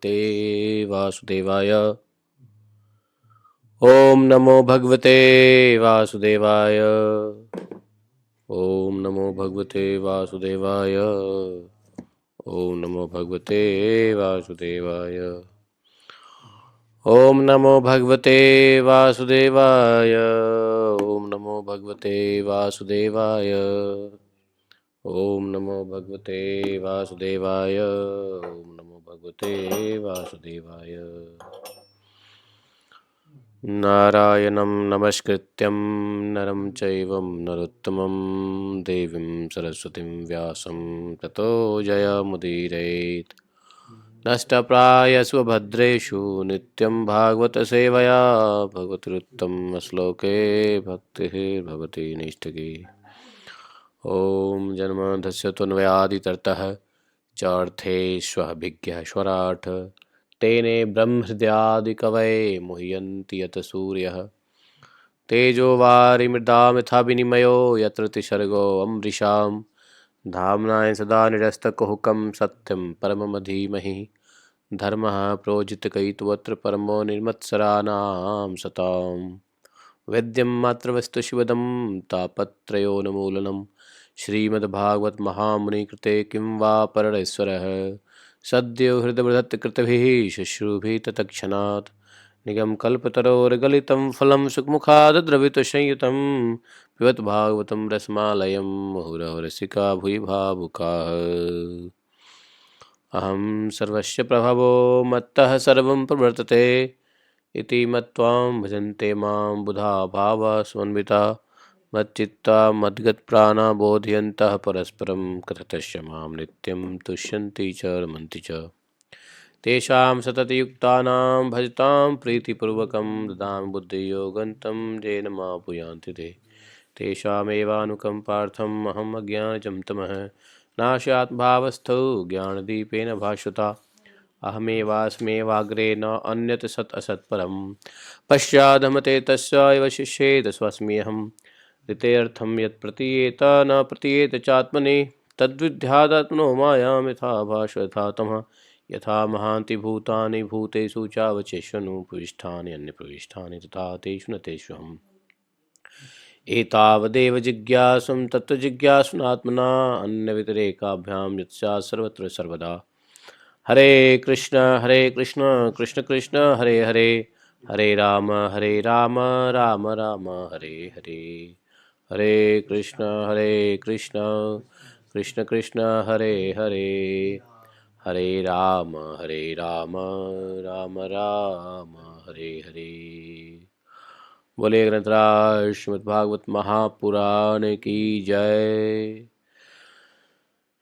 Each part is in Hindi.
भगवते वासुदेवाय। ओम नमो भगवते वासुदेवाय। ओम नमो भगवते वासुदेवाय। ओम नमो भगवते वासुदेवाय। ओम नमो भगवते वासुदेवाय। ओम नमो भगवते वासुदेवाय। ओम नमो भगवते वासुदेवाय। ओम नमो भगवते वासुदेवाय। नारायणं नमस्कृत्यं नरं चैव नरोत्तमं देवीं सरस्वतीं व्यासं ततो जयमुदीरयेत्। नष्टप्रायस्वभद्रेषु नित्यं भागवतसेवया भगवतीरुत्तम श्लोके भक्तिः भवति नैष्ठिकी। ओम जन्माद्यस्य त्वन्मयादितरतः चार्थेष्वभिज्ञः स्वराट् तेने ब्रह्महृदयादिकवये मुह्यन्ति यत् सूर्यः। तेजो वारिमृदां यथा विनिमयो यत्र तिसर्गो अमृषां धाम्नाय सदा निरस्तकुहकं सत्यं परमं धीमहि। धर्मः प्रोजितकैतवत्र परमो निर्मत्सराणां सतां। वेद्यं मात्रवस्तु शिवदं तापत्रयोन्मूलनं। श्रीमद्भागवत महामुनि कृते किं वा परमेश्वरः सद्यो हृदयबृहत्कृतभिः शुश्रूभिः तत्क्षणात्। निगम कल्पतरोर्गलितं फलं सुखमुखाद्द्रवितसंयुतं पिबत भागवतं रसमालयं मुहुरः रसिका भुवि भावुकाः। अहं सर्वस्य प्रभवो मत्तः सर्वं प्रवर्तते इति मत्वां भजन्ते मां बुधा भावः समन्विता। मच्चित्ता मद्गतप्राणा बोधयन्तः परस्परं कथयन्तश्च मां नित्यं तुष्यन्ति च रमन्ति च। तेषां सततयुक्तानां भजतां प्रीतिपूर्वकं ददामि बुद्धियोगं तं येन मापुयान्ति ते। तेषामेवानुकम्पार्थम् अहम् अज्ञानजं तमः नाशात्भावस्थौ ज्ञानदीपेन भास्वता। अहमेवास्मेवाग्रे न अन्यत् सत् असत्परं पश्चादहमते तस्यैव शिष्येत स्वस्म्यहम्। ऋतेऽर्थं यत् प्रतीयेत न प्रतीयेत चात्मनि तद्विद्यादात्मनो मायां यथा भाषयथा तमः। यथा महान्ति भूतानि भूतेषु चावचेष्वनुप्रविष्टानि अन्यप्रविष्टानि तथा तेषु न तेष्वहम्। एतावदेव जिज्ञासं तत्त्वजिज्ञासुनात्मना अन्यव्यतिरेकाभ्यां यत्स्यात् सर्वत्र सर्वदा। हरे कृष्ण कृष्ण कृष्ण हरे हरे हरे राम राम राम हरे हरे। हरे कृष्ण कृष्ण कृष्ण हरे हरे हरे राम राम राम हरे हरे। बोले ग्रंथराज श्रीमद्भागवत महापुराण की जय।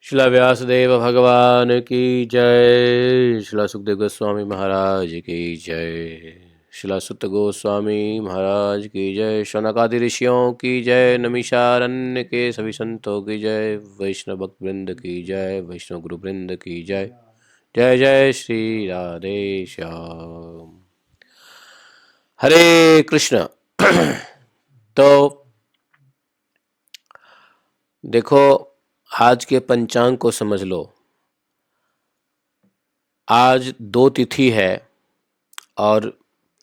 श्रील व्यासदेव भगवान की जय। श्रील सुखदेव गोस्वामी महाराज की जय। श्रील सुत गोस्वामी महाराज की जय। शौनकादि ऋषियों की जय। नमिषारण्य के सभी संतों की जय। वैष्णव भक्त वृंद की जय। वैष्णव गुरु वृंद की जय। जय जय श्री राधे श्याम। हरे कृष्ण। तो देखो, आज के पंचांग को समझ लो। आज 2 तिथि है और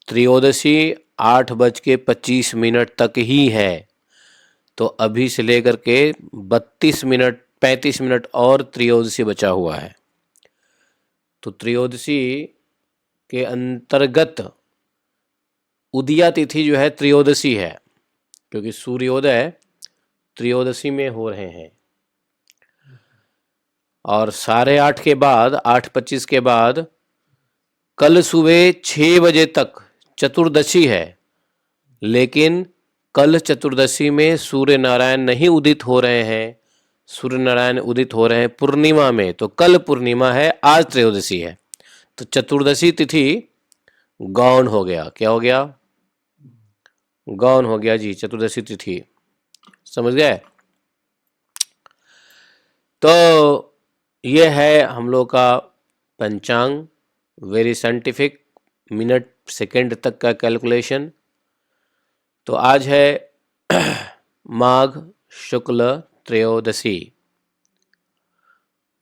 त्रयोदशी 8:25 तक ही है। तो अभी से लेकर के 32 मिनट 35 मिनट और त्रयोदशी बचा हुआ है। तो त्रयोदशी के अंतर्गत उदया तिथि जो है त्रयोदशी है, क्योंकि सूर्योदय त्रयोदशी में हो रहे हैं। और 8:30 के बाद 8:25 के बाद कल सुबह 6 बजे तक चतुर्दशी है। लेकिन कल चतुर्दशी में सूर्य नारायण नहीं उदित हो रहे हैं। सूर्य नारायण उदित हो रहे हैं पूर्णिमा में। तो कल पूर्णिमा है, आज त्रयोदशी है। तो चतुर्दशी तिथि गौण हो गया। क्या हो गया? गौण हो गया जी, चतुर्दशी तिथि। समझ गए? तो ये है हम लोग का पंचांग। वेरी साइंटिफिक, मिनट सेकंड तक का कैलकुलेशन। तो आज है माघ शुक्ल त्रयोदशी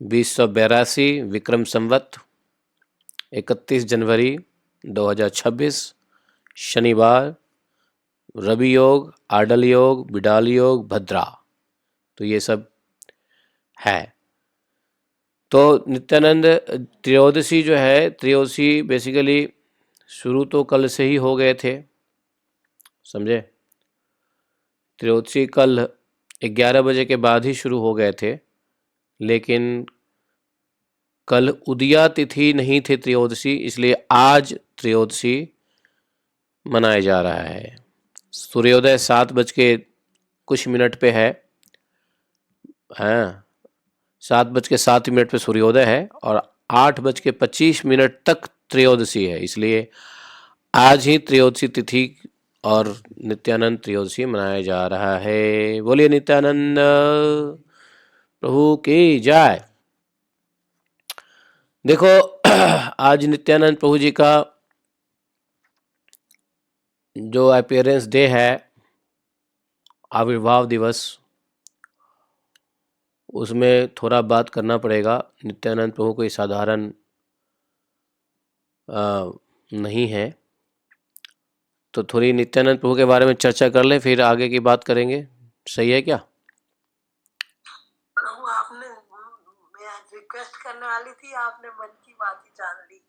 2082 विक्रम संवत 31 जनवरी 2026 शनिवार, रवि योग, आडल योग, बिडाल योग, भद्रा, तो ये सब है। तो नित्यानंद त्रयोदशी जो है, त्रयोदशी बेसिकली शुरू तो कल से ही हो गए थे, समझे। त्रयोदशी कल 11 बजे के बाद ही शुरू हो गए थे, लेकिन कल उदया तिथि नहीं थी त्रयोदशी, इसलिए आज त्रयोदशी मनाया जा रहा है। सूर्योदय 7 बज के कुछ मिनट पे है, हाँ 7 बज के 7 मिनट पे सूर्योदय है और 8 बज के 25 मिनट तक त्रयोदशी है, इसलिए आज ही त्रयोदशी तिथि और नित्यानंद त्रयोदशी मनाया जा रहा है। बोलिए नित्यानंद प्रभु की जय। देखो आज नित्यानंद प्रभु जी का जो अपीयरेंस डे है, आविर्भाव दिवस, उसमें थोड़ा बात करना पड़ेगा। नित्यानंद प्रभु कोई साधारण नहीं है, तो थोड़ी नित्यानंद प्रभु के बारे में चर्चा कर ले, फिर आगे की बात करेंगे। सही है क्या? प्रभु आपने, मैं रिक्वेस्ट करने वाली थी, आपने मन की बात ही जान ली।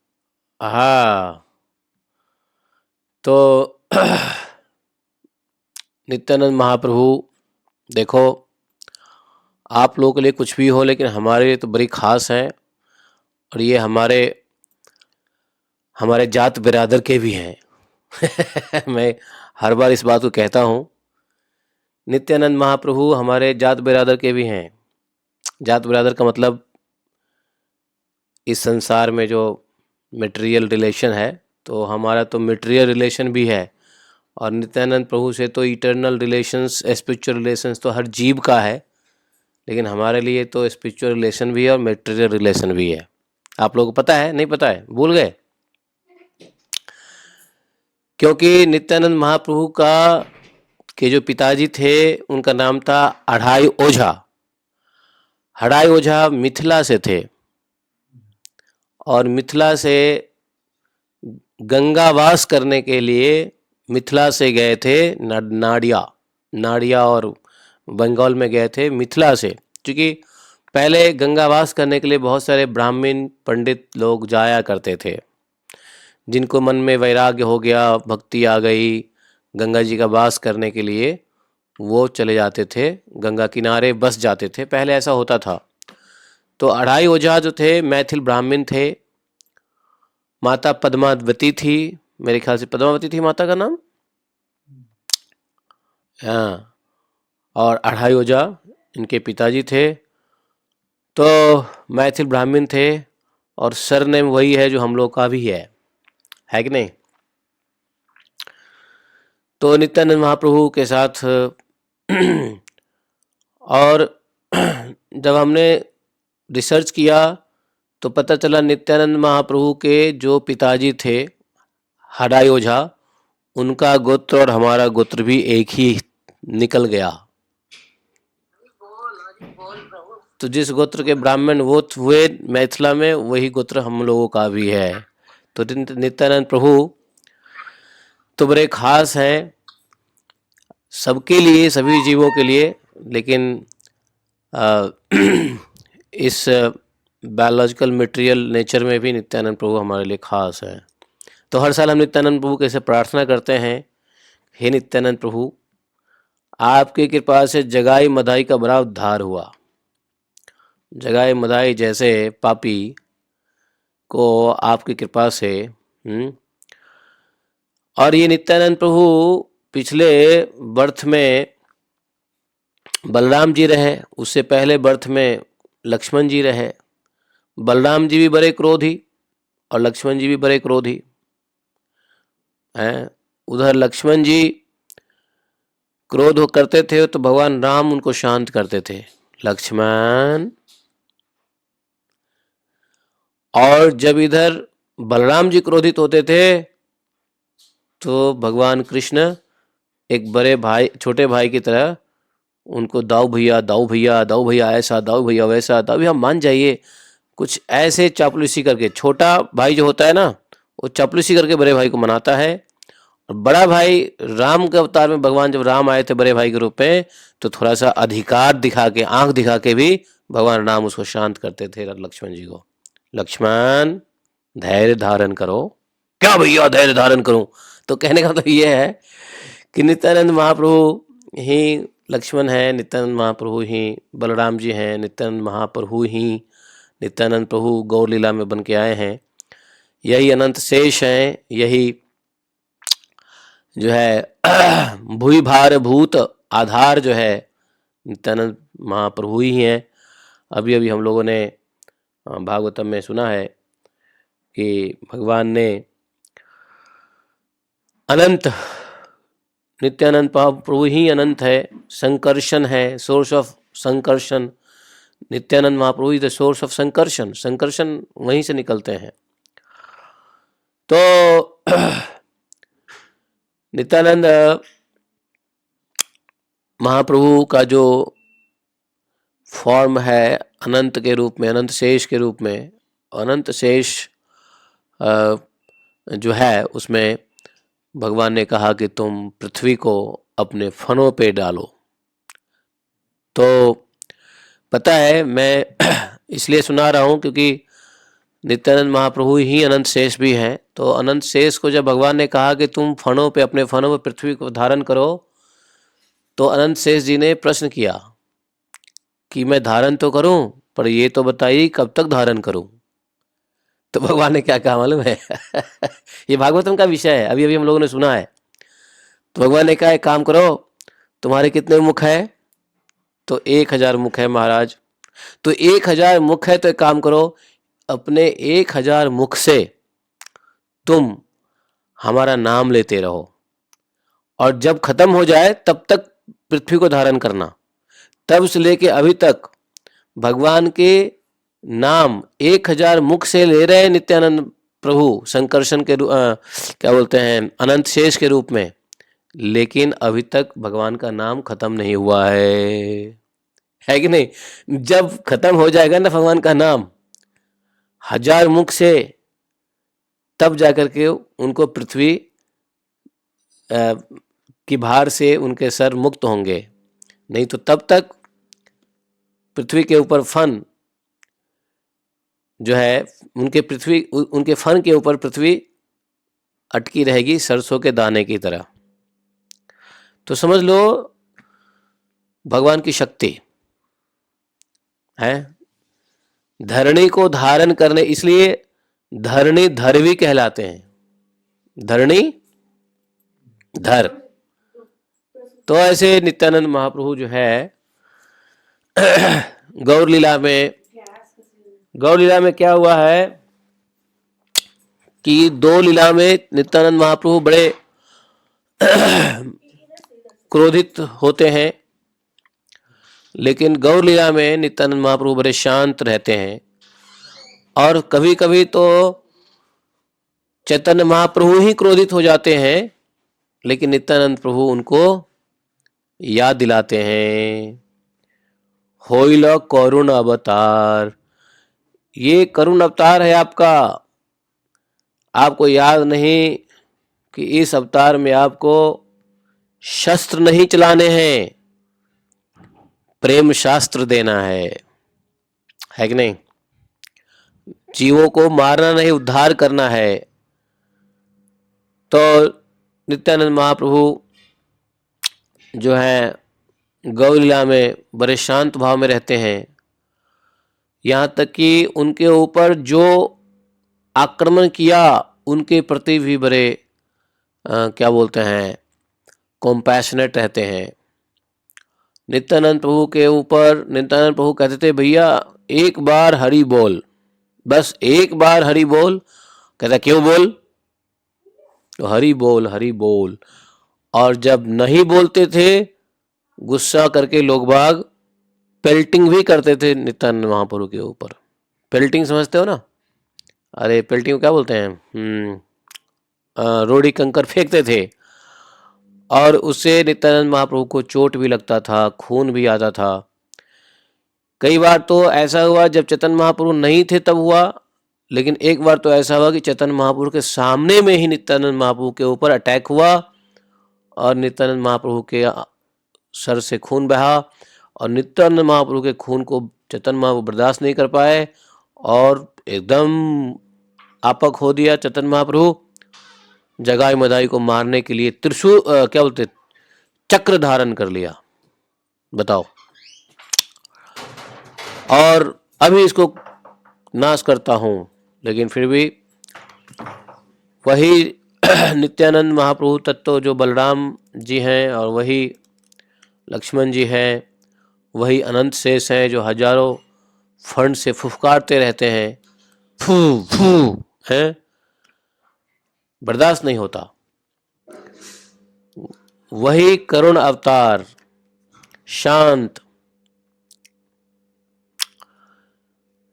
हाँ, तो नित्यानंद महाप्रभु, देखो आप लोगों के लिए कुछ भी हो, लेकिन हमारे लिए तो बड़ी खास है, और ये हमारे जात बिरादर के भी हैं। मैं हर बार इस बात को कहता हूँ, नित्यानंद महाप्रभु हमारे जात बिरादर के भी हैं। जात बिरादर का मतलब इस संसार में जो मटेरियल रिलेशन है, तो हमारा तो मटेरियल रिलेशन भी है, और नित्यानंद प्रभु से तो इटर्नल रिलेशंस, स्पिरिचुअल रिलेशंस तो हर जीव का है, लेकिन हमारे लिए तो स्पिरिचुअल रिलेशन भी है और मटेरियल रिलेशन भी है। आप लोगों को पता है? नहीं पता है? भूल गए? क्योंकि नित्यानंद महाप्रभु के जो पिताजी थे, उनका नाम था अढ़ाई ओझा। अढ़ाई ओझा मिथिला से थे, और मिथिला से गंगावास करने के लिए मिथिला से गए थे नाडिया और बंगाल में गए थे मिथिला से, क्योंकि पहले गंगावास करने के लिए बहुत सारे ब्राह्मण पंडित लोग जाया करते थे, जिनको मन में वैराग्य हो गया, भक्ति आ गई, गंगा जी का वास करने के लिए वो चले जाते थे, गंगा किनारे बस जाते थे, पहले ऐसा होता था। तो अढ़ाई ओझा जो थे मैथिल ब्राह्मण थे, माता पद्मावती थी, मेरे ख्याल से पद्मावती थी माता का नाम, हाँ, और अढ़ाई ओझा इनके पिताजी थे। तो मैथिल ब्राह्मण थे, और सरनेम वही है जो हम लोग का भी है कि नहीं। तो नित्यानंद महाप्रभु के साथ और जब हमने रिसर्च किया तो पता चला नित्यानंद महाप्रभु के जो पिताजी थे हडाई ओझा, उनका गोत्र और हमारा गोत्र भी एक ही निकल गया। तो जिस गोत्र के ब्राह्मण वो हुए मैथिला में, वही गोत्र हम लोगों का भी है। तो नित्यानंद प्रभु तो बड़े खास हैं सबके लिए, सभी जीवों के लिए, लेकिन इस बायोलॉजिकल मटेरियल नेचर में भी नित्यानंद प्रभु हमारे लिए खास है। तो हर साल हम नित्यानंद प्रभु कैसे प्रार्थना करते हैं, हे नित्यानंद प्रभु, आपकी कृपा से जगाई मदाई का बड़ा उद्धार हुआ। जगाई मदाई जैसे पापी को आपकी कृपा से और ये नित्यानंद प्रभु पिछले बर्थ में बलराम जी रहे, उससे पहले बर्थ में लक्ष्मण जी रहे। बलराम जी भी बड़े क्रोधी और लक्ष्मण जी भी बड़े क्रोधी हैं। उधर लक्ष्मण जी क्रोध करते थे तो भगवान राम उनको शांत करते थे, लक्ष्मण। और जब इधर बलराम जी क्रोधित होते थे तो भगवान कृष्ण एक बड़े भाई, छोटे भाई की तरह उनको दाऊ भैया दाऊ भैया दाऊ भैया ऐसा, दाऊ भैया वैसा, दाऊ भैया मान जाइए, कुछ ऐसे चापलूसी करके, छोटा भाई जो होता है ना वो चापलूसी करके बड़े भाई को मनाता है, और बड़ा भाई राम के अवतार में भगवान जब राम आए थे बड़े भाई के रूप में तो थोड़ा सा अधिकार दिखा के, आंख दिखा के भी भगवान राम उसको शांत करते थे लक्ष्मण जी को। लक्ष्मण धैर्य धारण करो। क्या भैया धैर्य धारण करूं? तो कहने का मतलब ये है कि नित्यानंद महाप्रभु ही लक्ष्मण है, नित्यानंद महाप्रभु ही बलराम जी हैं, नित्यानंद महाप्रभु ही नित्यानंद प्रभु गौर लीला में बन के आए हैं, यही अनंत शेष हैं, यही जो है भूई भार भूत आधार जो है नित्यानंद महाप्रभु ही हैं। अभी अभी हम लोगों ने भागवतम में सुना है कि भगवान ने अनंत, नित्यानंद प्रभु ही अनंत है, संकर्षण है, source of Sankarshan. Nityananda Mahaprabhu is the source of Sankarshan, Sankarshan वहीं से निकलते हैं। तो नित्यानंद महाप्रभु का जो फॉर्म है अनंत के रूप में, अनंत शेष के रूप में, अनंत शेष जो है उसमें भगवान ने कहा कि तुम पृथ्वी को अपने फनों पे डालो। तो पता है मैं इसलिए सुना रहा हूँ क्योंकि नित्यानंद महाप्रभु ही अनंत शेष भी हैं। तो अनंत शेष को जब भगवान ने कहा कि तुम फनों पे, अपने फनों पे पृथ्वी को धारण करो, तो अनंत शेष जी ने प्रश्न किया कि मैं धारण तो करूं, पर ये तो बताइए कब तक धारण करूं। तो भगवान ने क्या कहा मालूम है? ये भागवतम का विषय है, अभी अभी हम लोगों ने सुना है। तो भगवान ने कहा एक काम करो, तुम्हारे कितने मुख है? तो 1000 मुख है महाराज। तो 1000 मुख है तो एक काम करो, अपने 1000 मुख से तुम हमारा नाम लेते रहो, और जब खत्म हो जाए तब तक पृथ्वी को धारण करना। तब से लेके अभी तक भगवान के नाम 1000 मुख से ले रहे हैं नित्यानंद प्रभु, संकर्षण के क्या बोलते हैं, अनंत शेष के रूप में, लेकिन अभी तक भगवान का नाम खत्म नहीं हुआ है कि नहीं? जब खत्म हो जाएगा ना भगवान का नाम 1000 मुख से, तब जाकर के उनको पृथ्वी की भार से उनके सर मुक्त होंगे, नहीं तो तब तक पृथ्वी के ऊपर फन जो है, उनके फन के ऊपर पृथ्वी अटकी रहेगी सरसों के दाने की तरह। तो समझ लो भगवान की शक्ति है धरणी को धारण करने, इसलिए धरणी धर भी कहलाते हैं, धरणी धर। तो ऐसे नित्यानंद महाप्रभु जो है गौर लीला में क्या हुआ है कि 2 लीला में नित्यानंद महाप्रभु बड़े क्रोधित होते हैं, लेकिन गौर लीला में नित्यानंद महाप्रभु बड़े शांत रहते हैं। और कभी कभी तो चैतन्य महाप्रभु ही क्रोधित हो जाते हैं, लेकिन नित्यानंद प्रभु उनको याद दिलाते हैं, होइल करुण अवतार, ये करुण अवतार है आपका, आपको याद नहीं कि इस अवतार में आपको शस्त्र नहीं चलाने हैं, प्रेम शास्त्र देना है कि नहीं? जीवों को मारना नहीं, उद्धार करना है। तो नित्यानंद महाप्रभु जो है गौर लीला में बड़े शांत भाव में रहते हैं, यहाँ तक कि उनके ऊपर जो आक्रमण किया उनके प्रति भी बड़े क्या बोलते हैं, कॉम्पैशनेट रहते हैं। नित्यानंद प्रभु के ऊपर नित्यानंद प्रभु कहते थे भैया एक बार हरि बोल, बस एक बार हरि बोल। कहता क्यों बोल? तो हरि बोल हरि बोल। और जब नहीं बोलते थे गुस्सा करके लोग बाग पेल्टिंग भी करते थे नित्यानंद महाप्रभु के ऊपर। पेल्टिंग समझते हो ना? अरे पेल्टिंग को क्या बोलते हैं? रोड़ी कंकर फेंकते थे, और उससे नित्यानंद महाप्रभु को चोट भी लगता था, खून भी आता था। कई बार तो ऐसा हुआ जब चैतन्य महाप्रभु नहीं थे तब हुआ, लेकिन एक बार तो ऐसा हुआ कि चैतन्य महाप्रभु के सामने में ही नित्यानंद महाप्रभु के ऊपर अटैक हुआ और नित्यानंद महाप्रभु के सर से खून बहा और नित्यानंद महाप्रभु के खून को चैतन्य महाप्रभु बर्दाश्त नहीं कर पाए और एकदम आपक हो दिया। चैतन्य महाप्रभु जगाई मदाई को मारने के लिए त्रिशूल क्या बोलते चक्र धारण कर लिया, बताओ, और अभी इसको नाश करता हूं। लेकिन फिर भी वही नित्यानंद महाप्रभु तत्व जो बलराम जी हैं और वही लक्ष्मण जी हैं, वही अनंत शेष हैं जो हजारों फंड से फुफकारते रहते हैं, फू फू हैं, बर्दाश्त नहीं होता। वही करुण अवतार शांत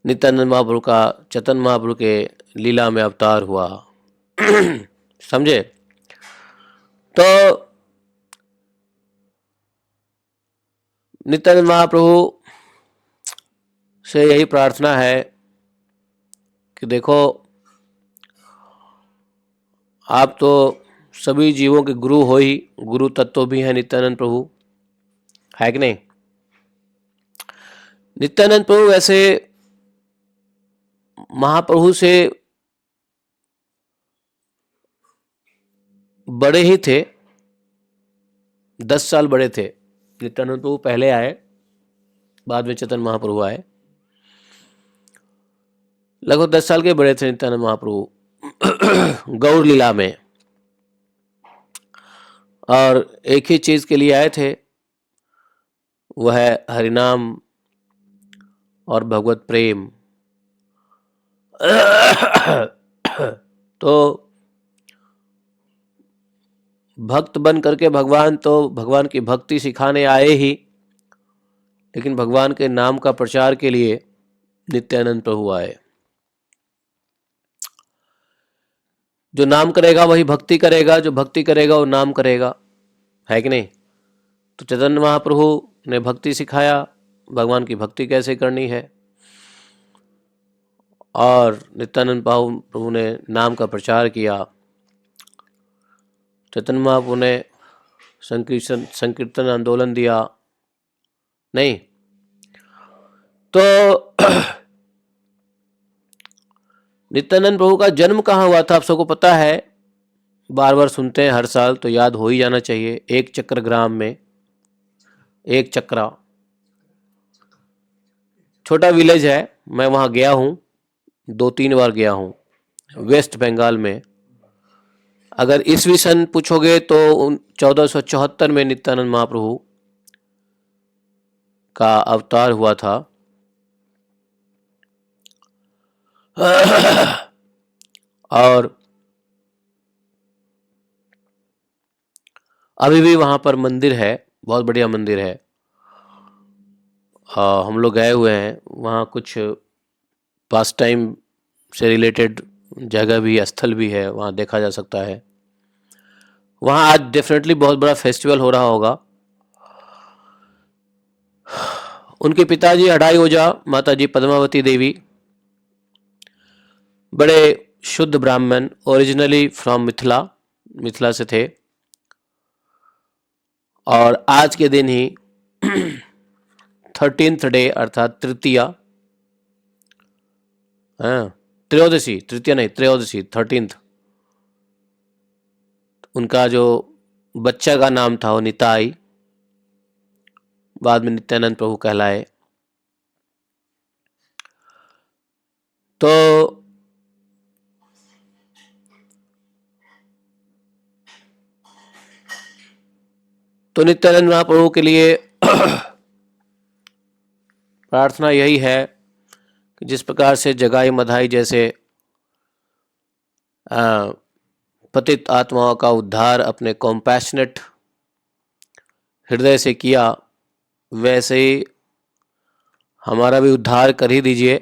नित्यानंद महाप्रभु का चैतन्य महाप्रभु के लीला में अवतार हुआ। समझे? तो नित्यानंद महाप्रभु से यही प्रार्थना है कि देखो, आप तो सभी जीवों के गुरु हो ही, गुरु तत्व भी है नित्यानंद प्रभु, है कि नहीं? नित्यानंद प्रभु वैसे महाप्रभु से बड़े ही थे, 10 साल बड़े थे। नित्यानंद प्रभु पहले आए, बाद में चैतन्य महाप्रभु आए। लगभग 10 साल के बड़े थे नित्यानंद महाप्रभु गौर लीला में, और एक ही चीज के लिए आए थे, वह है हरिनाम और भगवत प्रेम। तो भक्त बन करके भगवान तो भगवान की भक्ति सिखाने आए ही, लेकिन भगवान के नाम का प्रचार के लिए नित्यानंद प्रभु आए। जो नाम करेगा वही भक्ति करेगा, जो भक्ति करेगा वो नाम करेगा, है कि नहीं? तो चैतन्य महाप्रभु ने भक्ति सिखाया, भगवान की भक्ति कैसे करनी है, और नित्यानंद प्रभु ने नाम का प्रचार किया। चैतन्य महाप्रभु ने संकीर्तन आंदोलन दिया, नहीं? तो नित्यानंद प्रभु का जन्म कहाँ हुआ था आप सबको पता है, बार बार सुनते हैं हर साल, तो याद हो ही जाना चाहिए। एक चक्र ग्राम में, एक चक्रा छोटा विलेज है, मैं वहाँ गया हूँ, 2-3 बार गया हूँ, वेस्ट बंगाल में। अगर ईस्वी सन पूछोगे तो 1474 में नित्यानंद महाप्रभु का अवतार हुआ था। और अभी भी वहाँ पर मंदिर है, बहुत बढ़िया मंदिर है। हम लोग गए हुए हैं वहाँ, कुछ पास टाइम से रिलेटेड जगह भी, स्थल भी है, वहाँ देखा जा सकता है। वहाँ आज डेफिनेटली बहुत बड़ा फेस्टिवल हो रहा होगा। उनके पिताजी अढ़ाई ओझा, माताजी पद्मावती देवी, बड़े शुद्ध ब्राह्मण, ओरिजिनली फ्रॉम मिथिला से थे। और आज के दिन ही 13th डे अर्थात तृतीया, त्रयोदशी, तृतीया नहीं त्रयोदशी, 13th, उनका जो बच्चा का नाम था वो निताई, बाद में नित्यानंद प्रभु कहलाए। तो नित्यानंद महाप्रभु के लिए प्रार्थना यही है कि जिस प्रकार से जगाई मधाई जैसे पतित आत्माओं का उद्धार अपने कॉम्पैशनेट हृदय से किया, वैसे ही हमारा भी उद्धार कर ही दीजिए।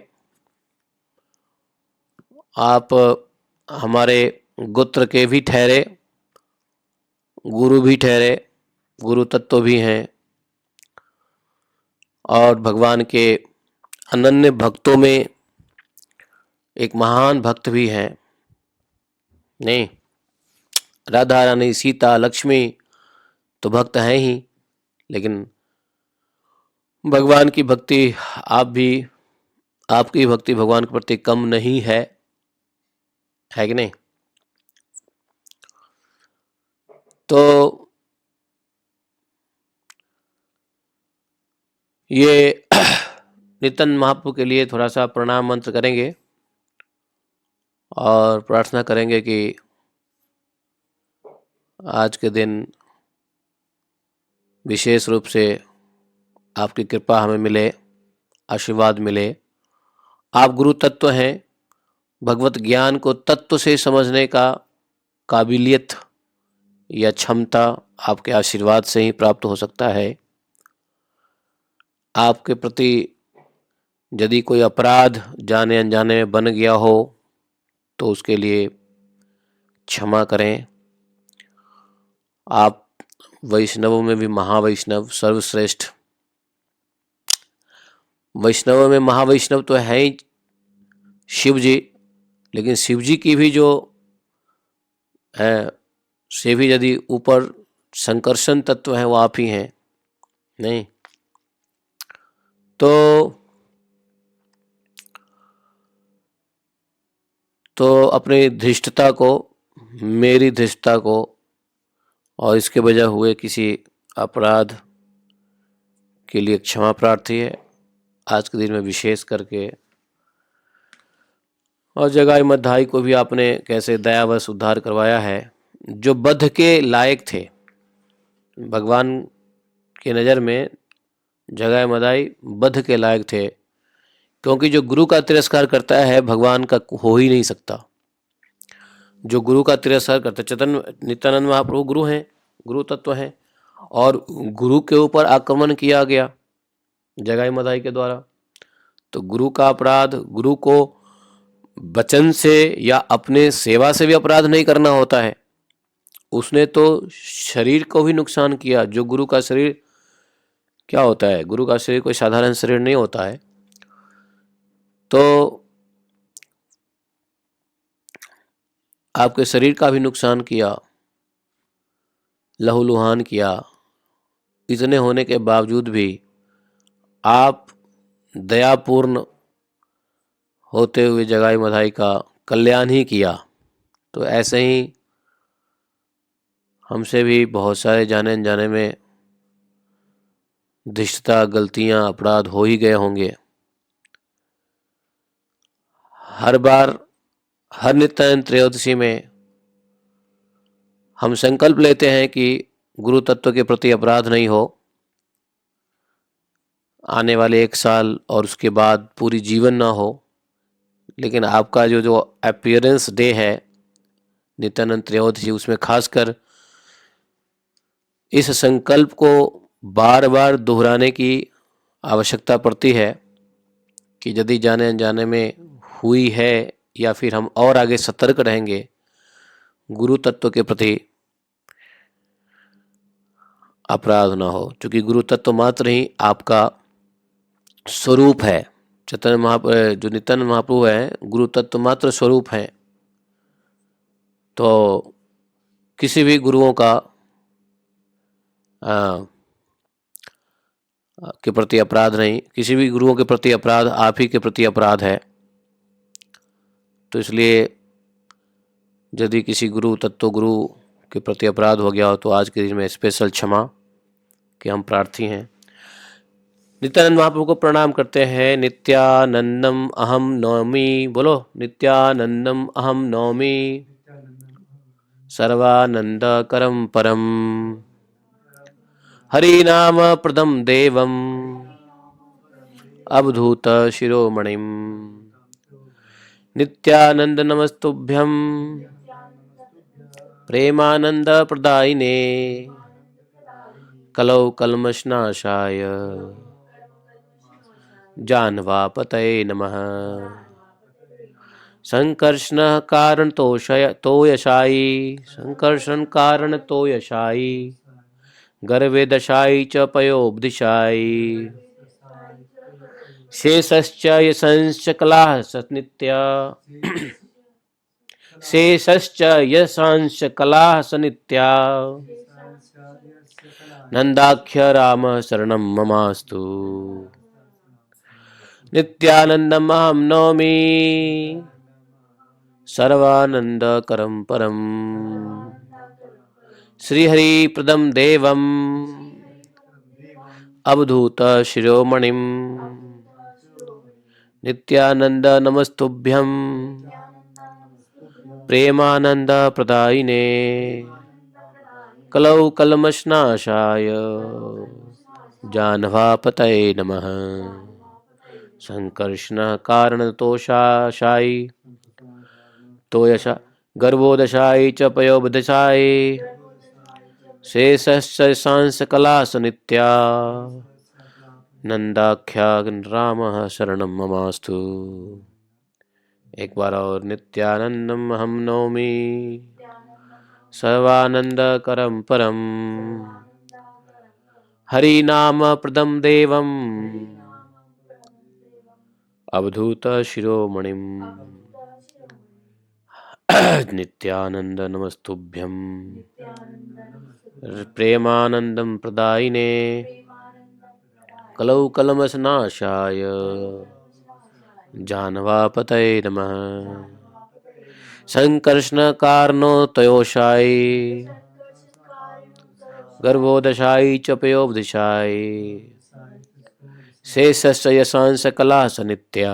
आप हमारे गोत्र के भी ठहरे, गुरु भी ठहरे, गुरु तत्व भी हैं, और भगवान के अनन्य भक्तों में एक महान भक्त भी हैं। नहीं, राधा रानी सीता लक्ष्मी तो भक्त हैं ही, लेकिन भगवान की भक्ति आपकी भक्ति भगवान के प्रति कम नहीं है कि नहीं? तो ये नित्यानंद महाप्रभु के लिए थोड़ा सा प्रणाम मंत्र करेंगे और प्रार्थना करेंगे कि आज के दिन विशेष रूप से आपकी कृपा हमें मिले, आशीर्वाद मिले। आप गुरु तत्व हैं, भगवत ज्ञान को तत्व से समझने का काबिलियत या क्षमता आपके आशीर्वाद से ही प्राप्त हो सकता है। आपके प्रति यदि कोई अपराध जाने अनजाने में बन गया हो तो उसके लिए क्षमा करें। आप वैष्णवों में भी महावैष्णव, सर्वश्रेष्ठ वैष्णवों में महावैष्णव तो है ही शिव जी, लेकिन शिव जी की भी जो है से भी यदि ऊपर संकर्षण तत्व है वो आप ही हैं। नहीं तो अपनी धृष्टता को, मेरी धृष्टता को और इसके वजह हुए किसी अपराध के लिए क्षमा प्रार्थी है आज के दिन में विशेष करके। और जगाई मधाई को भी आपने कैसे दयावश उद्धार करवाया है। जो बद्ध के लायक थे भगवान की नज़र में, जगाई मधाई बद्ध के लायक थे, क्योंकि जो गुरु का तिरस्कार करता है भगवान का हो ही नहीं सकता। जो गुरु का तिरस्कार करता है, चैतन्य नित्यानंद महाप्रभु गुरु हैं, गुरु तत्व हैं, और गुरु के ऊपर आक्रमण किया गया जगाई मधाई के द्वारा। तो गुरु का अपराध, गुरु को वचन से या अपने सेवा से भी अपराध नहीं करना होता है। उसने तो शरीर को भी नुकसान किया। जो गुरु का शरीर क्या होता है, गुरु का शरीर कोई साधारण शरीर नहीं होता है। तो आपके शरीर का भी नुकसान किया, लहूलुहान किया। इतने होने के बावजूद भी आप दयापूर्ण होते हुए जगाई मधाई का कल्याण ही किया। तो ऐसे ही हमसे भी बहुत सारे जाने अनजाने में धृष्टता, गलतियां, अपराध हो ही गए होंगे। हर बार, हर नित्यानंद त्रयोदशी में हम संकल्प लेते हैं कि गुरु तत्व के प्रति अपराध नहीं हो। आने वाले 1 साल और उसके बाद पूरी जीवन ना हो। लेकिन आपका जो अपीयरेंस डे है नित्यानंद त्रयोदशी, उसमें खासकर इस संकल्प को बार बार दोहराने की आवश्यकता पड़ती है कि यदि जाने अनजाने में हुई है या फिर हम और आगे सतर्क रहेंगे, गुरु तत्व के प्रति अपराध ना हो। क्योंकि गुरु तत्व मात्र ही आपका स्वरूप है। चैतन्य जो नित्यानंद महाप्रभु है, गुरु तत्व मात्र स्वरूप है। तो किसी भी गुरुओं का के प्रति अपराध नहीं, किसी भी गुरुओं के प्रति अपराध आप ही के प्रति अपराध है। तो इसलिए यदि किसी गुरु के प्रति अपराध हो गया हो तो आज के दिन में स्पेशल क्षमा के हम प्रार्थी हैं। नित्यानंद महाप्रभु को प्रणाम करते हैं। नित्यानंदम अहम नौमि, बोलो नित्यानंदम अहम नौमि, सर्वानंद करम परम, हरि नाम प्रदम देवम, अवधूत शिरोमणिम, नित्यानंद नमस्तुभ्यं, प्रेमानंद प्रदायिने, कलौ कल्मषनाशाय, जानवापतये नमः, संकर्षण कारण तोयशायी, संकर्षण कारण तोयशायी, गर्भे दशाई च पयोबदिशाई, शेषश्च यशंश्च कलाः सनित्या शेषश्च यशांश्च कलाः सनित्या नंदाख्य राम शरणं ममास्तु नित्यानन्दमहं नौमि सर्वानन्दकरं परम् श्रीहरिप्रदं देवम् अवधूत शिरोमणिम् नित्यानंद नमस्तुभ्यं प्रेमानंद प्रदायिने कलौ कलमशनाशाय जानवापतये नमः संकर्षण कारणतोषाशायि तोयशा गर्भोदशायि च पयोबदशायि शेषश्च सांसकलास नित्या नंदाख्या रामः शरणं ममास्तु। एक बार और नित्यानंदम हम नौमि सर्वानंदकरं परम हरिनाम प्रदम देवम अवधूत शिरोमणिम नित्यानंद नमस्तुभ्यं प्रेमानंदं प्रदायिने कलौ कलमशनाशाय जानवापतये नमः संकर्षणकारणोतयोषाय गर्भोदशाय च पयोबदिशाय शेषश्च यशांश कला सनित्या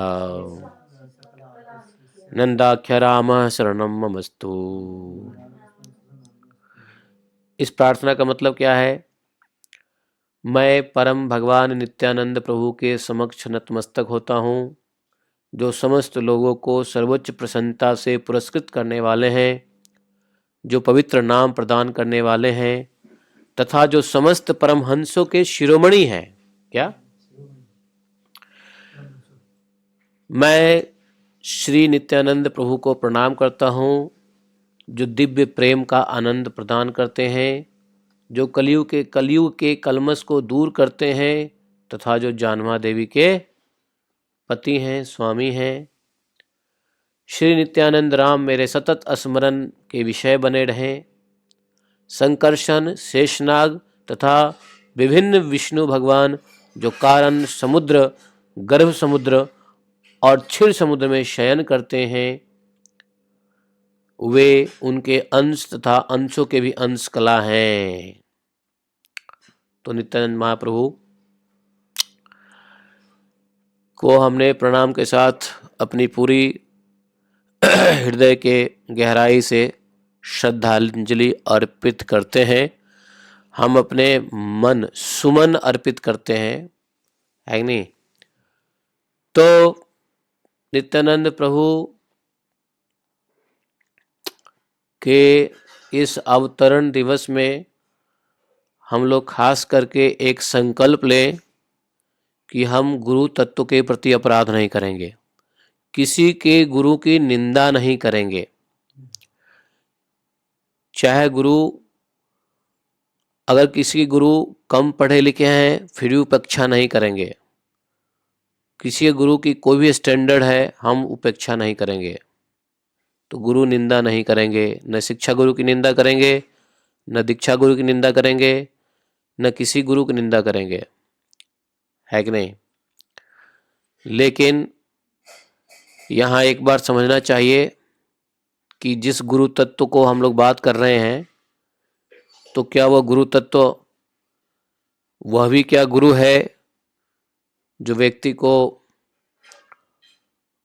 नंदाख्य रामः शरणं ममस्तु। इस प्रार्थना का मतलब क्या है? मैं परम भगवान नित्यानंद प्रभु के समक्ष नतमस्तक होता हूँ, जो समस्त लोगों को सर्वोच्च प्रसन्नता से पुरस्कृत करने वाले हैं, जो पवित्र नाम प्रदान करने वाले हैं तथा जो समस्त परमहंसों के शिरोमणि हैं। क्या? मैं श्री नित्यानंद प्रभु को प्रणाम करता हूँ, जो दिव्य प्रेम का आनंद प्रदान करते हैं, जो कलयुग के कलमश को दूर करते हैं तथा जो जानवा देवी के पति हैं, स्वामी हैं। श्री नित्यानंद राम मेरे सतत स्मरण के विषय बने रहें। संकर्षण, शेषनाग तथा विभिन्न विष्णु भगवान जो कारण समुद्र, गर्भ समुद्र और क्षीर समुद्र में शयन करते हैं, वे उनके अंश तथा अंशों के भी अंश कला हैं। तो नित्यानंद महाप्रभु को हमने प्रणाम के साथ अपनी पूरी हृदय के गहराई से श्रद्धांजलि अर्पित करते हैं। हम अपने मन सुमन अर्पित करते हैं, है नहीं? तो नित्यानंद प्रभु के इस अवतरण दिवस में हम लोग खास करके एक संकल्प लें कि हम गुरु तत्व के प्रति अपराध नहीं करेंगे, किसी के गुरु की निंदा नहीं करेंगे। चाहे गुरु, अगर किसी गुरु कम पढ़े लिखे हैं फिर भी उपेक्षा नहीं करेंगे। किसी गुरु की कोई भी स्टैंडर्ड है, हम उपेक्षा नहीं करेंगे। तो गुरु निंदा नहीं करेंगे, न शिक्षा गुरु की निंदा करेंगे, न दीक्षा गुरु की निंदा करेंगे, न किसी गुरु की निंदा करेंगे, है कि नहीं? लेकिन यहाँ एक बार समझना चाहिए कि जिस गुरु तत्व को हम लोग बात कर रहे हैं, तो क्या वह गुरु तत्व वह भी क्या गुरु है जो व्यक्ति को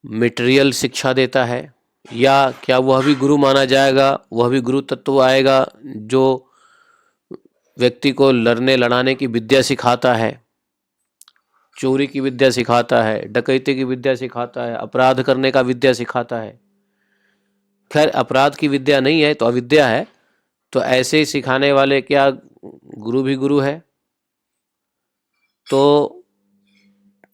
मटेरियल शिक्षा देता है, या क्या वह भी गुरु माना जाएगा, वह भी गुरु तत्व आएगा जो व्यक्ति को लड़ने लड़ाने की विद्या सिखाता है, चोरी की विद्या सिखाता है, डकैती की विद्या सिखाता है, अपराध करने का विद्या सिखाता है। खैर, अपराध की विद्या नहीं है तो अविद्या है। तो ऐसे ही सिखाने वाले क्या गुरु भी गुरु है? तो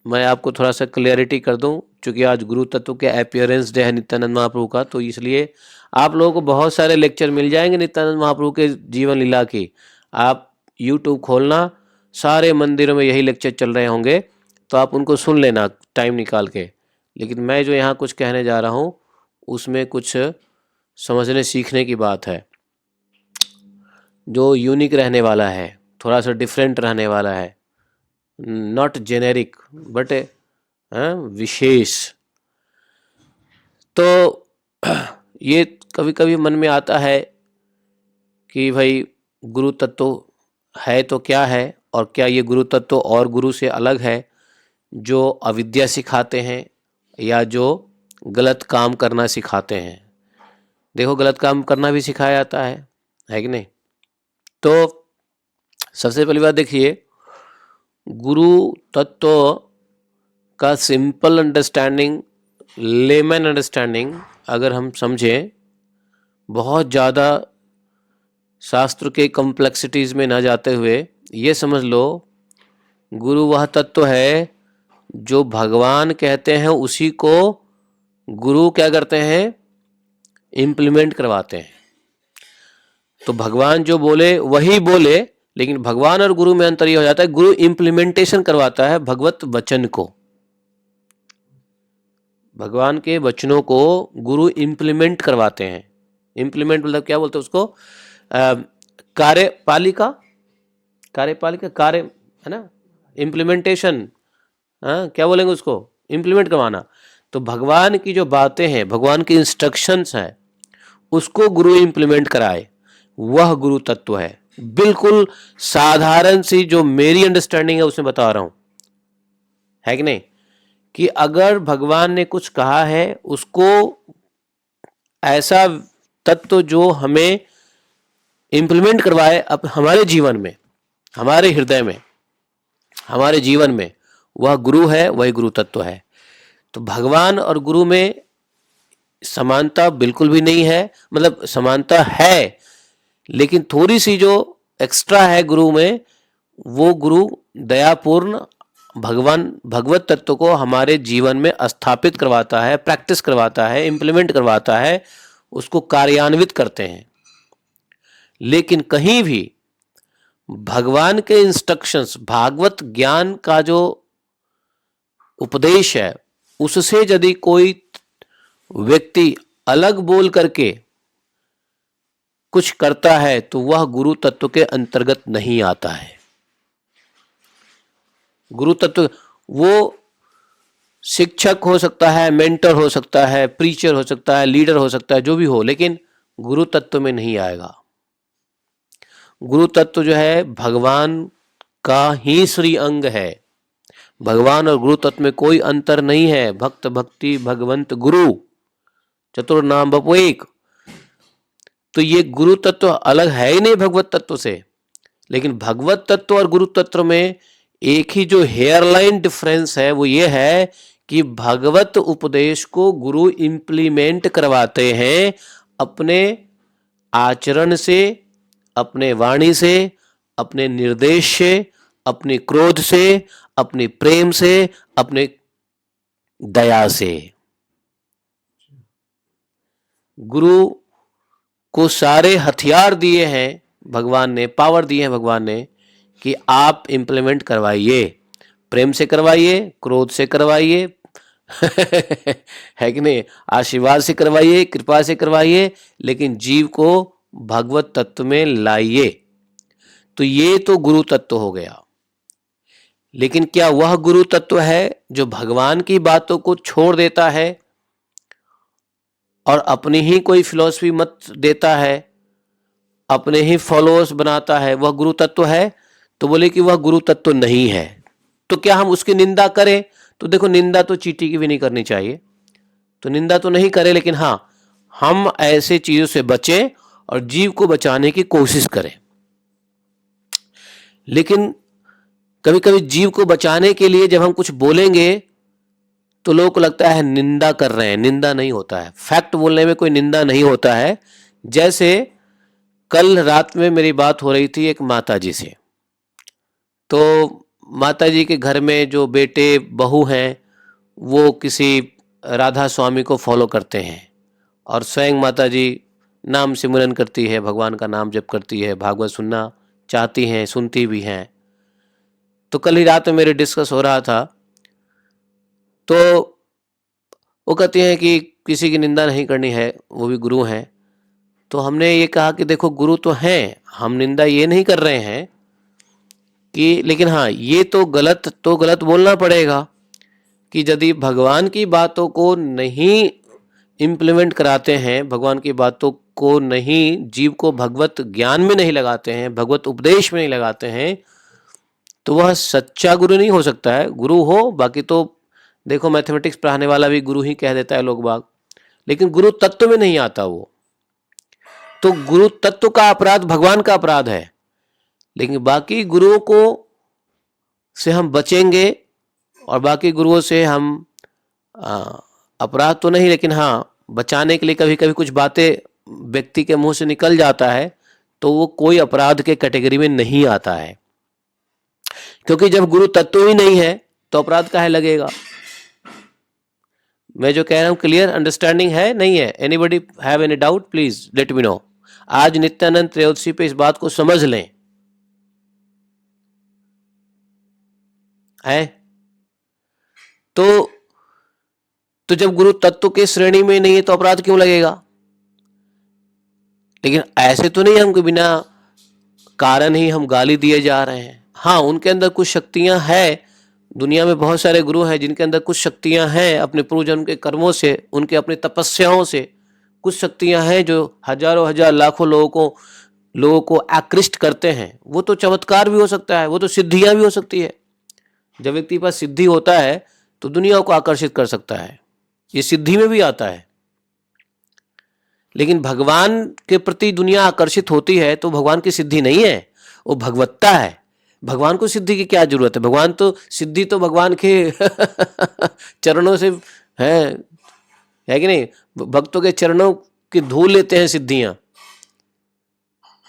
मैं आपको थोड़ा सा क्लियरिटी कर दूं, क्योंकि आज गुरु तत्व के अपीयरेंस डे है नित्यानंद महाप्रभु का, तो इसलिए आप लोगों को बहुत सारे लेक्चर मिल जाएंगे नित्यानंद महाप्रभु के जीवन लीला की। आप YouTube खोलना, सारे मंदिरों में यही लेक्चर चल रहे होंगे तो आप उनको सुन लेना टाइम निकाल के। लेकिन मैं जो यहाँ कुछ कहने जा रहा हूँ उसमें कुछ समझने सीखने की बात है, जो यूनिक रहने वाला है, थोड़ा सा डिफरेंट रहने वाला है, नॉट जेनेरिक बट विशेष। तो ये कभी कभी मन में आता है कि भाई गुरु तत्व है तो क्या है, और क्या ये गुरु तत्व और गुरु से अलग है जो अविद्या सिखाते हैं या जो गलत काम करना सिखाते हैं। देखो, गलत काम करना भी सिखाया जाता है कि नहीं? तो सबसे पहली बात देखिए, गुरु तत्व का सिंपल अंडरस्टैंडिंग, लेमन अंडरस्टैंडिंग अगर हम समझें, बहुत ज़्यादा शास्त्र के कॉम्प्लेक्सिटीज़ में ना जाते हुए ये समझ लो, गुरु वह तत्व है जो भगवान कहते हैं उसी को गुरु क्या करते हैं, इम्प्लीमेंट करवाते हैं। तो भगवान जो बोले वही बोले, लेकिन भगवान और गुरु में अंतर ये हो जाता है, गुरु इम्प्लीमेंटेशन करवाता है भगवत वचन को। भगवान के वचनों को गुरु इम्प्लीमेंट करवाते हैं। इम्प्लीमेंट मतलब क्या बोलते हैं उसको, कार्यपालिका, कार्य है ना, इम्प्लीमेंटेशन, क्या बोलेंगे उसको, इम्प्लीमेंट करवाना। तो भगवान की जो बातें हैं, भगवान की इंस्ट्रक्शंस हैं, उसको गुरु इम्प्लीमेंट कराए, वह गुरु तत्व है। बिल्कुल साधारण सी जो मेरी अंडरस्टैंडिंग है उसमें बता रहा हूं, है कि नहीं, कि अगर भगवान ने कुछ कहा है उसको ऐसा तत्व जो हमें इम्प्लीमेंट करवाए अब हमारे जीवन में, हमारे हृदय में, हमारे जीवन में, वह गुरु है, वही गुरु तत्व है। तो भगवान और गुरु में समानता बिल्कुल भी नहीं है, मतलब समानता है लेकिन थोड़ी सी जो एक्स्ट्रा है गुरु में, वो गुरु दयापूर्ण भगवान भगवत तत्व को हमारे जीवन में स्थापित करवाता है, प्रैक्टिस करवाता है, इम्प्लीमेंट करवाता है, उसको कार्यान्वित करते हैं। लेकिन कहीं भी भगवान के इंस्ट्रक्शंस, भागवत ज्ञान का जो उपदेश है, उससे यदि कोई व्यक्ति अलग बोल करके कुछ करता है तो वह गुरु तत्व के अंतर्गत नहीं आता है। गुरु तत्व वो शिक्षक हो सकता है, मेंटर हो सकता है, प्रीचर हो सकता है, लीडर हो सकता है, जो भी हो, लेकिन गुरु तत्व में नहीं आएगा। गुरु तत्व जो है भगवान का ही श्री अंग है। भगवान और गुरु तत्व में कोई अंतर नहीं है। भक्त भक्ति भगवंत गुरु चतुर नाम बपु एक। तो ये गुरु तत्व अलग है ही नहीं भगवत तत्व से। लेकिन भगवत तत्व और गुरु तत्व में एक ही जो हेयरलाइन डिफरेंस है वो ये है कि भगवत उपदेश को गुरु इंप्लीमेंट करवाते हैं अपने आचरण से, अपने वाणी से, अपने निर्देश से, अपने क्रोध से, अपने प्रेम से, अपने दया से। गुरु को सारे हथियार दिए हैं भगवान ने, पावर दी है भगवान ने कि आप इंप्लीमेंट करवाइए, प्रेम से करवाइए, क्रोध से करवाइए है कि नहीं, आशीर्वाद से करवाइए, कृपा से करवाइए, लेकिन जीव को भगवत तत्व में लाइए। तो ये तो गुरु तत्व हो गया। लेकिन क्या वह गुरु तत्व है जो भगवान की बातों को छोड़ देता है और अपनी ही कोई फिलॉसफी मत देता है, अपने ही फॉलोअर्स बनाता है, वह गुरु तत्व है? तो बोले कि वह गुरु तत्व नहीं है। तो क्या हम उसकी निंदा करें? तो देखो, निंदा तो चींटी की भी नहीं करनी चाहिए, तो निंदा तो नहीं करें, लेकिन हाँ, हम ऐसे चीजों से बचें और जीव को बचाने की कोशिश करें। लेकिन कभी कभी जीव को बचाने के लिए जब हम कुछ बोलेंगे तो लोगों को लगता है निंदा कर रहे हैं। निंदा नहीं होता है, फैक्ट बोलने में कोई निंदा नहीं होता है। जैसे कल रात में मेरी बात हो रही थी एक माता जी से, तो माता जी के घर में जो बेटे बहू हैं वो किसी राधा स्वामी को फॉलो करते हैं और स्वयं माता जी नाम सिमरन करती है, भगवान का नाम जप करती है, भागवत सुनना चाहती हैं, सुनती भी हैं। तो कल ही रात में मेरे डिस्कस हो रहा था तो वो कहते हैं कि किसी की निंदा नहीं करनी है, वो भी गुरु हैं। तो हमने ये कहा कि देखो गुरु तो हैं, हम निंदा ये नहीं कर रहे हैं कि, लेकिन हाँ ये तो गलत बोलना पड़ेगा कि यदि भगवान की बातों को नहीं इम्प्लीमेंट कराते हैं, भगवान की बातों को नहीं, जीव को भगवत ज्ञान में नहीं लगाते हैं, भगवत उपदेश में नहीं लगाते हैं, तो वह सच्चा गुरु नहीं हो सकता है। गुरु हो, बाकी तो देखो मैथमेटिक्स पढ़ाने वाला भी गुरु ही कह देता है लोग बाग, लेकिन गुरु तत्व में नहीं आता वो। तो गुरु तत्व का अपराध भगवान का अपराध है, लेकिन बाकी गुरुओं को से हम बचेंगे और बाकी गुरुओं से हम अपराध तो नहीं, लेकिन हाँ बचाने के लिए कभी कभी कुछ बातें व्यक्ति के मुंह से निकल जाता है तो वो कोई अपराध के कैटेगरी में नहीं आता है, क्योंकि जब गुरु तत्व ही नहीं है तो अपराध काहे लगेगा। मैं जो कह रहा हूं क्लियर अंडरस्टैंडिंग है नहीं है? Anybody have any doubt please let me know. आज नित्यानंद त्रयोदशी पे इस बात को समझ लें है। तो जब गुरु तत्व के श्रेणी में नहीं है तो अपराध क्यों लगेगा? लेकिन ऐसे तो नहीं हम बिना कारण ही हम गाली दिए जा रहे हैं। हाँ उनके अंदर कुछ शक्तियां हैं, दुनिया में बहुत सारे गुरु हैं जिनके अंदर कुछ शक्तियां हैं, अपने पूर्व जन्म के कर्मों से, उनके अपनी तपस्याओं से कुछ शक्तियां हैं जो हजारों हजार लाखों लोगों को आकृष्ट करते हैं। वो तो चमत्कार भी हो सकता है, वो तो सिद्धियां भी हो सकती है। जब व्यक्ति के पास सिद्धि होता है तो दुनिया को आकर्षित कर सकता है, ये सिद्धि में भी आता है। लेकिन भगवान के प्रति दुनिया आकर्षित होती है तो भगवान की सिद्धि नहीं है, वो भगवत्ता है। भगवान को सिद्धि की क्या जरूरत है? भगवान तो सिद्धि तो भगवान के चरणों से है कि नहीं? भक्तों के चरणों की धूल लेते हैं सिद्धियां,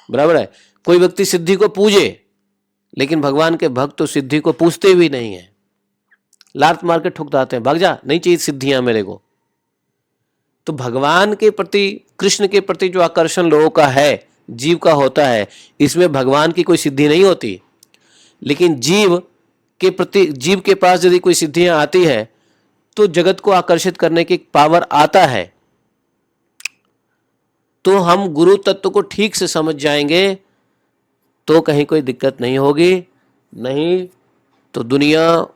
बराबर है। कोई व्यक्ति सिद्धि को पूजे, लेकिन भगवान के भक्त तो सिद्धि को पूछते भी नहीं है, लात मार के ठुकराते हैं, भाग जा, नहीं चाहिए सिद्धियां मेरे को। तो भगवान के प्रति, कृष्ण के प्रति जो आकर्षण लोगों का है, जीव का होता है, इसमें भगवान की कोई सिद्धि नहीं होती। लेकिन जीव के पास यदि कोई सिद्धियां आती है तो जगत को आकर्षित करने की पावर आता है। तो हम गुरु तत्व को ठीक से समझ जाएंगे तो कहीं कोई दिक्कत नहीं होगी। नहीं तो दुनिया,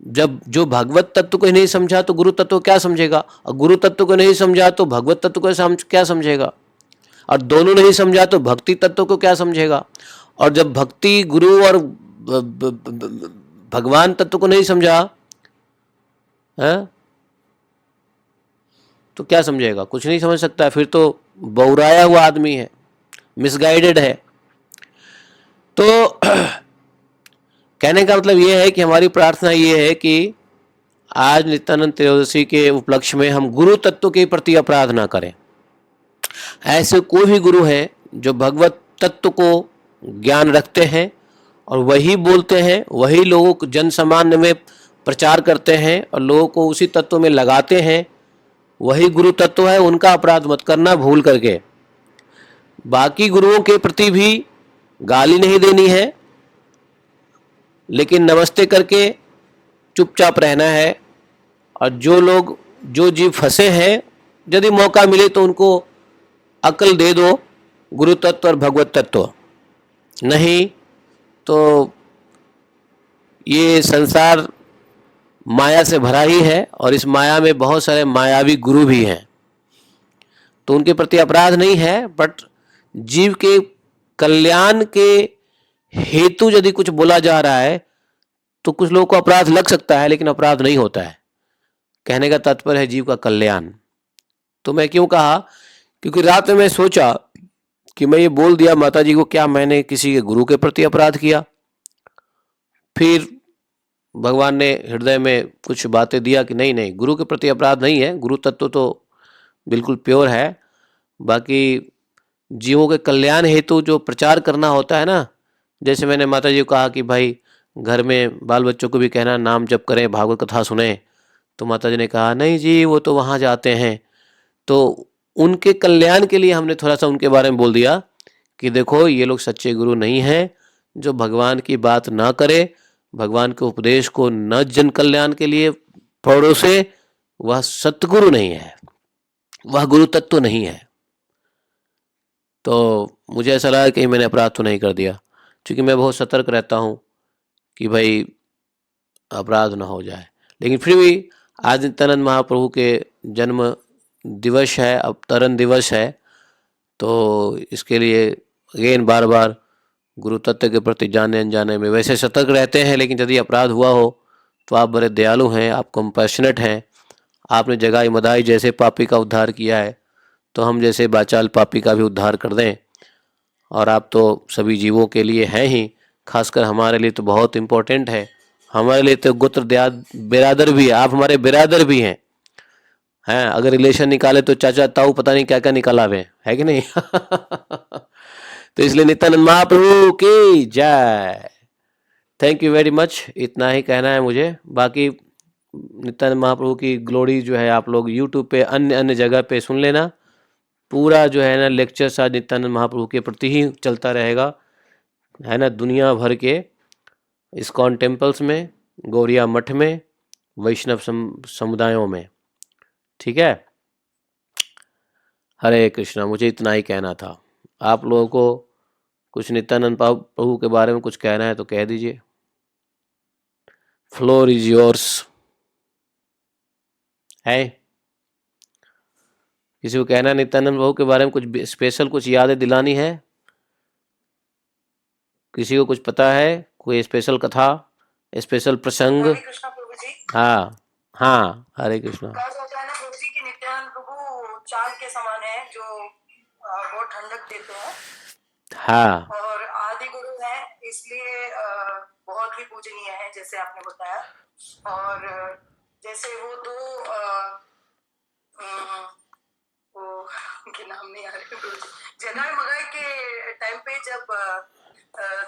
जब जो भगवत तत्व को नहीं समझा तो गुरु तत्व क्या समझेगा, और गुरु तत्व को नहीं समझा तो भगवत तत्व को क्या समझेगा, और दोनों नहीं समझा तो भक्ति तत्व को क्या समझेगा। और जब भक्ति, गुरु और भगवान तत्व को नहीं समझा है तो क्या समझेगा? कुछ नहीं समझ सकता है, फिर तो बौराया हुआ आदमी है, मिसगाइडेड है। तो कहने का मतलब ये है कि हमारी प्रार्थना ये है कि आज नित्यानंद त्रयोदशी के उपलक्ष्य में हम गुरु तत्व के प्रति अपराध ना करें। ऐसे कोई भी गुरु है जो भगवत तत्व को ज्ञान रखते हैं और वही बोलते हैं, वही लोगों को जन सामान्य में प्रचार करते हैं और लोगों को उसी तत्व में लगाते हैं, वही गुरु तत्व है, उनका अपराध मत करना भूल करके। बाकी गुरुओं के प्रति भी गाली नहीं देनी है, लेकिन नमस्ते करके चुपचाप रहना है। और जो जीव फंसे हैं, यदि मौका मिले तो उनको अकल दे दो, गुरु तत्व और भगवत तत्व। नहीं तो ये संसार माया से भरा ही है और इस माया में बहुत सारे मायावी गुरु भी हैं, तो उनके प्रति अपराध नहीं है। बट जीव के कल्याण के हेतु यदि कुछ बोला जा रहा है तो कुछ लोगों को अपराध लग सकता है, लेकिन अपराध नहीं होता है। कहने का तात्पर्य है जीव का कल्याण। तो मैं क्यों कहा, क्योंकि रात में मैं सोचा कि मैं ये बोल दिया माता जी को, क्या मैंने किसी के गुरु के प्रति अपराध किया? फिर भगवान ने हृदय में कुछ बातें दिया कि नहीं नहीं, गुरु के प्रति अपराध नहीं है, गुरु तत्व तो बिल्कुल प्योर है। बाकी जीवों के कल्याण हेतु जो प्रचार करना होता है ना, जैसे मैंने माता जी को कहा कि भाई घर में बाल बच्चों को भी कहना नाम जप करें, भागवत कथा सुने, तो माता जी ने कहा नहीं जी वो तो वहाँ जाते हैं। तो उनके कल्याण के लिए हमने थोड़ा सा उनके बारे में बोल दिया कि देखो ये लोग सच्चे गुरु नहीं हैं, जो भगवान की बात ना करे, भगवान के उपदेश को न जन कल्याण के लिए परों से वह सतगुरु नहीं है, वह गुरु तत्व नहीं है। तो मुझे ऐसा लगा कि मैंने अपराध तो नहीं कर दिया, क्योंकि मैं बहुत सतर्क रहता हूँ कि भाई अपराध ना हो जाए। लेकिन फिर भी आज नित्यानंद महाप्रभु के जन्म दिवस है, अवतरण दिवस है, तो इसके लिए अगेन बार बार गुरु तत्व के प्रति जाने अनजाने में वैसे सतर्क रहते हैं। लेकिन यदि अपराध हुआ हो तो आप बड़े दयालु हैं, आप कंपैशनेट हैं। आपने जगाई मदाई जैसे पापी का उद्धार किया है, तो हम जैसे बाचाल पापी का भी उद्धार कर दें। और आप तो सभी जीवों के लिए हैं ही, खासकर हमारे लिए तो बहुत इम्पोर्टेंट है। हमारे लिए तो गोत्र बिरादर भी है, आप हमारे बिरादर भी हैं। अगर रिलेशन निकाले तो चाचा ताऊ पता नहीं क्या क्या निकाला हुए है कि नहीं। तो इसलिए नित्यानंद महाप्रभु की जय। थैंक यू वेरी मच, इतना ही कहना है मुझे। बाकी नित्यानंद महाप्रभु की ग्लोरी जो है आप लोग यूट्यूब पे अन्य अन्य जगह पे सुन लेना। पूरा जो है ना लेक्चर शायद नित्यानंद महाप्रभु के प्रति ही चलता रहेगा, है ना, दुनिया भर के इस्कॉन टेम्पल्स में, गौरिया मठ में, वैष्णव समुदायों में। ठीक है, हरे कृष्णा। मुझे इतना ही कहना था। आप लोगों को कुछ नित्यानंद प्रभु के बारे में कुछ कहना है तो कह दीजिए। Floor is yours. है किसी को कहना है नित्यानंद प्रभु के बारे में कुछ स्पेशल, कुछ यादें दिलानी है? किसी को कुछ पता है, कोई स्पेशल कथा, स्पेशल प्रसंग? हरे कृष्णा प्रभु जी। हाँ हाँ, हरे कृष्णा। कहा जाता है ना प्रभु जी कि नित्यानंद प्रभु चांद के समान है, जो बहुत ठंडक देते हैं। हाँ, और आदि गुरु है, इसलिए बहुत ही पूजनीय है, जैसे आपने बताया। और जैसे वो दो वो उनके नाम नहीं आ रहे, जगाई मगाई के टाइम पे जब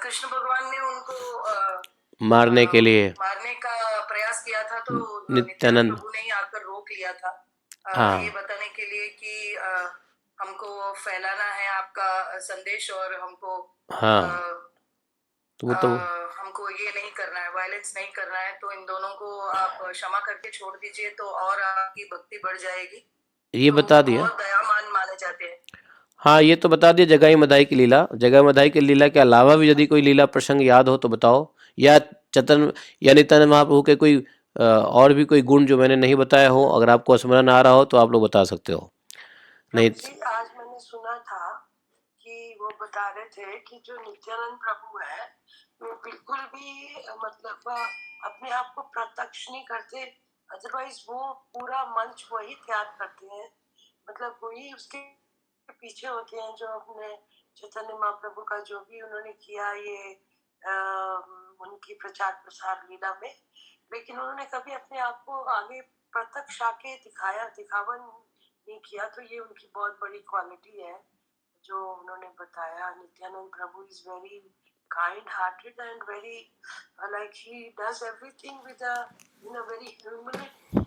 कृष्ण भगवान ने उनको मारने के लिए मारने का प्रयास किया था, तो नित्यानंद प्रभु ने ही आकर रोक लिया था, हाँ, ये बताने के लिए कि हमको फैलाना है आपका संदेश, और हमको हाँ, तो हमको ये नहीं करना है, वायलेंस नहीं करना है। तो इन दोनों को आप क्षमा करके छोड़ दीजिए, तो और आपकी भक्ति बढ़ जाएगी। ये तो बता दिया। बहुत दयामान माने जाते हैं। हाँ, ये तो बता दिया जगाई मदाई की लीला। जगाई मदाई की लीला के अलावा भी यदि कोई लीला प्रसंग याद हो तो बताओ, या चतन या नित्यानंद महाप्रभु के कोई और भी कोई गुण जो मैंने नहीं बताया हो, अगर आपको स्मरण आ रहा हो तो आप लोग बता सकते हो। नहीं आज मैंने सुना था कि वो बता रहे थे कि जो नित्यानंद प्रभु है वो बिल्कुल भी मतलब अपने आप को प्रत्यक्ष नहीं करते, अदरवाइज वो पूरा मंच वही त्याग करते हैं, मतलब वही उसके पीछे होते हैं। जो अपने चैतन्य महाप्रभु का जो भी उन्होंने किया ये उनकी प्रचार प्रसार लीला में, लेकिन उन्होंने कभी अपने आप को आगे प्रत्यक्ष आके दिखावा नहीं किया। तो ये उनकी बहुत बड़ी क्वालिटी है जो उन्होंने बताया। Nityananda Prabhu is very kind hearted and very like he does everything with in a very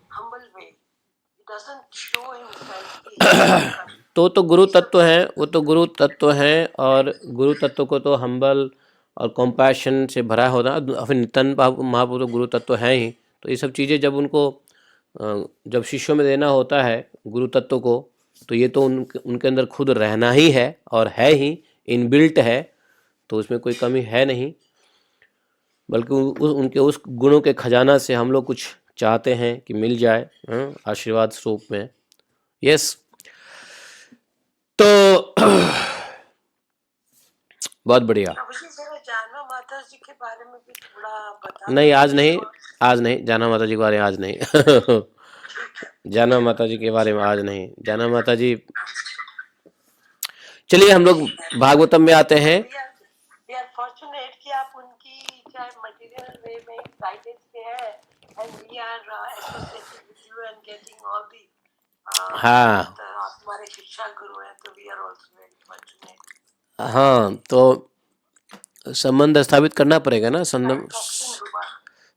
humble way. He doesn't show himself. तो गुरु तत्व हैं, वो तो गुरु तत्व हैं, और गुरु तत्व को तो हम्बल और कॉम्पैशन से भरा होता। फिर नित्यानंद महाप्रभु तो गुरु तत्व हैं ही। तो ये सब चीज़ें जब उनको जब शिष्यों में देना होता है गुरु तत्व को, तो ये तो उनके अंदर खुद रहना ही है, और है ही, इनबिल्ट है, तो उसमें कोई कमी है नहीं। बल्कि उनके उस गुणों के खजाना से हम लोग कुछ चाहते हैं कि मिल जाए आशीर्वाद स्वरूप में। यस, तो बहुत बढ़िया। जाना माता जी के बारे में भी थोड़ा बता। नहीं, आज नहीं जाना माता जी के बारे में आज नहीं। जाना माता जी के बारे में आज नहीं। जाना माता जी, चलिए हम लोग भागवतम में आते हैं। We are fortunate कि आप उनकी चाहे मटेरियल वे में गाइडेंस पे है, and we are associated with you and getting all the हाँ, आप हमारे शिक्षा गुरु हैं, तो we are also very fortunate। हाँ, तो संबंध स्थापित करना पड़ेगा ना।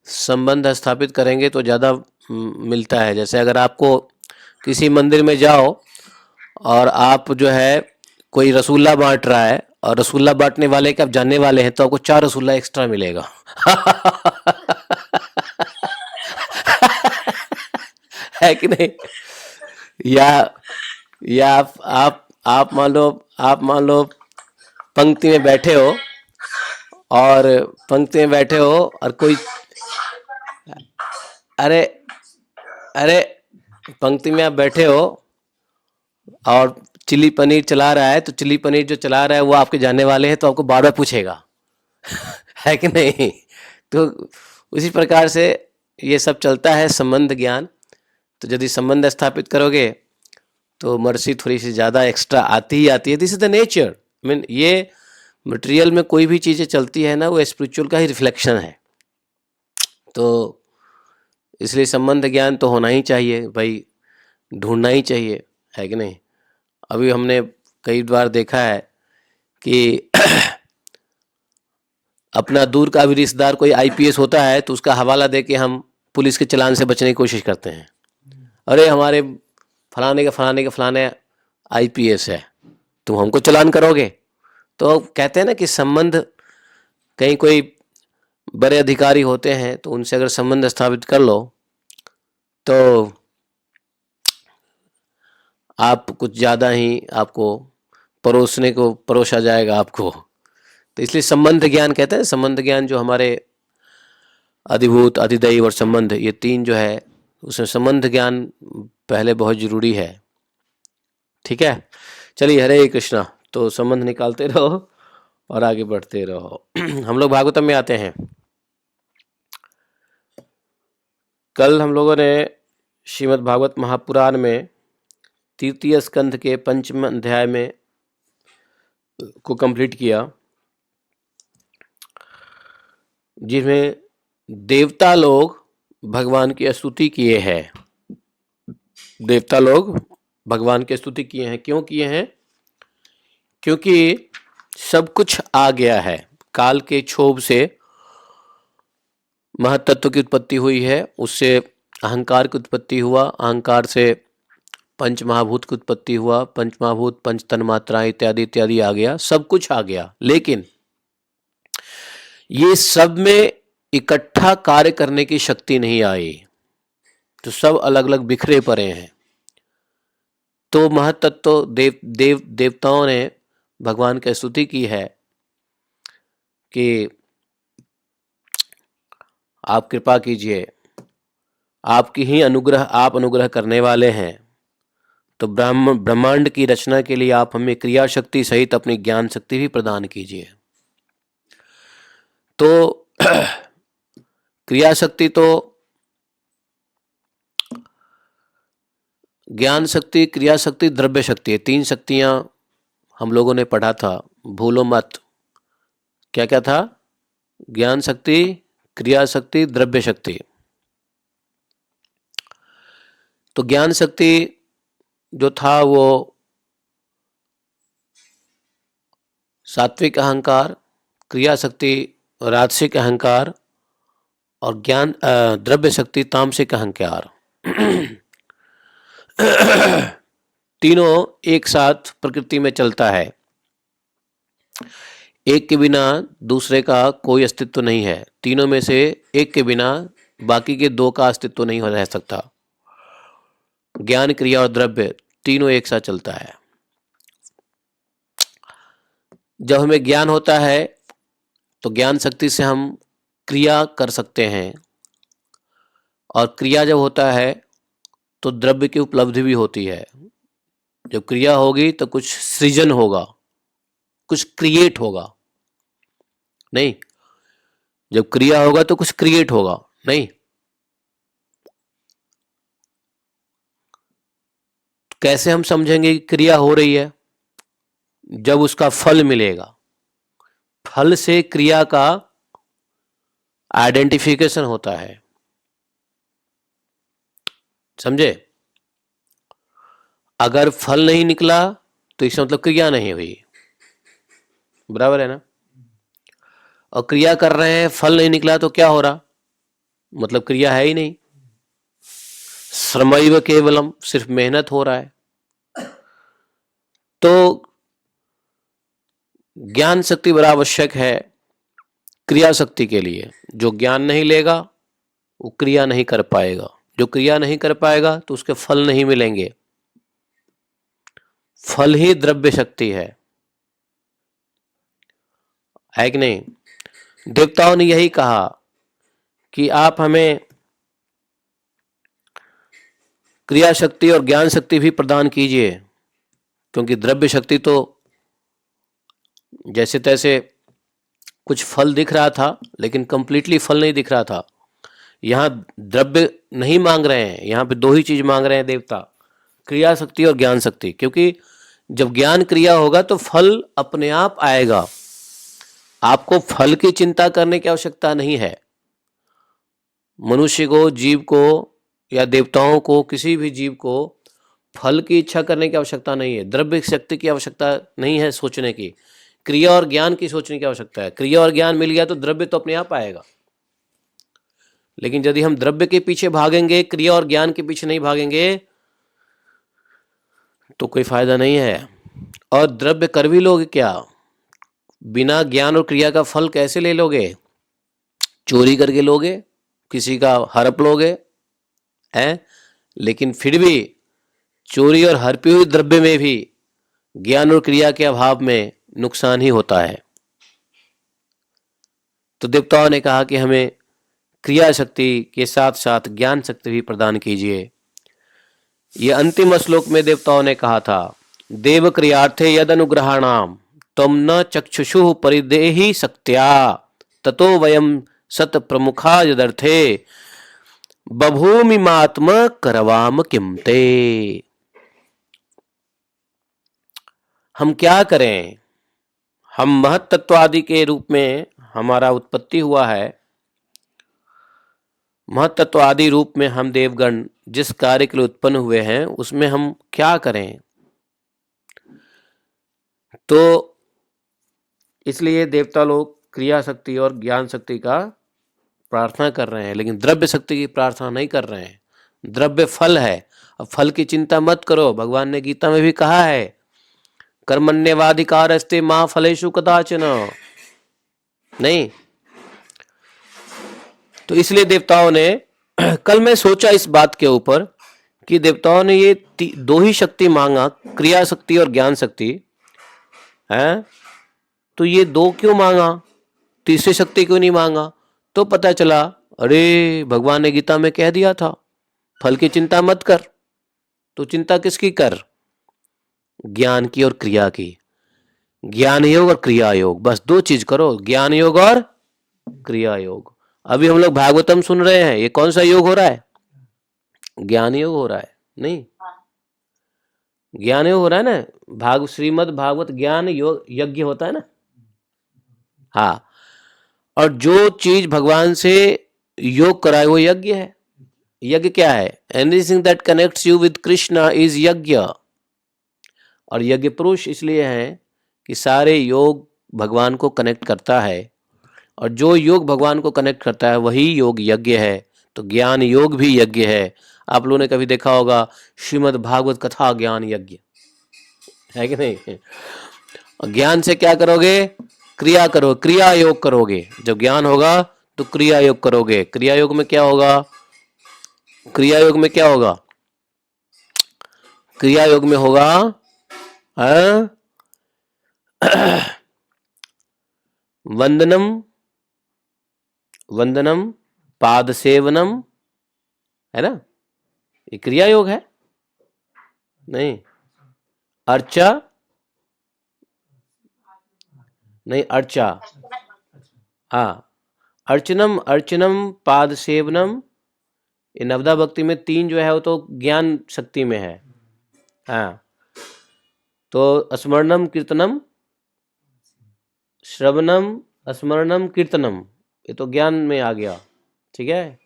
संबंध स्थापित करेंगे तो ज़्यादा मिलता है। जैसे अगर आपको किसी मंदिर में जाओ और आप जो है कोई रसूला बांट रहा है, और रसूला बांटने वाले के आप जानने वाले हैं, तो आपको 4 रसूला एक्स्ट्रा मिलेगा। है कि नहीं? या आप मान लो पंक्ति में बैठे हो, और पंक्ति में बैठे हो और कोई, अरे अरे पंक्ति में आप बैठे हो और चिली पनीर चला रहा है, तो चिली पनीर जो चला रहा है वो आपके जानने वाले हैं, तो आपको बार बार पूछेगा। है कि नहीं? तो उसी प्रकार से ये सब चलता है, संबंध ज्ञान। तो यदि संबंध स्थापित करोगे तो मर्सी थोड़ी सी ज़्यादा एक्स्ट्रा आती ही आती है। This is the nature. Mean ये मटेरियल में कोई भी चीज़ें चलती है ना, वो स्पिरिचुअल का ही रिफ्लेक्शन है। तो इसलिए संबंध ज्ञान तो होना ही चाहिए भाई, ढूंढना ही चाहिए, है कि नहीं? अभी हमने कई बार देखा है कि अपना दूर का भी रिश्तेदार कोई आईपीएस होता है तो उसका हवाला दे के हम पुलिस के चालान से बचने की कोशिश करते हैं। अरे हमारे फलाने के फलाने आईपीएस है, तुम हमको चालान करोगे? तो कहते हैं ना कि संबंध, कहीं कोई बड़े अधिकारी होते हैं तो उनसे अगर संबंध स्थापित कर लो तो आप कुछ ज़्यादा ही आपको परोसा जाएगा आपको। तो इसलिए संबंध ज्ञान कहते हैं। संबंध ज्ञान जो हमारे अधिभूत, अधिदैव और संबंध, ये तीन जो है, उसमें संबंध ज्ञान पहले बहुत जरूरी है। ठीक है, चलिए, हरे कृष्णा। तो संबंध निकालते रहो और आगे बढ़ते रहो। हम लोग भागवतम में आते हैं। कल हम लोगों ने श्रीमद् भागवत महापुराण में तृतीय स्कंध के 5वें अध्याय में को कंप्लीट किया, जिसमें देवता लोग भगवान की स्तुति किए हैं। देवता लोग भगवान की स्तुति किए हैं। क्यों किए हैं? क्योंकि सब कुछ आ गया है। काल के क्षोभ से महतत्व की उत्पत्ति हुई है, उससे अहंकार की उत्पत्ति हुआ, अहंकार से पंच महाभूत की उत्पत्ति हुआ, पंच महाभूत, पंच तन्मात्राएं इत्यादि इत्यादि आ गया, सब कुछ आ गया। लेकिन ये सब में इकट्ठा कार्य करने की शक्ति नहीं आई, तो सब अलग अलग बिखरे पड़े हैं। तो महतत्व देवताओं ने भगवान की स्तुति की है कि आप कृपा कीजिए, आपकी ही आप अनुग्रह करने वाले हैं। तो ब्रह्मांड की रचना के लिए आप हमें क्रिया शक्ति सहित अपनी ज्ञान शक्ति भी प्रदान कीजिए। तो क्रिया शक्ति तो ज्ञान शक्ति, क्रिया शक्ति, द्रव्य शक्ति, तीन शक्तियां हम लोगों ने पढ़ा था, भूलो मत। क्या क्या था? ज्ञान शक्ति, क्रिया शक्ति, द्रव्य शक्ति। तो ज्ञान शक्ति जो था वो सात्विक अहंकार, क्रिया शक्ति राजसिक अहंकार, और ज्ञान द्रव्य शक्ति तामसिक अहंकार। तीनों एक साथ प्रकृति में चलता है। एक के बिना दूसरे का कोई अस्तित्व नहीं है। तीनों में से एक के बिना बाकी के दो का अस्तित्व नहीं रह सकता। ज्ञान, क्रिया और द्रव्य तीनों एक साथ चलता है। जब हमें ज्ञान होता है तो ज्ञान शक्ति से हम क्रिया कर सकते हैं, और क्रिया जब होता है तो द्रव्य की उपलब्धि भी होती है। जब क्रिया होगी तो कुछ सृजन होगा, कुछ क्रिएट होगा। नहीं, जब क्रिया होगा तो कुछ क्रिएट होगा। नहीं, कैसे हम समझेंगे कि क्रिया हो रही है? जब उसका फल मिलेगा। फल से क्रिया का आइडेंटिफिकेशन होता है। समझे? अगर फल नहीं निकला तो इसका मतलब क्रिया नहीं हुई। बराबर है ना? और क्रिया कर रहे हैं, फल नहीं निकला तो क्या हो रहा? मतलब क्रिया है ही नहीं। श्रमैव केवलम, सिर्फ मेहनत हो रहा है। तो ज्ञान शक्ति बड़ा आवश्यक है क्रिया शक्ति के लिए। जो ज्ञान नहीं लेगा वो क्रिया नहीं कर पाएगा। जो क्रिया नहीं कर पाएगा तो उसके फल नहीं मिलेंगे। फल ही द्रव्य शक्ति है कि नहीं? देवताओं ने यही कहा कि आप हमें क्रिया शक्ति और ज्ञान शक्ति भी प्रदान कीजिए, क्योंकि द्रव्य शक्ति तो जैसे तैसे कुछ फल दिख रहा था, लेकिन कंप्लीटली फल नहीं दिख रहा था। यहाँ द्रव्य नहीं मांग रहे हैं, यहाँ पे दो ही चीज मांग रहे हैं देवता, क्रिया शक्ति और ज्ञान शक्ति। क्योंकि जब ज्ञान क्रिया होगा तो फल अपने आप आएगा। आपको फल की चिंता करने की आवश्यकता नहीं है। मनुष्य को, जीव को या देवताओं को, किसी भी जीव को फल की इच्छा करने की आवश्यकता नहीं है। द्रव्य शक्ति की आवश्यकता नहीं है सोचने की, क्रिया और ज्ञान की सोचने की आवश्यकता है। क्रिया और ज्ञान मिल गया तो द्रव्य तो अपने आप आएगा। लेकिन यदि हम द्रव्य के पीछे भागेंगे, क्रिया और ज्ञान के पीछे नहीं भागेंगे, तो कोई फायदा नहीं है। और द्रव्य कर भी लोगे क्या? बिना ज्ञान और क्रिया का फल कैसे ले लोगे? चोरी करके लोगे, किसी का हड़प लोगे हैं। लेकिन फिर भी चोरी और हड़पी हुई द्रव्य में भी ज्ञान और क्रिया के अभाव में नुकसान ही होता है। तो देवताओं ने कहा कि हमें क्रिया शक्ति के साथ साथ ज्ञान शक्ति भी प्रदान कीजिए। ये अंतिम श्लोक में देवताओं ने कहा था, देव क्रियार्थे यद अनुग्रहाणाम तम न चक्षुषु परिदेहि शक्त्या ततो वयम सत प्रमुखा यदर्थे बभूमिमात्म करवाम किमते। हम क्या करें? हम महत्त्वादि के रूप में हमारा उत्पत्ति हुआ है। महत्त्वादि रूप में हम देवगण जिस कार्य के लिए उत्पन्न हुए हैं, उसमें हम क्या करें? तो इसलिए देवता लोग क्रिया शक्ति और ज्ञान शक्ति का प्रार्थना कर रहे हैं, लेकिन द्रव्य शक्ति की प्रार्थना नहीं कर रहे हैं। द्रव्य फल है, अब फल की चिंता मत करो। भगवान ने गीता में भी कहा है, कर्मण्येवाधिकारस्ते मा फलेषु कदाचन। नहीं, तो इसलिए देवताओं ने कल मैं सोचा इस बात के ऊपर कि देवताओं ने ये दो ही शक्ति मांगा, क्रिया शक्ति और ज्ञान शक्ति है, तो ये दो क्यों मांगा? तीसरी शक्ति क्यों नहीं मांगा? तो पता चला, अरे भगवान ने गीता में कह दिया था फल की चिंता मत कर। तो चिंता किसकी कर? ज्ञान की और क्रिया की। ज्ञान योग और क्रिया योग, बस दो चीज करो, ज्ञान योग और क्रिया योग। अभी हम लोग भागवतम सुन रहे हैं, ये कौन सा योग हो रहा है? ज्ञान योग हो रहा है। नहीं, ज्ञान योग हो रहा है ना। श्रीमद् भागवत ज्ञान योग यज्ञ होता है ना। हाँ, और जो चीज भगवान से योग कराए वो यज्ञ है। यज्ञ क्या है? Anything that connects you with Krishna is यज्ञ। और यज्ञ पुरुष इसलिए है कि सारे योग भगवान को कनेक्ट करता है, और जो योग भगवान को कनेक्ट करता है वही योग यज्ञ है। तो ज्ञान योग भी यज्ञ है। आप लोगों ने कभी देखा होगा श्रीमद् भागवत कथा ज्ञान यज्ञ है कि नहीं? ज्ञान से क्या करोगे? क्रिया करो, क्रिया योग करोगे। जब ज्ञान होगा तो क्रिया योग करोगे। क्रिया योग में क्या होगा? क्रिया योग में क्या होगा? क्रिया योग में होगा वंदनम, वंदनम, पाद सेवनम, है ना? ये क्रिया योग है। नहीं, अर्चा नहीं, अर्चा, हाँ, अर्चनम, अर्चनम, पाद सेवनम। ये नवदा भक्ति में तीन जो है वो तो ज्ञान शक्ति में है। हाँ, तो स्मरणम, कीर्तनम, श्रवणम, स्मरणम, कीर्तनम, ये तो ज्ञान में आ गया। ठीक है।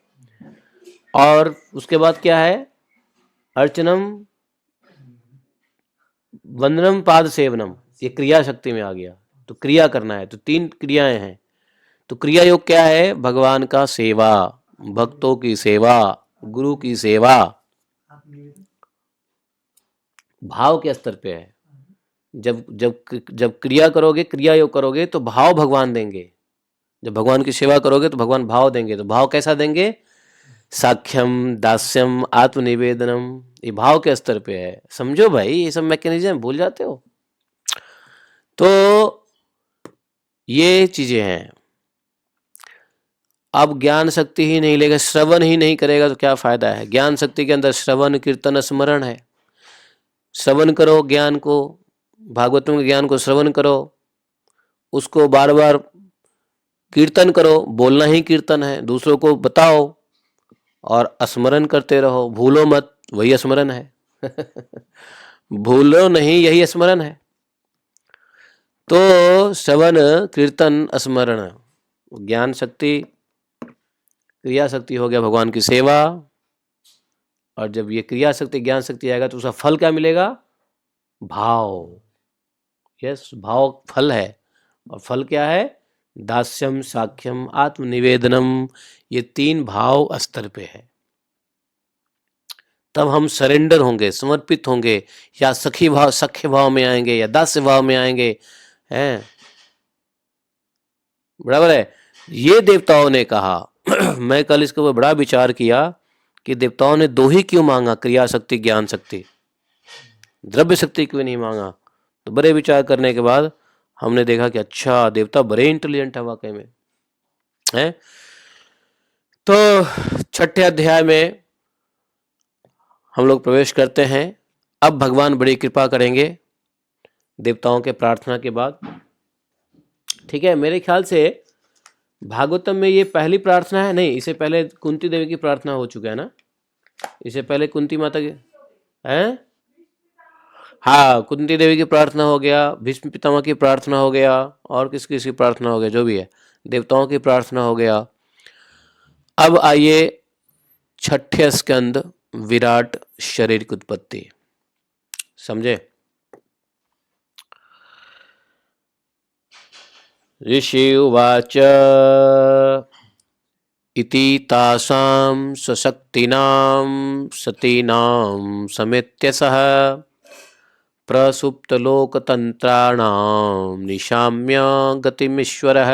और उसके बाद क्या है? अर्चनम, वंदनम, पाद सेवनम, ये क्रिया शक्ति में आ गया। तो क्रिया करना है, तो तीन क्रियाएं हैं। तो क्रिया योग क्या है? भगवान का सेवा, भक्तों की सेवा, गुरु की सेवा, भाव के स्तर पे है। जब जब जब क्रिया करोगे, क्रिया योग करोगे तो भाव भगवान देंगे। जब भगवान की सेवा करोगे तो भगवान भाव देंगे। तो भाव कैसा देंगे? साख्यम, दास्यम, आत्मनिवेदनम, ये भाव के स्तर पे है। समझो भाई, ये सब मैकेनिज्म भूल जाते हो। तो ये चीजें हैं। अब ज्ञान शक्ति ही नहीं लेगा, श्रवण ही नहीं करेगा तो क्या फायदा है। ज्ञान शक्ति के अंदर श्रवण, कीर्तन, स्मरण है। श्रवण करो ज्ञान को, भागवतों के ज्ञान को श्रवण करो, उसको बार बार कीर्तन करो, बोलना ही कीर्तन है, दूसरों को बताओ और स्मरण करते रहो, भूलो मत, वही स्मरण है। भूलो नहीं, यही स्मरण है। तो श्रवण, कीर्तन, स्मरण, ज्ञान शक्ति, क्रिया शक्ति हो गया भगवान की सेवा। और जब ये क्रिया शक्ति, ज्ञान शक्ति आएगा तो उसका फल क्या मिलेगा? भाव। यस, भाव फल है। और फल क्या है? दास्यम, साख्यम, आत्मनिवेदनम, ये 3 भाव स्तर पे है। तब हम सरेंडर होंगे, समर्पित होंगे, या सखी भाव, सख्य भाव में आएंगे, या दास्य भाव में आएंगे, हैं? बराबर है। ये देवताओं ने कहा। मैं कल इसके ऊपर बड़ा विचार किया कि देवताओं ने 2 ही क्यों मांगा, क्रिया शक्ति, ज्ञान शक्ति, द्रव्य शक्ति क्यों नहीं मांगा। तो बड़े विचार करने के बाद हमने देखा कि अच्छा, देवता बड़े इंटेलिजेंट है वाकई में, हैं। तो 6ठे अध्याय में हम लोग प्रवेश करते हैं। अब भगवान बड़ी कृपा करेंगे देवताओं के प्रार्थना के बाद। ठीक है, मेरे ख्याल से भागवतम में ये पहली प्रार्थना है, नहीं, इससे पहले कुंती देवी की प्रार्थना हो चुका है ना। इससे पहले कुंती माता की हैं, हाँ, कुंती देवी की प्रार्थना हो गया, भीष्म पितामह की प्रार्थना हो गया, और किस किस की प्रार्थना हो गया, जो भी है, देवताओं की प्रार्थना हो गया। अब आइए 6ठे स्कंद, विराट शरीर की उत्पत्ति। समझे? ऋषि उवाच इति तासां स्वशक्तीनां सतीनां समेत्य सह प्रसुप्तलोकतन्त्राणां निशाम्य गतिमीश्वरः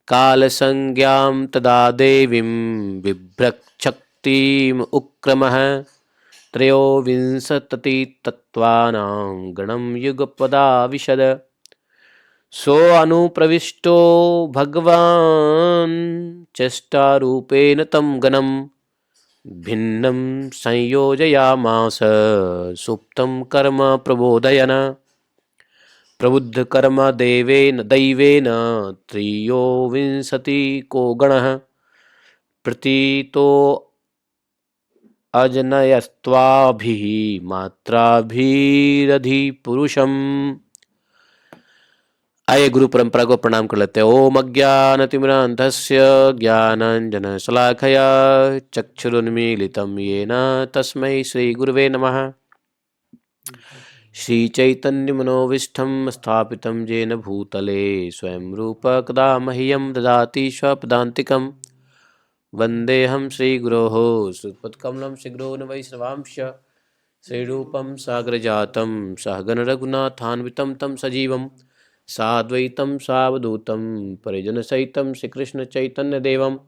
कालसंज्ञां तदा देवीं बिभ्रच्छक्तिम् उक्रमः त्रयोविंशतितत्त्वानां गणं युगपदाविशद सो अनुप्रविष्टो भगवान् चेष्टारूपेण तं गणं भिन्नं संयोजयामास सुप्तं कर्म प्रबोधयन् प्रबुद्धकर्म दैवेन त्रयोविंशतिको गणः प्रतीतो अजनयस्त्वाभिः मात्राभिरधिपुरुषम्। आइए गुरु परंपरा को प्रणाम कर लेते हैं। ओम अज्ञानतिमिरान्धस्य ज्ञानाञ्जनशलाकया चक्षुरुन्मीलितं येन तस्मै श्रीगुरुवे नमः। श्रीचैतन्यमनोविष्ठं स्थापितं येन भूतले स्वयं रूप कदा मह्यं ददाति स्वपदान्तिकं। वन्देऽहं श्रीगुरोः श्रीपदकमलं श्रीगुरोन् वैष्णवांश्च श्रीरूपं सागरजातं सहगण रघुनाथान्वितं तं सजीवं साद्वैतं सावधूतं परिजनसहितं श्रीकृष्णचैतन्यदेवं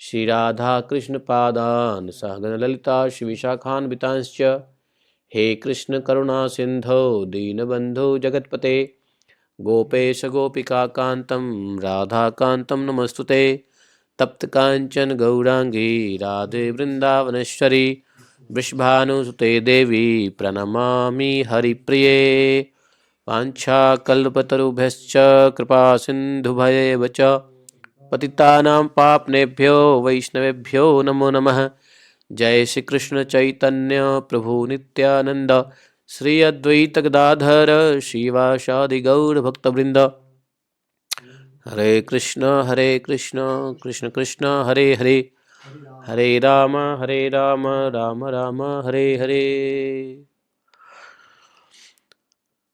श्रीराधाकृष्णपादान् सहगण ललिता श्रीविशाखान्वितांश्च। हे कृष्ण करुणा सिंधो दीनबंधो जगत्पते गोपेश गोपिकाकान्तं राधाकान्तं नमस्तुते। तप्त कांचन गौरांगी राधे वृंदावनेश्वरी वृषभानुसुते देवी प्रणमामि हरिप्रिये। वाञ्छाकल्पतरुभ्यश्च कृपा सिन्धुभयेव च पतितानां पावनेभ्यो वैष्णवेभ्यो नमो नमः। जय श्री कृष्ण चैतन्य प्रभु नित्यानंद श्री अद्वैत गदाधर श्रीवासादि गौर भक्तवृंद। हरे कृष्ण कृष्ण कृष्ण हरे हरे, हरे राम राम राम हरे हरे।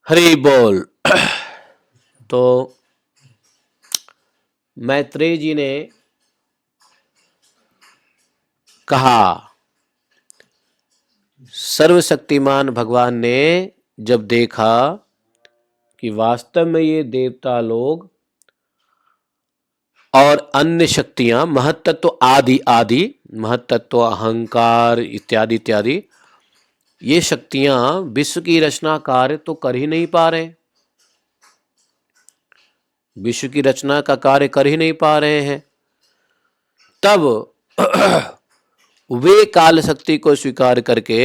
हरि बोल। तो मैत्रेय जी ने कहा, सर्वशक्तिमान भगवान ने जब देखा कि वास्तव में ये देवता लोग और अन्य शक्तियां, महत्तत्व आदि आदि, महत्तत्व अहंकार इत्यादि इत्यादि, ये शक्तियां विश्व की रचना कार्य तो कर ही नहीं पा रहे, विश्व की रचना का कार्य कर ही नहीं पा रहे हैं। तब वे काल शक्ति को स्वीकार करके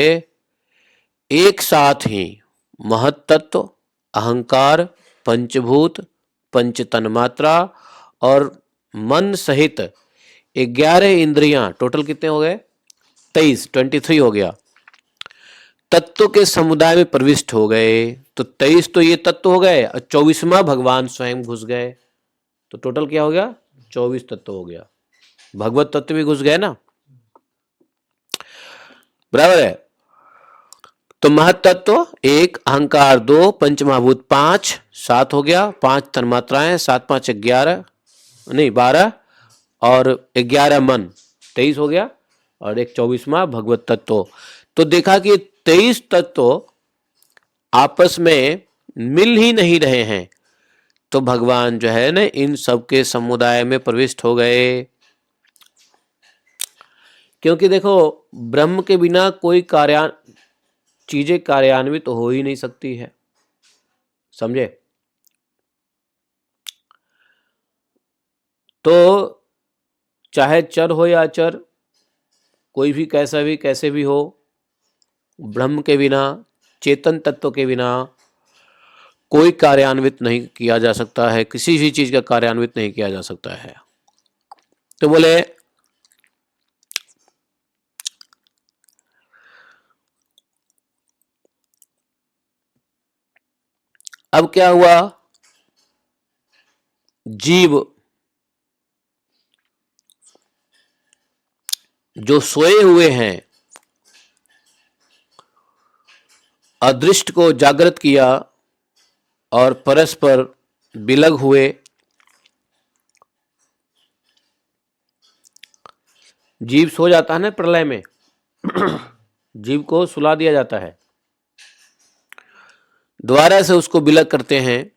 एक साथ ही महत्तत्व, अहंकार, पंचभूत, पंच तन्मात्रा और मन सहित 11 इंद्रियां, टोटल कितने हो गए? 23 हो गया, तत्व के समुदाय में प्रविष्ट हो गए। तो 23 तो ये तत्व हो गए और 24वां भगवान स्वयं घुस गए, तो टोटल क्या हो गया? 24 तत्व हो गया। भगवत तत्व भी घुस गए ना, बराबर है। तो महत्तत्व 1, अहंकार 2, पंचमहाभूत 5, 7 हो गया, 5 तन्मात्राएं, 7 5 11, नहीं 12 और 11 मन, 23 हो गया, और एक 24वां भगवत तत्व। तो देखा कि 23 तत्व आपस में मिल ही नहीं रहे हैं, तो भगवान जो है ना इन सबके समुदाय में प्रविष्ट हो गए। क्योंकि देखो ब्रह्म के बिना कोई चीजें कार्यान्वित तो हो ही नहीं सकती है, समझे? तो चाहे चर हो या अचर, कोई भी कैसे भी हो, ब्रह्म के बिना, चेतन तत्व के बिना कोई कार्यान्वित नहीं किया जा सकता है, किसी भी चीज का कार्यान्वित नहीं किया जा सकता है। तो बोले अब क्या हुआ? जीव जो सोए हुए हैं, अदृष्ट को जागृत किया और परस्पर विलग हुए। जीव सो जाता है ना प्रलय में, जीव को सुला दिया जाता है, दोबारा से उसको विलग करते हैं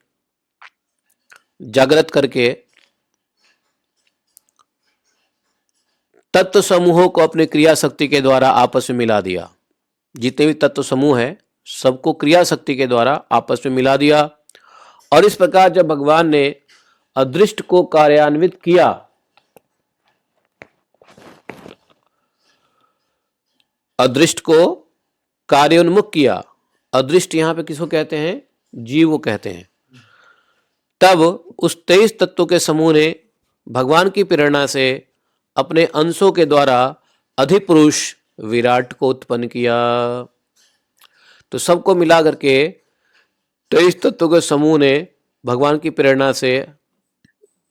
जागृत करके, तत्व समूहों को अपने क्रिया शक्ति के द्वारा आपस में मिला दिया। जितने भी तत्व समूह है सबको क्रिया शक्ति के द्वारा आपस में मिला दिया। और इस प्रकार जब भगवान ने अदृष्ट को कार्यान्वित किया, अदृष्ट को कार्योन्मुख किया, अदृष्ट यहां पे किसको कहते हैं? जीव को कहते हैं। तब उस 23 तत्वों के समूह ने भगवान की प्रेरणा से अपने अंशों के द्वारा अधिपुरुष विराट को उत्पन्न किया। तो सबको मिला करके 23 तत्वों के समूह ने भगवान की प्रेरणा से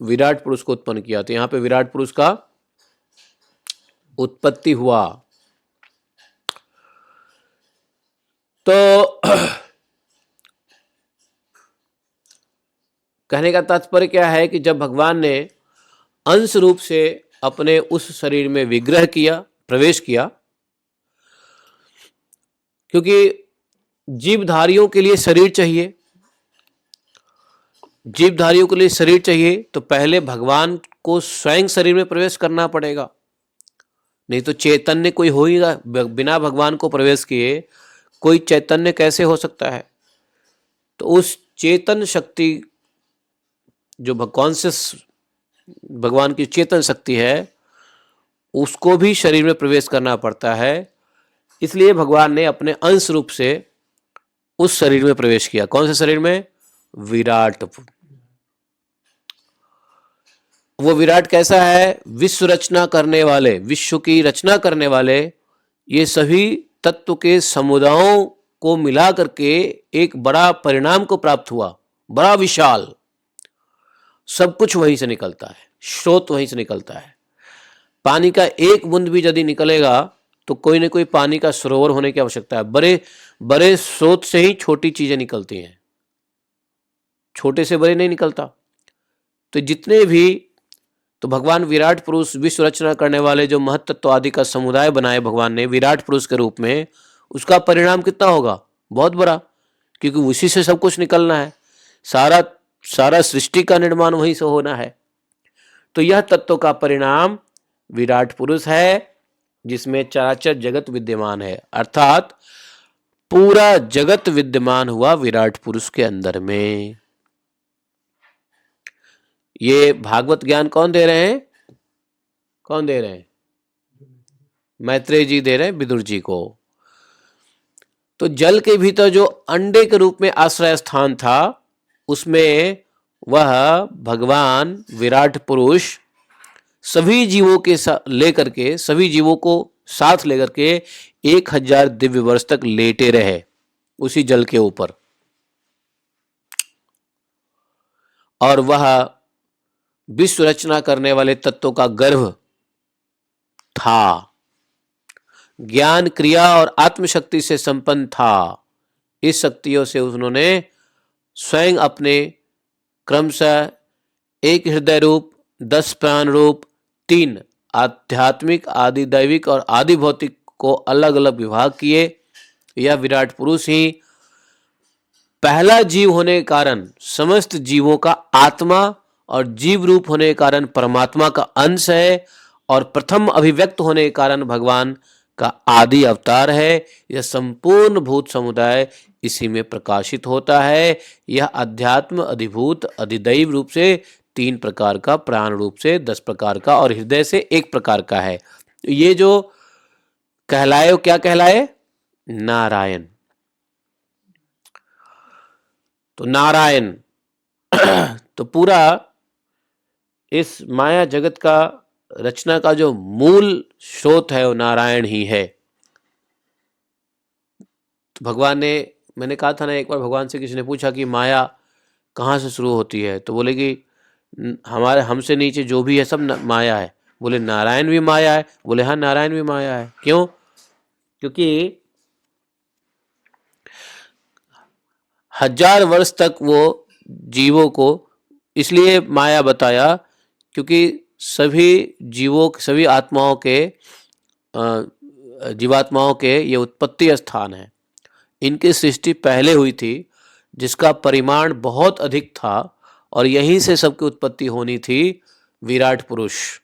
विराट पुरुष को उत्पन्न किया। तो यहां पे विराट पुरुष का उत्पत्ति हुआ। तो कहने का तात्पर्य क्या है कि जब भगवान ने अंश रूप से अपने उस शरीर में विग्रह किया, प्रवेश किया, क्योंकि जीवधारियों के लिए शरीर चाहिए, जीवधारियों के लिए शरीर चाहिए, तो पहले भगवान को स्वयं शरीर में प्रवेश करना पड़ेगा, नहीं तो चैतन्य कोई होगा बिना भगवान को प्रवेश किए कोई चैतन्य कैसे हो सकता है? तो उस चेतन शक्ति जो कॉन्शियस भगवान की चेतन शक्ति है उसको भी शरीर में प्रवेश करना पड़ता है। इसलिए भगवान ने अपने अंश रूप से उस शरीर में प्रवेश किया। कौन से शरीर में? विराट। वो विराट कैसा है? विश्व रचना करने वाले, विश्व की रचना करने वाले ये सभी तत्व के समुदायों को मिला करके एक बड़ा परिणाम को प्राप्त हुआ, बड़ा विशाल। सब कुछ वहीं से निकलता है, स्रोत वहीं से निकलता है। पानी का एक बूंद भी यदि निकलेगा तो कोई न कोई पानी का सरोवर होने की आवश्यकता है। बड़े बड़े स्रोत से ही छोटी चीजें निकलती हैं, छोटे से बड़े नहीं निकलता। तो जितने भी, तो भगवान विराट पुरुष विश्व रचना करने वाले जो महत्त्व आदि का समुदाय बनाए भगवान ने विराट पुरुष के रूप में, उसका परिणाम कितना होगा? बहुत बड़ा, क्योंकि उसी से सब कुछ निकलना है। सारा सृष्टि का निर्माण वहीं से होना है। तो यह तत्व का परिणाम विराट पुरुष है, जिसमें चराचर जगत विद्यमान है। अर्थात पूरा जगत विद्यमान हुआ विराट पुरुष के अंदर में। ये भागवत ज्ञान कौन दे रहे हैं? कौन दे रहे हैं? मैत्रेय जी दे रहे हैं विदुर जी को। तो जल के भीतर जो अंडे के रूप में आश्रय स्थान था, उसमें वह भगवान विराट पुरुष सभी जीवों के लेकर के, सभी जीवों को साथ लेकर के 1000 दिव्य वर्ष तक लेटे रहे उसी जल के ऊपर। और वह विश्व रचना करने वाले तत्वों का गर्भ था, ज्ञान, क्रिया और आत्मशक्ति से संपन्न था। इस शक्तियों से उन्होंने स्वयं अपने क्रमशः एक हृदय रूप, 10 प्राण रूप, 3 आध्यात्मिक, आदि दैविक और आदि भौतिक को अलग अलग विभाग किए। यह विराट पुरुष ही पहला जीव होने के कारण समस्त जीवों का आत्मा और जीव रूप होने के कारण परमात्मा का अंश है, और प्रथम अभिव्यक्त होने के कारण भगवान का आदि अवतार है। यह संपूर्ण भूत समुदाय इसी में प्रकाशित होता है। यह अध्यात्म, अधिभूत, अधिदैव रूप से 3 प्रकार का, प्राण रूप से 10 प्रकार का और हृदय से 1 प्रकार का है। ये जो कहलाए वो क्या कहलाए? नारायण। तो नारायण तो पूरा इस माया जगत का रचना का जो मूल स्रोत है वो नारायण ही है। तो भगवान ने, मैंने कहा था ना एक बार, भगवान से किसी ने पूछा कि माया कहाँ से शुरू होती है, तो बोले कि हमारे हमसे नीचे जो भी है सब माया है। बोले नारायण भी माया है? बोले हाँ, नारायण भी माया है। क्यों? क्योंकि 1000 वर्ष तक वो जीवों को इसलिए माया बताया क्योंकि सभी जीवों, सभी आत्माओं के, जीवात्माओं के ये उत्पत्ति स्थान है। इनकी सृष्टि पहले हुई थी, जिसका परिमाण बहुत अधिक था, और यहीं से सबकी उत्पत्ति होनी थी, विराट पुरुष।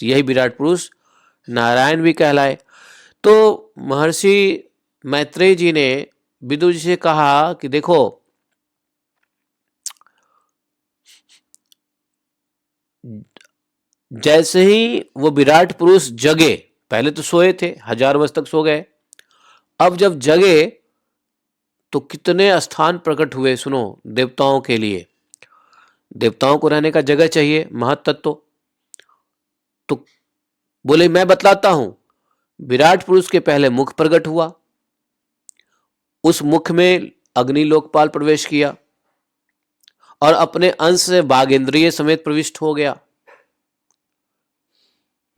तो यही विराट पुरुष नारायण भी कहलाए। तो महर्षि मैत्रेय जी ने विदुर जी से कहा कि देखो, जैसे ही वो विराट पुरुष जगे, पहले तो सोए थे, 1000 वर्ष तक सो गए, अब जब जगे तो कितने स्थान प्रकट हुए। सुनो, देवताओं के लिए, देवताओं को रहने का जगह चाहिए, महत्तत्व। तो बोले मैं बतलाता हूं। विराट पुरुष के पहले मुख प्रकट हुआ, उस मुख में अग्नि लोकपाल प्रवेश किया और अपने अंश से बाघेंद्रिय समेत प्रविष्ट हो गया,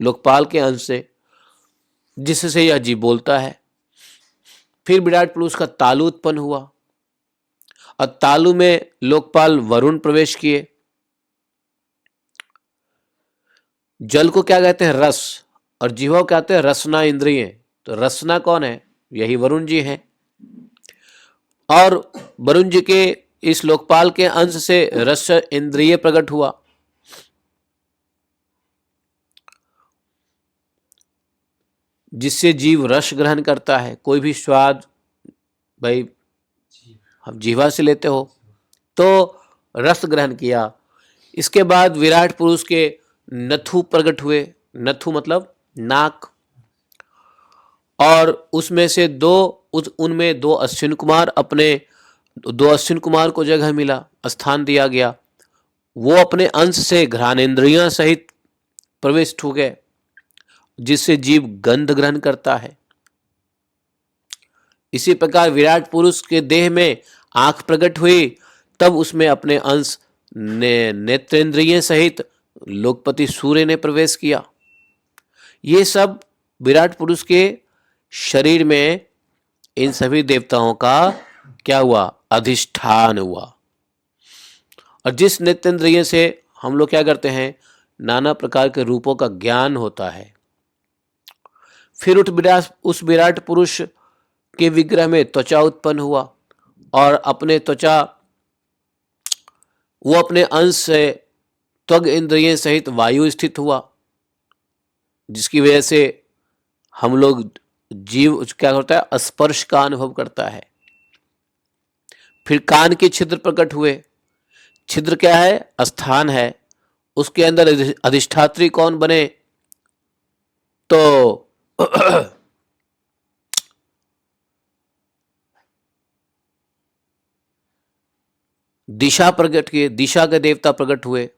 लोकपाल के अंश से, जिससे यह जीव बोलता है। फिर विराट पुरुष का तालु उत्पन्न हुआ और तालु में लोकपाल वरुण प्रवेश किए। जल को क्या कहते हैं? रस। और जीवा को कहते हैं रसना इंद्रिय। तो रसना कौन है? यही वरुण जी हैं। और वरुण जी के इस लोकपाल के अंश से रस इंद्रिय प्रकट हुआ। जिससे जीव रस ग्रहण करता है। कोई भी स्वाद भाई हम जीवा से लेते हो, तो रस ग्रहण किया। इसके बाद विराट पुरुष के नथु प्रकट हुए। नथु मतलब नाक। और उसमें से उनमें 2 अश्विन कुमार, अपने 2 अश्विन कुमार को जगह मिला, स्थान दिया गया। वो अपने अंश से घ्राणेन्द्रियां सहित प्रविष्ट हो गए, जिससे जीव गंध ग्रहण करता है। इसी प्रकार विराट पुरुष के देह में आंख प्रकट हुई, तब उसमें अपने अंश नेत्रेंद्रिय सहित लोकपति सूर्य ने प्रवेश किया। ये सब विराट पुरुष के शरीर में इन सभी देवताओं का क्या हुआ? अधिष्ठान हुआ। और जिस नेत्रेंद्रिय से हम लोग क्या करते हैं? नाना प्रकार के रूपों का ज्ञान होता है। फिर उस विराट पुरुष के विग्रह में त्वचा उत्पन्न हुआ, और अपने त्वचा, वो अपने अंश से त्वग इंद्रिय सहित वायु स्थित हुआ, जिसकी वजह से हम लोग जीव क्या होता है, स्पर्श का अनुभव करता है। फिर कान के छिद्र प्रकट हुए। छिद्र क्या है, स्थान है, उसके अंदर अधिष्ठात्री कौन बने, तो दिशा प्रकट किए, दिशा के देवता प्रकट हुए।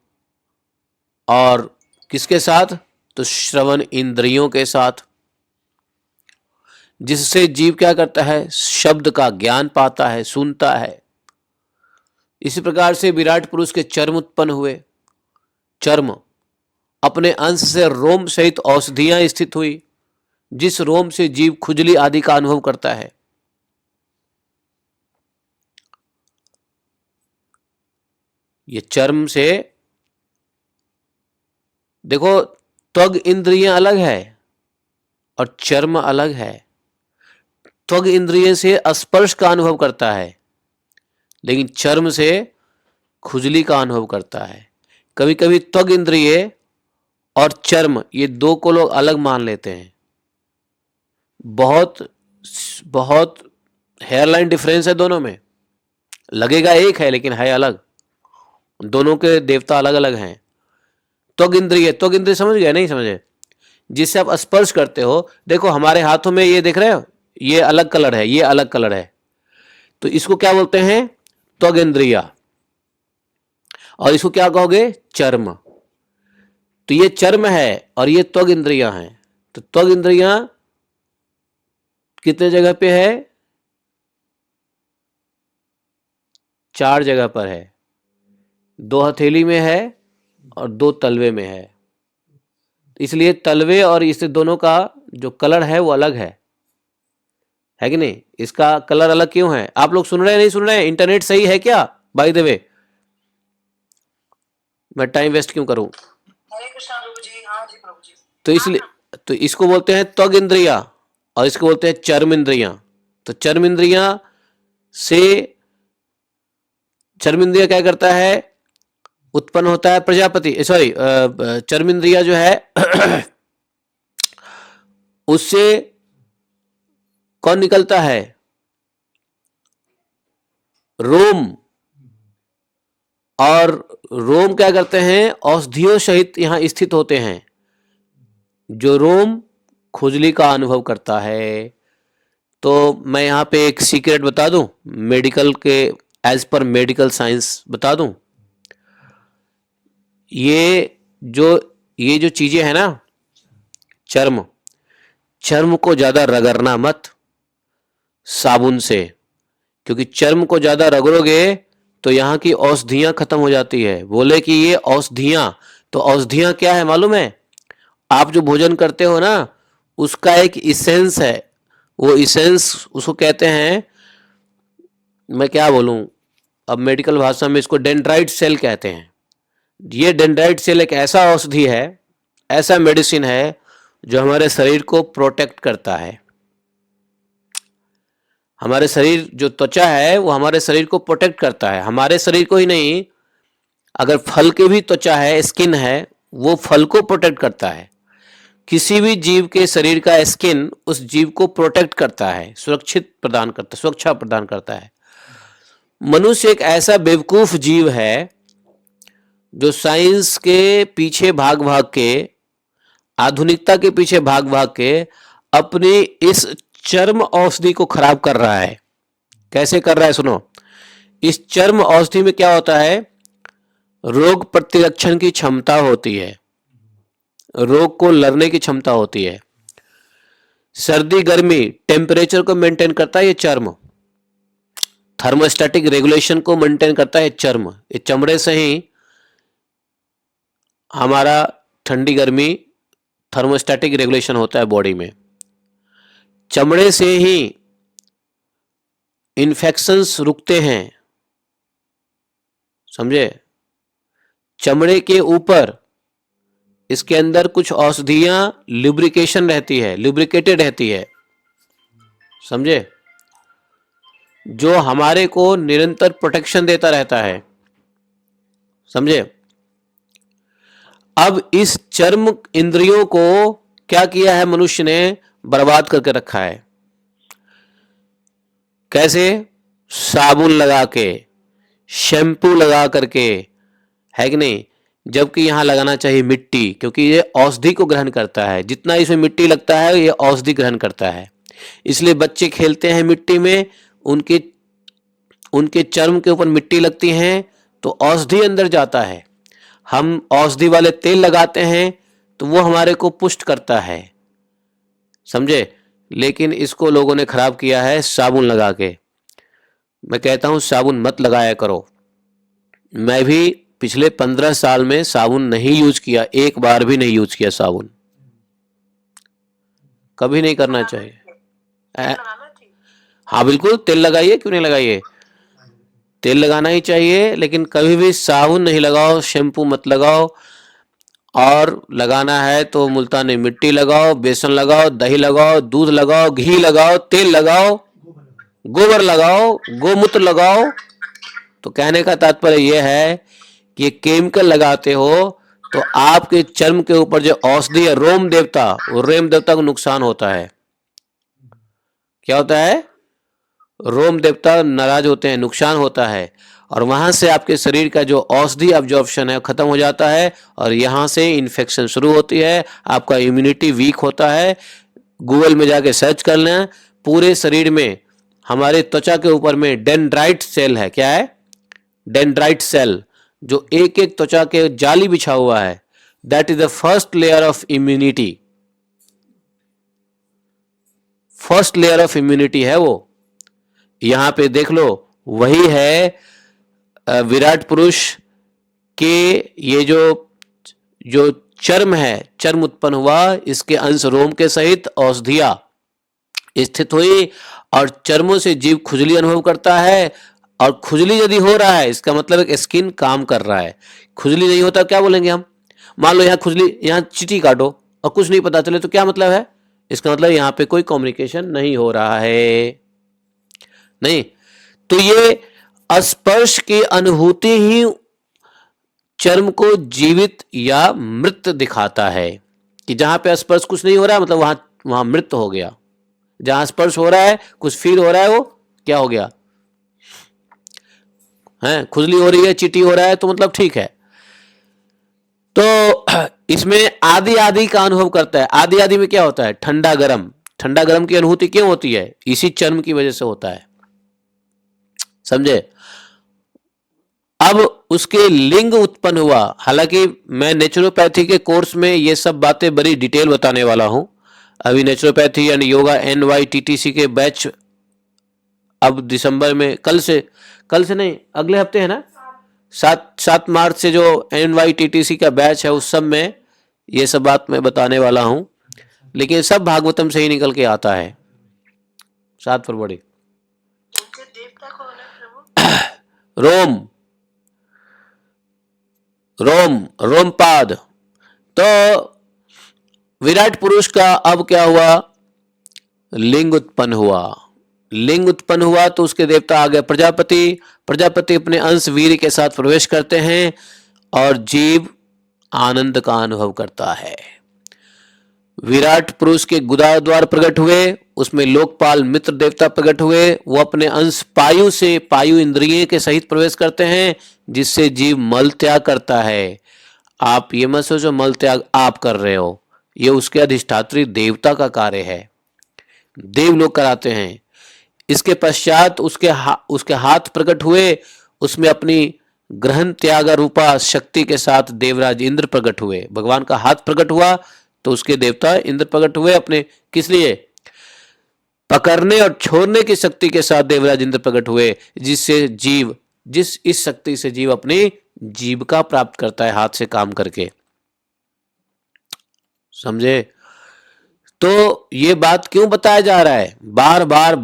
और किसके साथ, तो श्रवण इंद्रियों के साथ, जिससे जीव क्या करता है, शब्द का ज्ञान पाता है, सुनता है। इसी प्रकार से विराट पुरुष के चर्म उत्पन्न हुए। चर्म अपने अंश से रोम सहित औषधियां स्थित हुई, जिस रोम से जीव खुजली आदि का अनुभव करता है। ये चर्म से देखो, त्वग इंद्रियां अलग है और चर्म अलग है। त्वग इंद्रिय से स्पर्श का अनुभव करता है, लेकिन चर्म से खुजली का अनुभव करता है। कभी कभी त्वग इंद्रिय और चर्म, ये दो को लोग अलग मान लेते हैं। बहुत बहुत हेयरलाइन डिफरेंस है दोनों में, लगेगा एक है लेकिन है अलग, दोनों के देवता अलग अलग हैं। त्वग इंद्रिय, त्वग इंद्रिय समझ गए, नहीं समझे, जिससे आप स्पर्श करते हो। देखो हमारे हाथों में ये देख रहे हो, ये अलग कलर है, ये अलग कलर है, तो इसको क्या बोलते हैं, त्वग इंद्रिया। और इसको क्या कहोगे, चर्म। तो ये चर्म है और ये त्वग इंद्रियां हैं। तो त्वग इंद्रियां कितने जगह पे है, 4 जगह पर है। 2 हथेली में है और 2 तलवे में है। इसलिए तलवे और इससे दोनों का जो कलर है वो अलग है कि नहीं। इसका कलर अलग क्यों है, आप लोग सुन रहे हैं, नहीं सुन रहे हैं, इंटरनेट सही है क्या, बाय द वे, मैं टाइम वेस्ट क्यों करूं। हरे कृष्णा प्रभु जी। हाँ जी प्रभु जी। तो इसलिए, तो इसको बोलते हैं त्वग इंद्रिया और इसको बोलते हैं चर्म इंद्रियां। तो चर्म इंद्रियां से, चर्म इंद्रिया क्या करता है, उत्पन्न होता है प्रजापति, सॉरी, चर्म इंद्रिया जो है उससे कौन निकलता है, रोम। और रोम क्या करते हैं, औषधियों सहित यहां स्थित होते हैं। जो रोम खुजली का अनुभव करता है। तो मैं यहाँ पे एक सीक्रेट बता दूं, मेडिकल के, एज पर मेडिकल साइंस बता दूं, ये जो चीजें हैं ना, चर्म को ज्यादा रगड़ना मत साबुन से, क्योंकि चर्म को ज्यादा रगड़ोगे तो यहाँ की औषधियां खत्म हो जाती है। बोले कि ये औषधियां, तो औषधियां क्या है मालूम है, आप जो भोजन करते हो ना, उसका एक इसेंस है, वो इसेंस उसको कहते हैं, मैं क्या बोलूं, अब मेडिकल भाषा में इसको डेंड्राइट सेल कहते हैं। ये डेंड्राइट सेल एक ऐसा औषधि है, ऐसा मेडिसिन है जो हमारे शरीर को प्रोटेक्ट करता है। हमारे शरीर, जो त्वचा है वो हमारे शरीर को प्रोटेक्ट करता है। हमारे शरीर को ही नहीं, अगर फल के भी त्वचा है, स्किन है, वो फल को प्रोटेक्ट करता है। किसी भी जीव के शरीर का स्किन उस जीव को प्रोटेक्ट करता है, सुरक्षित प्रदान करता है, सुरक्षा प्रदान करता है। मनुष्य एक ऐसा बेवकूफ जीव है जो साइंस के पीछे भाग भाग के, आधुनिकता के पीछे भाग भाग के अपनी इस चर्म औषधि को खराब कर रहा है। कैसे कर रहा है, सुनो। इस चर्म औषधि में क्या होता है, रोग प्रतिरक्षण की क्षमता होती है, रोग को लड़ने की क्षमता होती है, सर्दी गर्मी टेम्परेचर को मेंटेन करता है ये चर्म, थर्मोस्टैटिक रेगुलेशन को मेंटेन करता है चर्म। ये चमड़े से ही हमारा ठंडी गर्मी थर्मोस्टैटिक रेगुलेशन होता है बॉडी में। चमड़े से ही इन्फेक्शंस रुकते हैं, समझे। चमड़े के ऊपर इसके अंदर कुछ औषधियां लुब्रिकेशन रहती है, लुब्रिकेटेड रहती है, समझे, जो हमारे को निरंतर प्रोटेक्शन देता रहता है, समझे। अब इस चर्म इंद्रियों को क्या किया है मनुष्य ने, बर्बाद करके रखा है। कैसे? साबुन लगा के, शैम्पू लगा करके, है कि नहीं? जबकि यहां लगाना चाहिए मिट्टी, क्योंकि ये औषधि को ग्रहण करता है। जितना इसमें मिट्टी लगता है ये औषधि ग्रहण करता है। इसलिए बच्चे खेलते हैं मिट्टी में, उनके उनके चर्म के ऊपर मिट्टी लगती है तो औषधि अंदर जाता है। हम औषधि वाले तेल लगाते हैं तो वो हमारे को पुष्ट करता है, समझे? लेकिन इसको लोगों ने खराब किया है साबुन लगा के। मैं कहता हूं साबुन मत लगाया करो। मैं भी पिछले 15 साल में साबुन नहीं यूज किया, एक बार भी नहीं यूज किया साबुन, कभी नहीं करना चाहिए। हाँ बिल्कुल, तेल लगाइए, क्यों नहीं लगाइए, तेल लगाना ही चाहिए, लेकिन कभी भी साबुन नहीं लगाओ, शैम्पू मत लगाओ। और लगाना है तो मुल्तानी मिट्टी लगाओ, बेसन लगाओ, दही लगाओ, दूध लगाओ, घी लगाओ, तेल लगाओ, गोबर लगाओ, गोमूत्र लगाओ। तो कहने का तात्पर्य यह है कि केमिकल लगाते हो तो आपके चर्म के ऊपर जो औषधि है रोम देवता, वो रोम देवता को नुकसान होता है। क्या होता है? रोम देवता नाराज होते हैं, नुकसान होता है, और वहां से आपके शरीर का जो औषधि अब्जॉर्प्शन है खत्म हो जाता है, और यहां से इन्फेक्शन शुरू होती है, आपका इम्यूनिटी वीक होता है। गूगल में जाके सर्च कर लें, पूरे शरीर में हमारे त्वचा के ऊपर में डेंड्राइट सेल है। क्या है? डेंड्राइट सेल, जो एक एक त्वचा के जाली बिछा हुआ है। That is the first layer of immunity, first layer of immunity है वो। यहां पे देख लो, वही है विराट पुरुष के ये जो चर्म है, चर्म उत्पन्न हुआ, इसके अंश रोम के सहित औषधिया स्थित हुई, और चर्मों से जीव खुजली अनुभव करता है। और खुजली यदि हो रहा है इसका मतलब एक स्किन काम कर रहा है। खुजली नहीं होता क्या बोलेंगे हम? मान लो यहाँ खुजली, यहाँ चींटी काटो और कुछ नहीं पता चले तो क्या मतलब है? इसका मतलब यहाँ पे कोई कम्युनिकेशन नहीं हो रहा है। नहीं, तो ये स्पर्श की अनुभूति ही चर्म को जीवित या मृत दिखाता है, कि जहां पे स्पर्श कुछ नहीं हो रहा है मतलब वहां मृत हो गया। जहां स्पर्श हो रहा है, कुछ फील हो रहा है, वो क्या हो गया है? खुजली हो रही है, चींटी हो रहा है, तो मतलब ठीक है। तो इसमें आदि आदि का अनुभव करता है। आदि आदि में क्या होता है? ठंडा गरम। ठंडा गरम की अनुभूति क्यों होती है? इसी चर्म की वजह से होता है, समझे? अब उसके लिंग उत्पन्न हुआ। हालांकि मैं नेचुरोपैथी के कोर्स में ये सब बातें बड़ी डिटेल बताने वाला हूं। अभी नेचुरोपैथी एंड योगा NYTTC के बैच अब दिसंबर में, कल से नहीं, अगले हफ्ते है ना, 7 मार्च से जो NYTTC का बैच है उस सब में ये सब बात मैं बताने वाला हूं। लेकिन सब भागवतम से ही निकल के आता है। 7 फरवरी। रोम, रोमपाद। तो विराट पुरुष का अब क्या हुआ? लिंग उत्पन्न हुआ। लिंग उत्पन्न हुआ तो उसके देवता आ गए प्रजापति। प्रजापति अपने अंश वीर के साथ प्रवेश करते हैं और जीव आनंद का अनुभव करता है। विराट पुरुष के गुदा द्वार प्रकट हुए, उसमें लोकपाल मित्र देवता प्रकट हुए। वो अपने अंश पायु से, पायु इंद्रिय के सहित प्रवेश करते हैं, जिससे जीव मल त्याग करता है। आप ये मत सोचो मल त्याग आप कर रहे हो, ये उसके अधिष्ठात्री देवता का कार्य है, देव लोग कराते हैं। इसके पश्चात उसके हाथ प्रकट हुए, उसमें अपनी ग्रहण त्याग रूपा शक्ति के साथ देवराज इंद्र प्रकट हुए। भगवान का हाथ प्रकट हुआ तो उसके देवता इंद्र प्रकट हुए अपने, किस लिए? पकड़ने और छोड़ने की शक्ति के साथ देवराज इंद्र प्रकट हुए, जिससे जीव, इस शक्ति से जीव अपनी जीविका प्राप्त करता है हाथ से काम करके, समझे? तो ये बात क्यों बताया जा रहा है? बार बार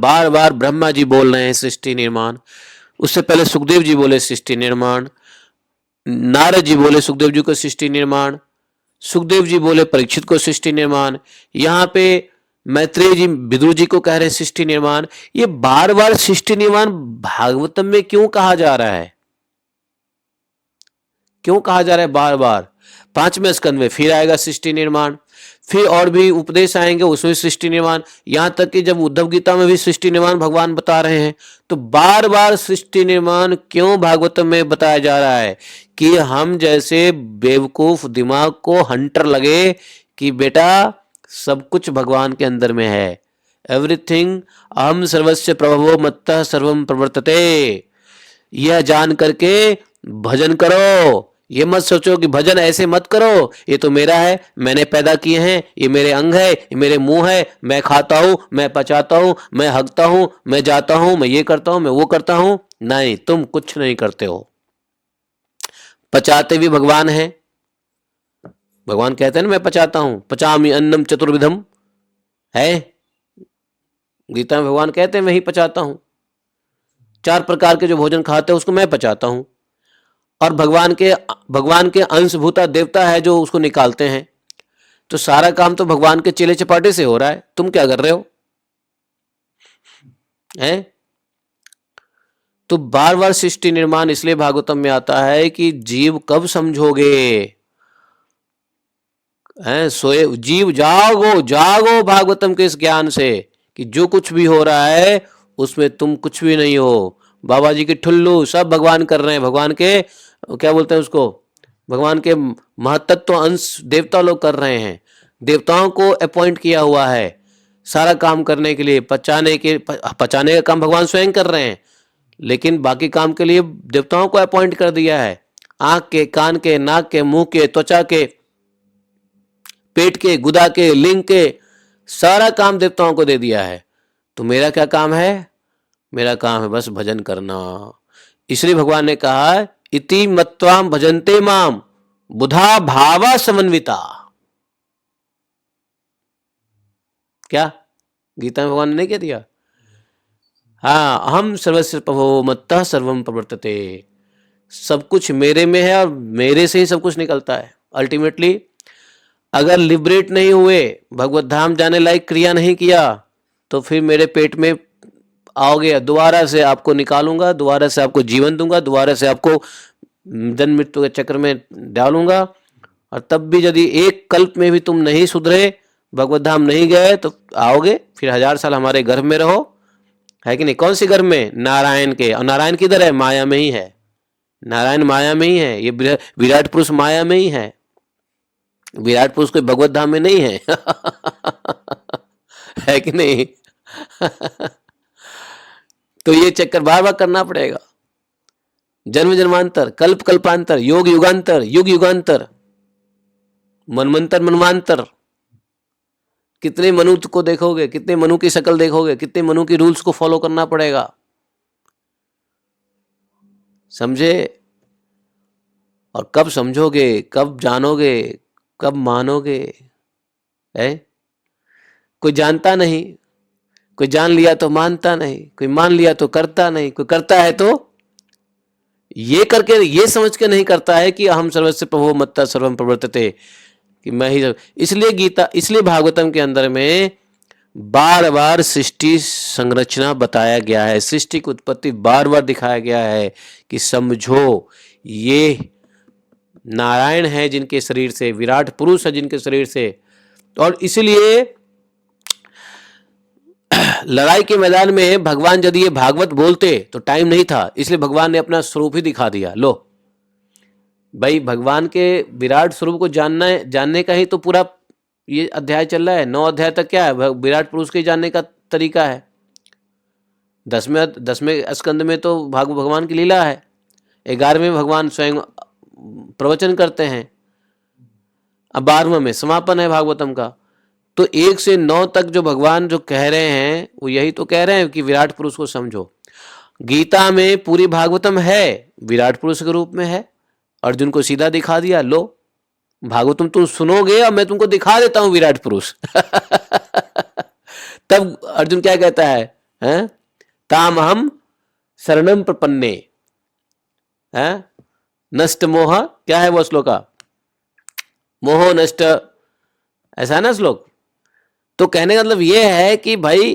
ब्रह्मा जी बोल रहे हैं सृष्टि निर्माण, उससे पहले सुखदेव जी बोले सृष्टि निर्माण, नारद जी बोले सुखदेव जी को सृष्टि निर्माण, सुखदेव जी बोले परीक्षित को सृष्टि निर्माण, यहाँ पे मैत्रेय जी विदुर जी को कह रहे हैं सृष्टि निर्माण। ये बार बार सृष्टि निर्माण भागवतम में क्यों कहा जा रहा है? क्यों कहा जा रहा है बार बार? 5वें स्कंद में फिर आएगा सृष्टि निर्माण, फिर और भी उपदेश आएंगे उसमें सृष्टि निर्माण, यहाँ तक कि जब उद्धव गीता में भी सृष्टि निर्माण भगवान बता रहे हैं। तो बार बार सृष्टि निर्माण क्यों भागवतम में बताया जा रहा है? कि हम जैसे बेवकूफ दिमाग को हंटर लगे कि बेटा सब कुछ भगवान के अंदर में है। एवरीथिंग अहम सर्वस्य प्रभवो मत्तः सर्वम प्रवर्तते, यह जान करके भजन करो। ये मत सोचो कि भजन ऐसे मत करो, ये तो मेरा है, मैंने पैदा किए हैं, ये मेरे अंग है, ये मेरे मुंह है, मैं खाता हूं, मैं पचाता हूं, मैं हगता हूं, मैं जाता हूं, मैं ये करता हूं, मैं वो करता हूं। नहीं, तुम कुछ नहीं करते हो। पचाते भी भगवान है। भगवान कहते हैं ना मैं पचाता हूं, पचामी अन्नम चतुर्विधम है। गीता में भगवान कहते हैं मैं ही पचाता हूं। 4 प्रकार के जो भोजन खाते हैं उसको मैं पचाता हूं। और भगवान के अंशभूता देवता है जो उसको निकालते हैं। तो सारा काम तो भगवान के चेले चपाटे से हो रहा है, तुम क्या कर रहे हो? हैं? तो बार बार सृष्टि निर्माण इसलिए भागवतम में आता है कि जीव कब समझोगे? हैं? सोए जीव जागो, जागो भागवतम के इस ज्ञान से कि जो कुछ भी हो रहा है उसमें तुम कुछ भी नहीं हो। बाबा जी की ठुल्लू सब भगवान कर रहे हैं, भगवान के क्या बोलते हैं उसको, भगवान के महतत्व अंश देवता लोग कर रहे हैं। देवताओं को अपॉइंट किया हुआ है सारा काम करने के लिए, पचाने का काम भगवान स्वयं कर रहे हैं, लेकिन बाकी काम के लिए देवताओं को अपॉइंट कर दिया है। आंख के, कान के, नाक के, मुंह के, त्वचा के, पेट के, गुदा के, लिंग के, सारा काम देवताओं को दे दिया है। तो मेरा क्या काम है? मेरा काम है बस भजन करना। इसलिए भगवान ने कहा इति मत्वाम भजन्ते माम बुधा भावा समन्विता। क्या गीता में भगवान ने नहीं कह दिया? हाँ, अहम सर्वस्य प्रभो मत्तः सर्वम प्रवर्तते। सब कुछ मेरे में है और मेरे से ही सब कुछ निकलता है। अल्टीमेटली अगर लिबरेट नहीं हुए, भगवत धाम जाने लायक क्रिया नहीं किया, तो फिर मेरे पेट में आओगे, दोबारा से आपको निकालूंगा, दोबारा से आपको जीवन दूंगा, दोबारा से आपको जन्म मृत्यु के चक्र में डालूंगा। और तब भी यदि एक कल्प में भी तुम नहीं सुधरे, भगवत धाम नहीं गए, तो आओगे फिर 1000 साल हमारे गर्भ में रहो, है कि नहीं? कौन सी गर्भ में? नारायण के। और नारायण किधर है? माया में ही है। नारायण माया में ही है, ये विराट पुरुष माया में ही है। विराट पुरुष कोई भगवत धाम में नहीं है। है कि नहीं? तो ये चक्कर बार बार करना पड़ेगा, जन्म जन्मांतर, कल्प कल्पांतर, योग युगांतर, युग युगांतर, मनमंतर मनमांतर। कितने मनु को देखोगे, कितने मनु की शक्ल देखोगे, कितने मनु की रूल्स को फॉलो करना पड़ेगा, समझे? और कब समझोगे, कब जानोगे, कब मानोगे? है कोई जानता नहीं, कोई जान लिया तो मानता नहीं, कोई मान लिया तो करता नहीं, कोई करता है तो ये करके, ये समझ के नहीं करता है कि अहम सर्वस्य प्रभो मत्तः सर्वम प्रवर्तते, कि मैं ही। इसलिए भागवतम के अंदर में बार बार सृष्टि संरचना बताया गया है, सृष्टि की उत्पत्ति बार बार दिखाया गया है कि समझो ये नारायण है जिनके शरीर से, विराट पुरुष है जिनके शरीर से। और इसलिए लड़ाई के मैदान में भगवान यदि ये भागवत बोलते तो टाइम नहीं था, इसलिए भगवान ने अपना स्वरूप ही दिखा दिया। लो भाई, भगवान के विराट स्वरूप को जानने का ही तो पूरा ये अध्याय चल रहा है। 9 अध्याय तक क्या है? विराट पुरुष के जानने का तरीका है। 10वें स्कंद में तो भगवान की लीला है। 11वें भगवान स्वयं प्रवचन करते हैं। अब 12वें में समापन है भागवतम का। तो 1 से 9 तक जो भगवान जो कह रहे हैं वो यही तो कह रहे हैं कि विराट पुरुष को समझो। गीता में पूरी भागवतम है विराट पुरुष के रूप में है। अर्जुन को सीधा दिखा दिया, लो भागवतम तुम सुनोगे और मैं तुमको दिखा देता हूं विराट पुरुष। तब अर्जुन क्या कहता है? ताम हम शरणम प्रपन्ने, नष्ट मोह, क्या है वो श्लोका? मोह नष्ट, ऐसा है ना श्लोक। तो कहने का मतलब ये है कि भाई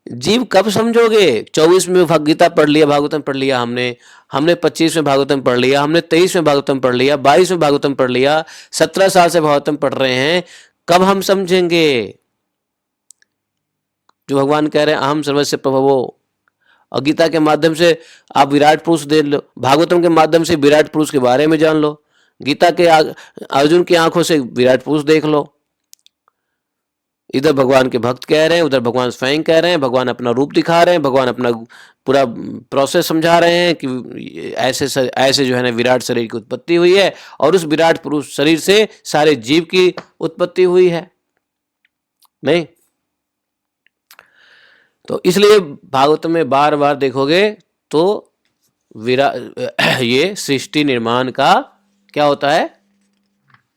जीव कब समझोगे? 24 में गीता पढ़ लिया, भागवतम पढ़ लिया, हमने 25 में भागवतम पढ़ लिया, हमने 23 में भागवतम पढ़ लिया, 22 में भागवतम पढ़ लिया, 17 साल से भागवतम पढ़ रहे हैं, कब हम समझेंगे जो भगवान कह रहे हैं अहम सर्वस्य प्रभवो। और गीता के माध्यम से आप विराट पुरुष देख लो, भागवतम के माध्यम से विराट पुरुष के बारे में जान लो, गीता के अर्जुन की आंखों से विराट पुरुष देख लो। इधर भगवान के भक्त कह रहे हैं, उधर भगवान स्वयं कह रहे हैं, भगवान अपना रूप दिखा रहे हैं, भगवान अपना पूरा प्रोसेस समझा रहे हैं कि ऐसे ऐसे जो है ना विराट शरीर की उत्पत्ति हुई है और उस विराट पुरुष शरीर से सारे जीव की उत्पत्ति हुई है। नहीं तो इसलिए भागवत में बार बार देखोगे तो ये सृष्टि निर्माण का क्या होता है?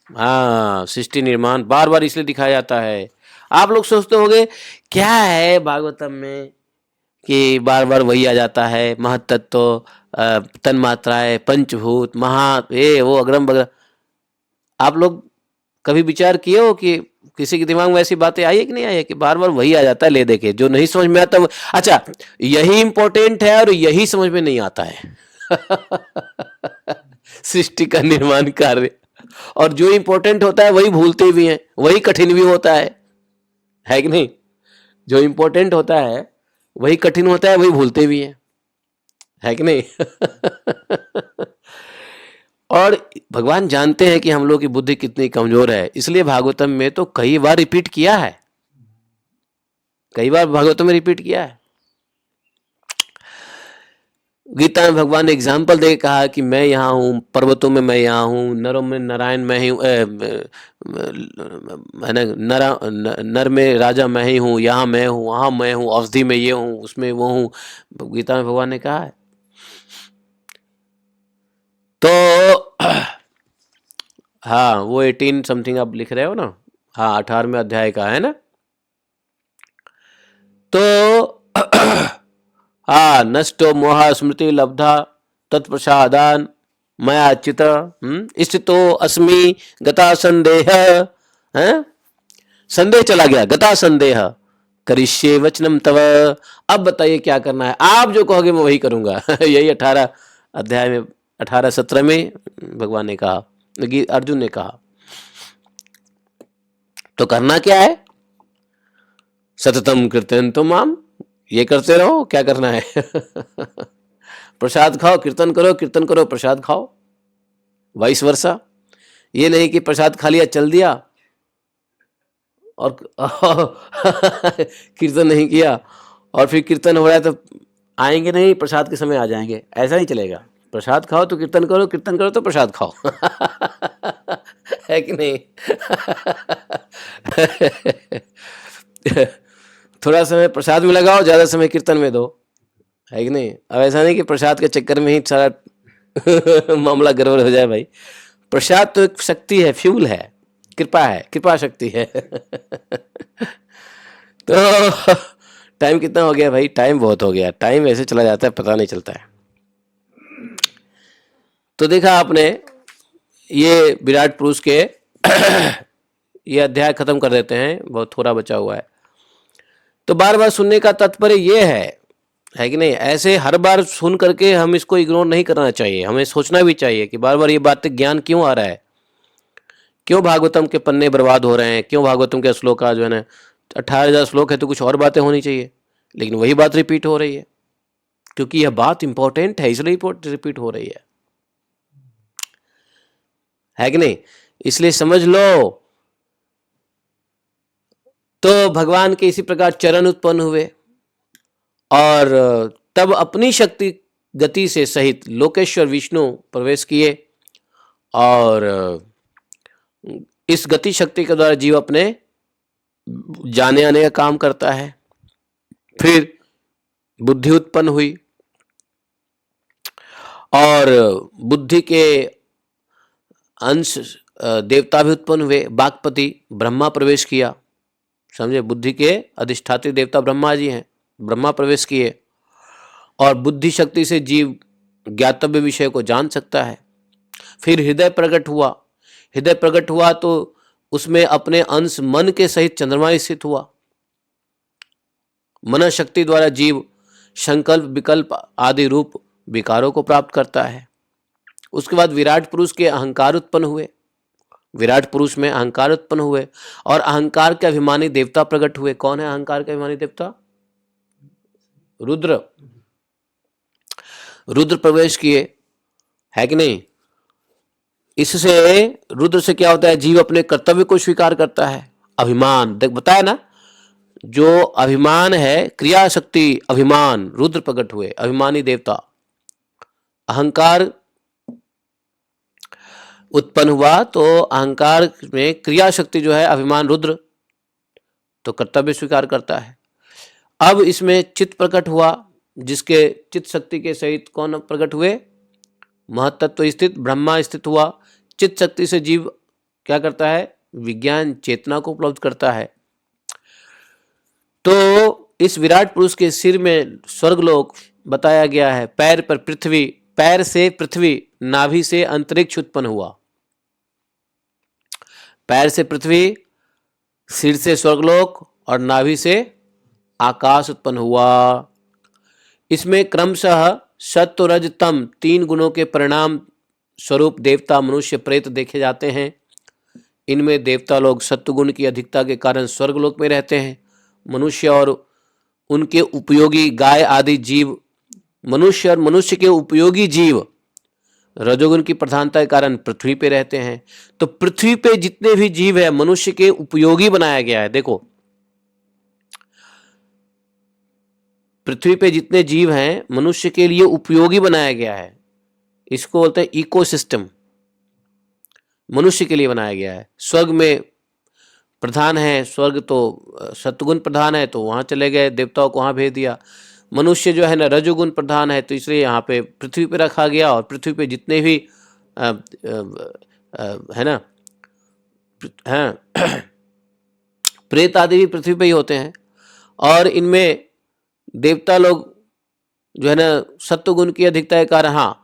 हाँ, सृष्टि निर्माण बार बार इसलिए दिखाया जाता है। आप लोग सोचते होंगे क्या है भागवतम में कि बार बार वही आ जाता है, महत्तत्व, तन्मात्राएं, पंचभूत, महा, ये वो अग्रम वगैरह। आप लोग कभी विचार किए हो कि किसी के दिमाग में ऐसी बातें आई है कि नहीं आई है कि बार बार वही आ जाता है? ले देखे जो नहीं समझ में आता अच्छा यही इंपॉर्टेंट है और यही समझ में नहीं आता है सृष्टि का निर्माण कार्य, और जो इंपॉर्टेंट होता है वही भूलते भी हैं, वही कठिन भी होता है कि नहीं? जो इंपॉर्टेंट होता है वही कठिन होता है, वही भूलते भी हैं, है कि नहीं? और भगवान जानते हैं कि हम लोग की बुद्धि कितनी कमजोर है, इसलिए भागवतम में तो कई बार रिपीट किया है, कई बार भागवतम में रिपीट किया है। गीता में भगवान ने एग्जाम्पल दे कहा कि मैं यहाँ हूँ, पर्वतों में मैं यहाँ हूँ, नरों में नारायण मैं ही नर में राजा मैं ही हूँ, यहाँ मैं हूँ, वहाँ मैं हूँ, औषधि में ये हूँ, उसमें वो हूँ, गीता में भगवान ने कहा है। तो हाँ वो 18 समथिंग आप लिख रहे हो ना, हाँ 18वें अध्याय का है ना। तो हाँ, नष्टो मोह स्मृति लब्धा तत्प्रसादान मया चित स्थितो अस्मि गता संदेह, संदेह चला गया, गता संदेह करिष्ये वचनम तव। अब बताइए क्या करना है, आप जो कहोगे मैं वही करूंगा यही 18 अध्याय में 18-17 में भगवान ने कहा, अर्जुन ने कहा। तो करना क्या है? सततम कीर्तन तो माम, ये करते रहो, क्या करना है प्रसाद खाओ, कीर्तन करो, प्रसाद खाओ, वाइस वर्षा। ये नहीं कि प्रसाद खा लिया चल दिया और कीर्तन नहीं किया और फिर कीर्तन हो रहा है तो आएंगे नहीं, प्रसाद के समय आ जाएंगे, ऐसा नहीं चलेगा। प्रसाद खाओ तो कीर्तन करो तो प्रसाद खाओ है कि नहीं थोड़ा समय प्रसाद में लगाओ, ज्यादा समय कीर्तन में दो, है कि नहीं? अब ऐसा नहीं कि प्रसाद के चक्कर में ही सारा मामला गड़बड़ हो जाए। भाई प्रसाद तो एक शक्ति है, फ्यूल है, कृपा है, कृपा शक्ति है तो टाइम कितना हो गया भाई? टाइम बहुत हो गया, टाइम ऐसे चला जाता है पता नहीं चलता है। तो देखा आपने, ये विराट पुरुष के ये अध्याय खत्म कर देते हैं, बहुत थोड़ा बचा हुआ है। तो बार बार सुनने का तात्पर्य ये है कि नहीं? ऐसे हर बार सुन करके हम इसको इग्नोर नहीं करना चाहिए, हमें सोचना भी चाहिए कि बार बार ये बातें ज्ञान क्यों आ रहा है, क्यों भागवतम के पन्ने बर्बाद हो रहे हैं, क्यों भागवतम के श्लोक का जो है ना 18,000 श्लोक है तो कुछ और बातें होनी चाहिए, लेकिन वही बात रिपीट हो रही है, क्योंकि यह बात इंपॉर्टेंट है इसलिए रिपीट हो रही है कि नहीं? इसलिए समझ लो। तो भगवान के इसी प्रकार चरण उत्पन्न हुए और तब अपनी शक्ति गति से सहित लोकेश्वर विष्णु प्रवेश किए और इस गति शक्ति के द्वारा जीव अपने जाने आने का काम करता है। फिर बुद्धि उत्पन्न हुई और बुद्धि के अंश देवता भी उत्पन्न हुए, बागपति ब्रह्मा प्रवेश किया, समझे? बुद्धि के अधिष्ठात्री देवता ब्रह्मा जी हैं, ब्रह्मा प्रवेश किए और बुद्धि शक्ति से जीव ज्ञातव्य विषय को जान सकता है। फिर हृदय प्रकट हुआ, हृदय प्रकट हुआ तो उसमें अपने अंश मन के सहित चंद्रमा स्थित हुआ मन शक्ति द्वारा जीव संकल्प विकल्प आदि रूप विकारों को प्राप्त करता है। उसके बाद विराट पुरुष के अहंकार उत्पन्न हुए, विराट पुरुष में अहंकार उत्पन्न हुए और अहंकार के अभिमानी देवता प्रकट हुए। कौन है अहंकार के अभिमानी देवता? रुद्र। रुद्र प्रवेश किए, है कि नहीं? इससे रुद्र से क्या होता है? जीव अपने कर्तव्य को स्वीकार करता है। अभिमान, देख बताया ना, जो अभिमान है, क्रिया शक्ति अभिमान, रुद्र प्रकट हुए, अभिमानी देवता। अहंकार उत्पन्न हुआ तो अहंकार में क्रिया शक्ति जो है अभिमान रुद्र, तो कर्तव्य स्वीकार करता है। अब इसमें चित्त प्रकट हुआ, जिसके चित्त शक्ति के सहित कौन प्रकट हुए? महतत्व स्थित ब्रह्मा स्थित हुआ। चित्त शक्ति से जीव क्या करता है? विज्ञान चेतना को उपलब्ध करता है। तो इस विराट पुरुष के सिर में स्वर्गलोक बताया गया है। पैर पर पृथ्वी, पैर से पृथ्वी, नाभि से अंतरिक्ष उत्पन्न हुआ। पैर से पृथ्वी, सिर से स्वर्गलोक और नाभि से आकाश उत्पन्न हुआ। इसमें क्रमशः सत्व रज तम 3 गुणों के परिणाम स्वरूप देवता मनुष्य प्रेत देखे जाते हैं। इनमें देवता लोग सत्वगुण की अधिकता के कारण स्वर्गलोक में रहते हैं। मनुष्य और उनके उपयोगी गाय आदि जीव, मनुष्य और मनुष्य के उपयोगी जीव रजोगुण की प्रधानता के कारण पृथ्वी पे रहते हैं। तो पृथ्वी पे जितने भी जीव है मनुष्य के उपयोगी बनाया गया है। देखो, पृथ्वी पे जितने जीव हैं मनुष्य के लिए उपयोगी बनाया गया है। इसको बोलते हैं इकोसिस्टम, मनुष्य के लिए बनाया गया है। स्वर्ग में प्रधान है, स्वर्ग तो सत्वगुण प्रधान है तो वहां चले गए, देवताओं को वहां भेज दिया। मनुष्य जो है ना रजोगुण प्रधान है, तो इसलिए यहाँ पे पृथ्वी पे रखा गया। और पृथ्वी पे जितने भी है ना प्रेत आदि भी पृथ्वी पे ही होते हैं। और इनमें देवता लोग जो है ना सत्वगुण की अधिकता के कारण, हाँ,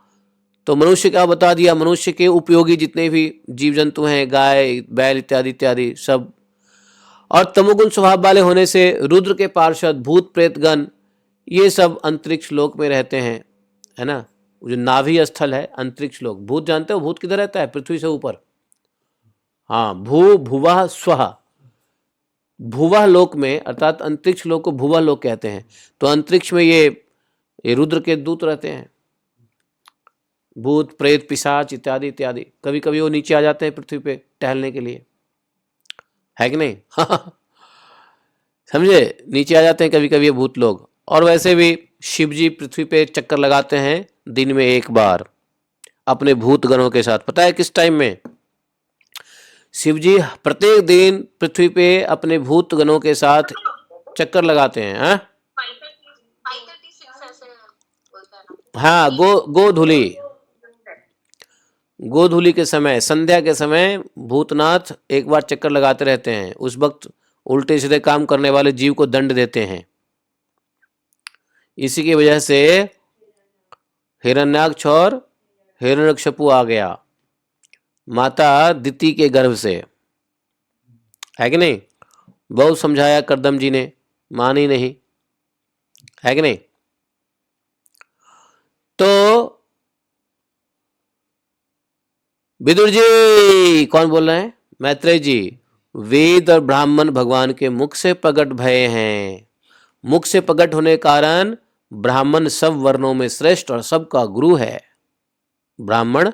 तो मनुष्य का बता दिया, मनुष्य के उपयोगी जितने भी जीव जंतु हैं, गाय बैल इत्यादि इत्यादि सब। और तमोगुण स्वभाव वाले होने से रुद्र के पार्षद भूत प्रेतगण ये सब अंतरिक्ष लोक में रहते हैं, है ना। जो नाभि स्थल है अंतरिक्ष लोक, भूत जानते हो भूत किधर रहता है? पृथ्वी से ऊपर। हाँ, भुवः स्वः, भुवः लोक में, अर्थात अंतरिक्ष लोक को भुवः लोक कहते हैं। तो अंतरिक्ष में ये रुद्र के दूत रहते हैं, भूत प्रेत पिशाच इत्यादि इत्यादि। कभी कभी वो नीचे आ जाते हैं पृथ्वी पे टहलने के लिए, है कि नहीं? समझे, नीचे आ जाते हैं कभी कभी ये भूत लोग। और वैसे भी शिव जी पृथ्वी पे चक्कर लगाते हैं दिन में 1 बार अपने भूत गणों के साथ। पता है किस टाइम में? शिव जी प्रत्येक दिन पृथ्वी पे अपने भूत गणों के साथ चक्कर लगाते हैं। हाँ, गोधूली के समय, संध्या के समय भूतनाथ 1 बार चक्कर लगाते रहते हैं। उस वक्त उल्टे सीधे काम करने वाले जीव को दंड देते हैं। इसी की वजह से हिरण्याक्ष और हिरण्यकशिपु आ गया माता दिति के गर्भ से, है कि नहीं? बहुत समझाया करदम जी ने, मानी नहीं, है कि नहीं? तो विदुर जी, कौन बोल रहे हैं? मैत्रेय जी। वेद और ब्राह्मण भगवान के मुख से प्रकट भये हैं। मुख से प्रकट होने कारण ब्राह्मण सब वर्णों में श्रेष्ठ और सबका गुरु है। ब्राह्मण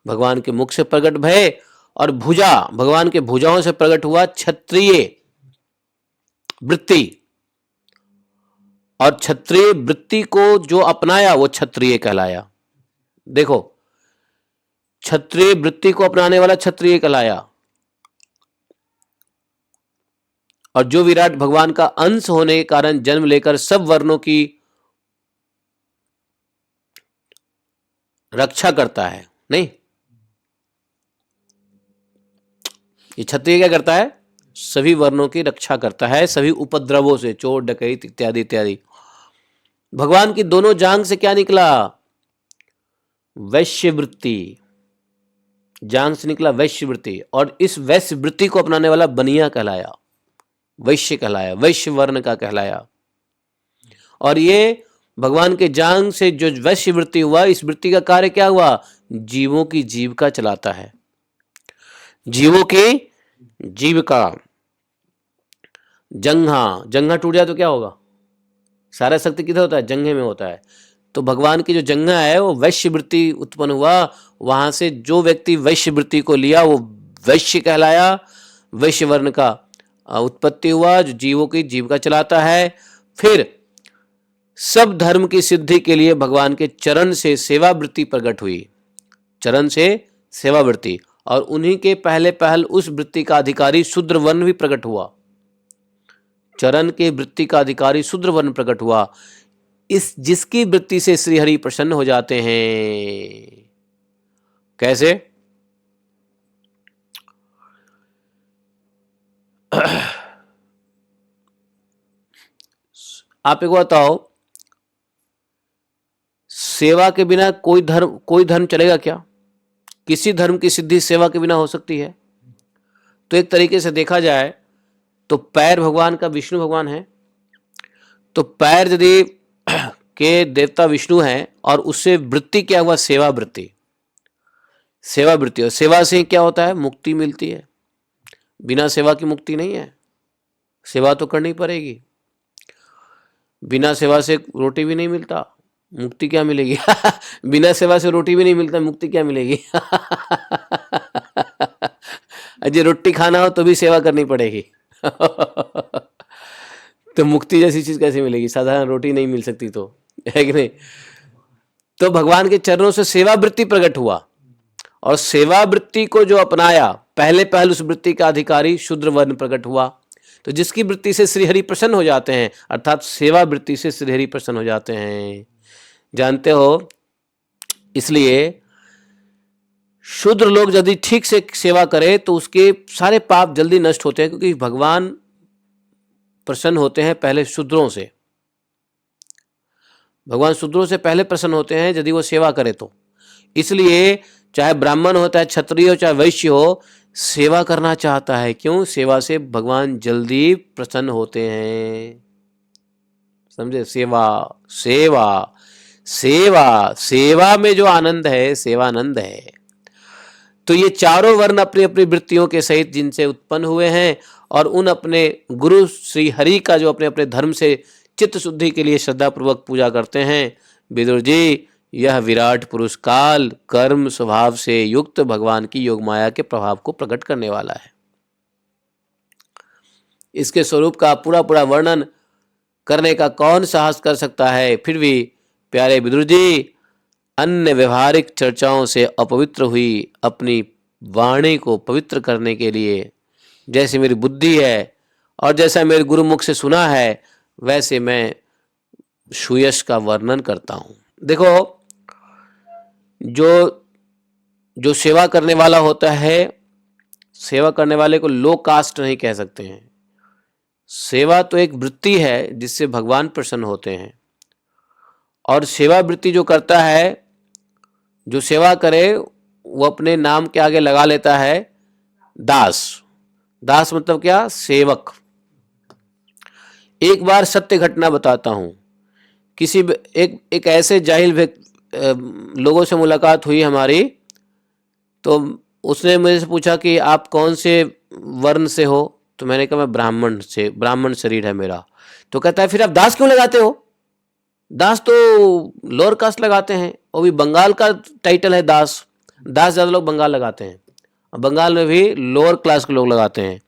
भगवान के मुख से प्रकट भये और भुजा, भगवान के भुजाओं से प्रकट हुआ क्षत्रिय वृत्ति। और क्षत्रिय वृत्ति को जो अपनाया वो क्षत्रिय कहलाया। देखो, क्षत्रिय वृत्ति को अपनाने वाला क्षत्रिय कहलाया। और जो विराट भगवान का अंश होने के कारण जन्म लेकर सब वर्णों की रक्षा करता है, नहीं, ये क्षत्रिय क्या करता है? सभी वर्णों की रक्षा करता है, सभी उपद्रवों से, चोर डकैत इत्यादि इत्यादि। भगवान की दोनों जांघ से क्या निकला? वैश्य वृत्ति, जांघ से निकला वैश्य वृत्ति। और इस वैश्य वृत्ति को अपनाने वाला बनिया कहलाया, वैश्य कहलाया, वैश्य वर्ण का कहलाया। और ये भगवान के जांग से जो वैश्य वृत्ति हुआ, इस वृत्ति का कार्य क्या हुआ? जीवों की जीविका चलाता है, जीवों की जीविका। जंघा टूट जाए तो क्या होगा? सारा शक्ति किधर होता है? जंघे में होता है। तो भगवान की जो जंघा है वो वैश्य वृत्ति उत्पन्न हुआ, वहां से जो व्यक्ति वैश्य वृत्ति को लिया वो वैश्य कहलाया, वैश्य वर्ण का उत्पत्ति हुआ, जो जीवों की जीविका चलाता है। फिर सब धर्म की सिद्धि के लिए भगवान के चरण से सेवा वृत्ति प्रकट हुई, चरण से सेवा वृत्ति, और उन्हीं के पहल उस वृत्ति का अधिकारी शूद्र वर्ण भी प्रकट हुआ। चरण के वृत्ति का अधिकारी शूद्र वर्ण प्रकट हुआ, इस जिसकी वृत्ति से श्री हरि प्रसन्न हो जाते हैं। कैसे? आप एक बताओ, सेवा के बिना कोई धर्म चलेगा क्या? किसी धर्म की सिद्धि सेवा के बिना हो सकती है? तो एक तरीके से देखा जाए तो पैर भगवान का विष्णु भगवान है, तो पैर यदि के देवता विष्णु हैं और उससे वृत्ति क्या हुआ? सेवा वृत्ति। सेवा वृत्ति, और सेवा से क्या होता है? मुक्ति मिलती है। बिना सेवा की मुक्ति नहीं है, सेवा तो करनी पड़ेगी। बिना सेवा से रोटी भी नहीं मिलता, मुक्ति क्या मिलेगी? बिना सेवा से रोटी भी नहीं मिलता, मुक्ति क्या मिलेगी? अजय रोटी खाना हो तो भी सेवा करनी पड़ेगी। तो मुक्ति जैसी चीज कैसे मिलेगी? साधारण रोटी नहीं मिल सकती तो, है कि नहीं? तो भगवान के चरणों से सेवा वृत्ति प्रकट हुआ, और सेवा वृत्ति को जो अपनाया, पहल उस वृत्ति का अधिकारी शूद्र वर्ण प्रकट हुआ। तो जिसकी वृत्ति से श्री हरि प्रसन्न हो जाते हैं, अर्थात सेवा वृत्ति से श्री हरि प्रसन्न हो जाते हैं। जानते हो, इसलिए शूद्र लोग यदि ठीक से सेवा करे तो उसके सारे पाप जल्दी नष्ट होते हैं, क्योंकि भगवान प्रसन्न होते हैं पहले शूद्रों से। भगवान शूद्रों से पहले प्रसन्न होते हैं यदि वो सेवा करे तो। इसलिए चाहे ब्राह्मण हो, चाहे क्षत्रिय हो, चाहे वैश्य हो, सेवा करना चाहता है। क्यों? सेवा से भगवान जल्दी प्रसन्न होते हैं। समझे? सेवा सेवा सेवा सेवा में जो आनंद है, सेवानंद है। तो ये चारों वर्ण अपनी अपनी वृत्तियों के सहित जिनसे उत्पन्न हुए हैं, और उन अपने गुरु श्री हरि का जो अपने अपने धर्म से चित्त शुद्धि के लिए श्रद्धा पूर्वक पूजा करते हैं। विदुर जी, यह विराट पुरुष काल कर्म स्वभाव से युक्त भगवान की योग माया के प्रभाव को प्रकट करने वाला है। इसके स्वरूप का पूरा पूरा वर्णन करने का कौन साहस कर सकता है? फिर भी प्यारे विदुर जी, अन्य व्यवहारिक चर्चाओं से अपवित्र हुई अपनी वाणी को पवित्र करने के लिए, जैसे मेरी बुद्धि है और जैसा मेरे गुरुमुख से सुना है, वैसे मैं सुयश का वर्णन करता हूँ। देखो, जो सेवा करने वाला होता है, सेवा करने वाले को लो कास्ट नहीं कह सकते हैं। सेवा तो एक वृत्ति है जिससे भगवान प्रसन्न होते हैं, और सेवा वृत्ति जो करता है, जो सेवा करे, वो अपने नाम के आगे लगा लेता है दास। दास मतलब क्या? सेवक। एक बार सत्य घटना बताता हूं। किसी एक ऐसे जाहिल लोगों से मुलाकात हुई हमारी, तो उसने मुझे से पूछा कि आप कौन से वर्ण से हो? तो मैंने कहा मैं ब्राह्मण शरीर है मेरा। तो कहता है फिर आप दास क्यों लगाते हो? दास तो लोअर कास्ट लगाते हैं, वो भी बंगाल का टाइटल है दास। दास ज़्यादा लोग बंगाल लगाते हैं, बंगाल में भी लोअर क्लास के लोग लगाते हैं,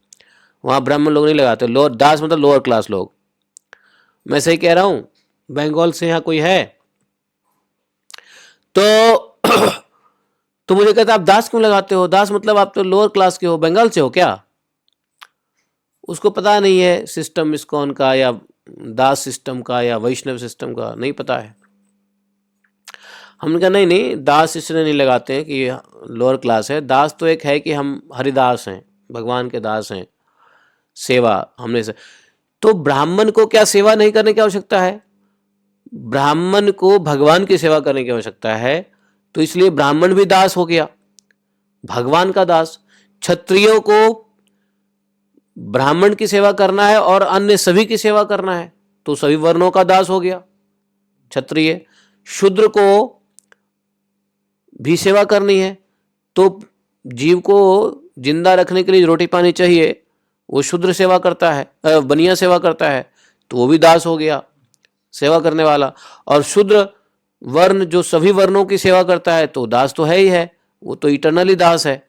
वहाँ ब्राह्मण लोग नहीं लगाते। लोअर दास मतलब लोअर क्लास लोग। मैं सही कह रहा हूँ? बंगाल से यहाँ कोई है? तो मुझे कहता आप दास क्यों लगाते हो? दास मतलब आप तो लोअर क्लास के हो, बंगाल से हो क्या? उसको पता नहीं है सिस्टम इस्कॉन का या दास सिस्टम का या वैष्णव सिस्टम का, नहीं पता है। हमने कहा नहीं, दास इसलिए नहीं लगाते हैं कि लोअर क्लास है। दास तो एक है कि हम हरिदास हैं, भगवान के दास हैं, सेवा हमने से। तो ब्राह्मण को क्या सेवा नहीं करने की आवश्यकता है? ब्राह्मण को भगवान की सेवा करने की आवश्यकता है, तो इसलिए ब्राह्मण भी दास हो गया, भगवान का दास। क्षत्रियों को ब्राह्मण की सेवा करना है और अन्य सभी की सेवा करना है, तो सभी वर्णों का दास हो गया क्षत्रिय। शूद्र को भी सेवा करनी है, तो जीव को जिंदा रखने के लिए रोटी पानी चाहिए, वो शूद्र सेवा करता है, बनिया सेवा करता है, तो वो भी दास हो गया सेवा करने वाला। और शूद्र वर्ण जो सभी वर्णों की सेवा करता है तो दास तो है ही है, वो तो इटरनली दास है,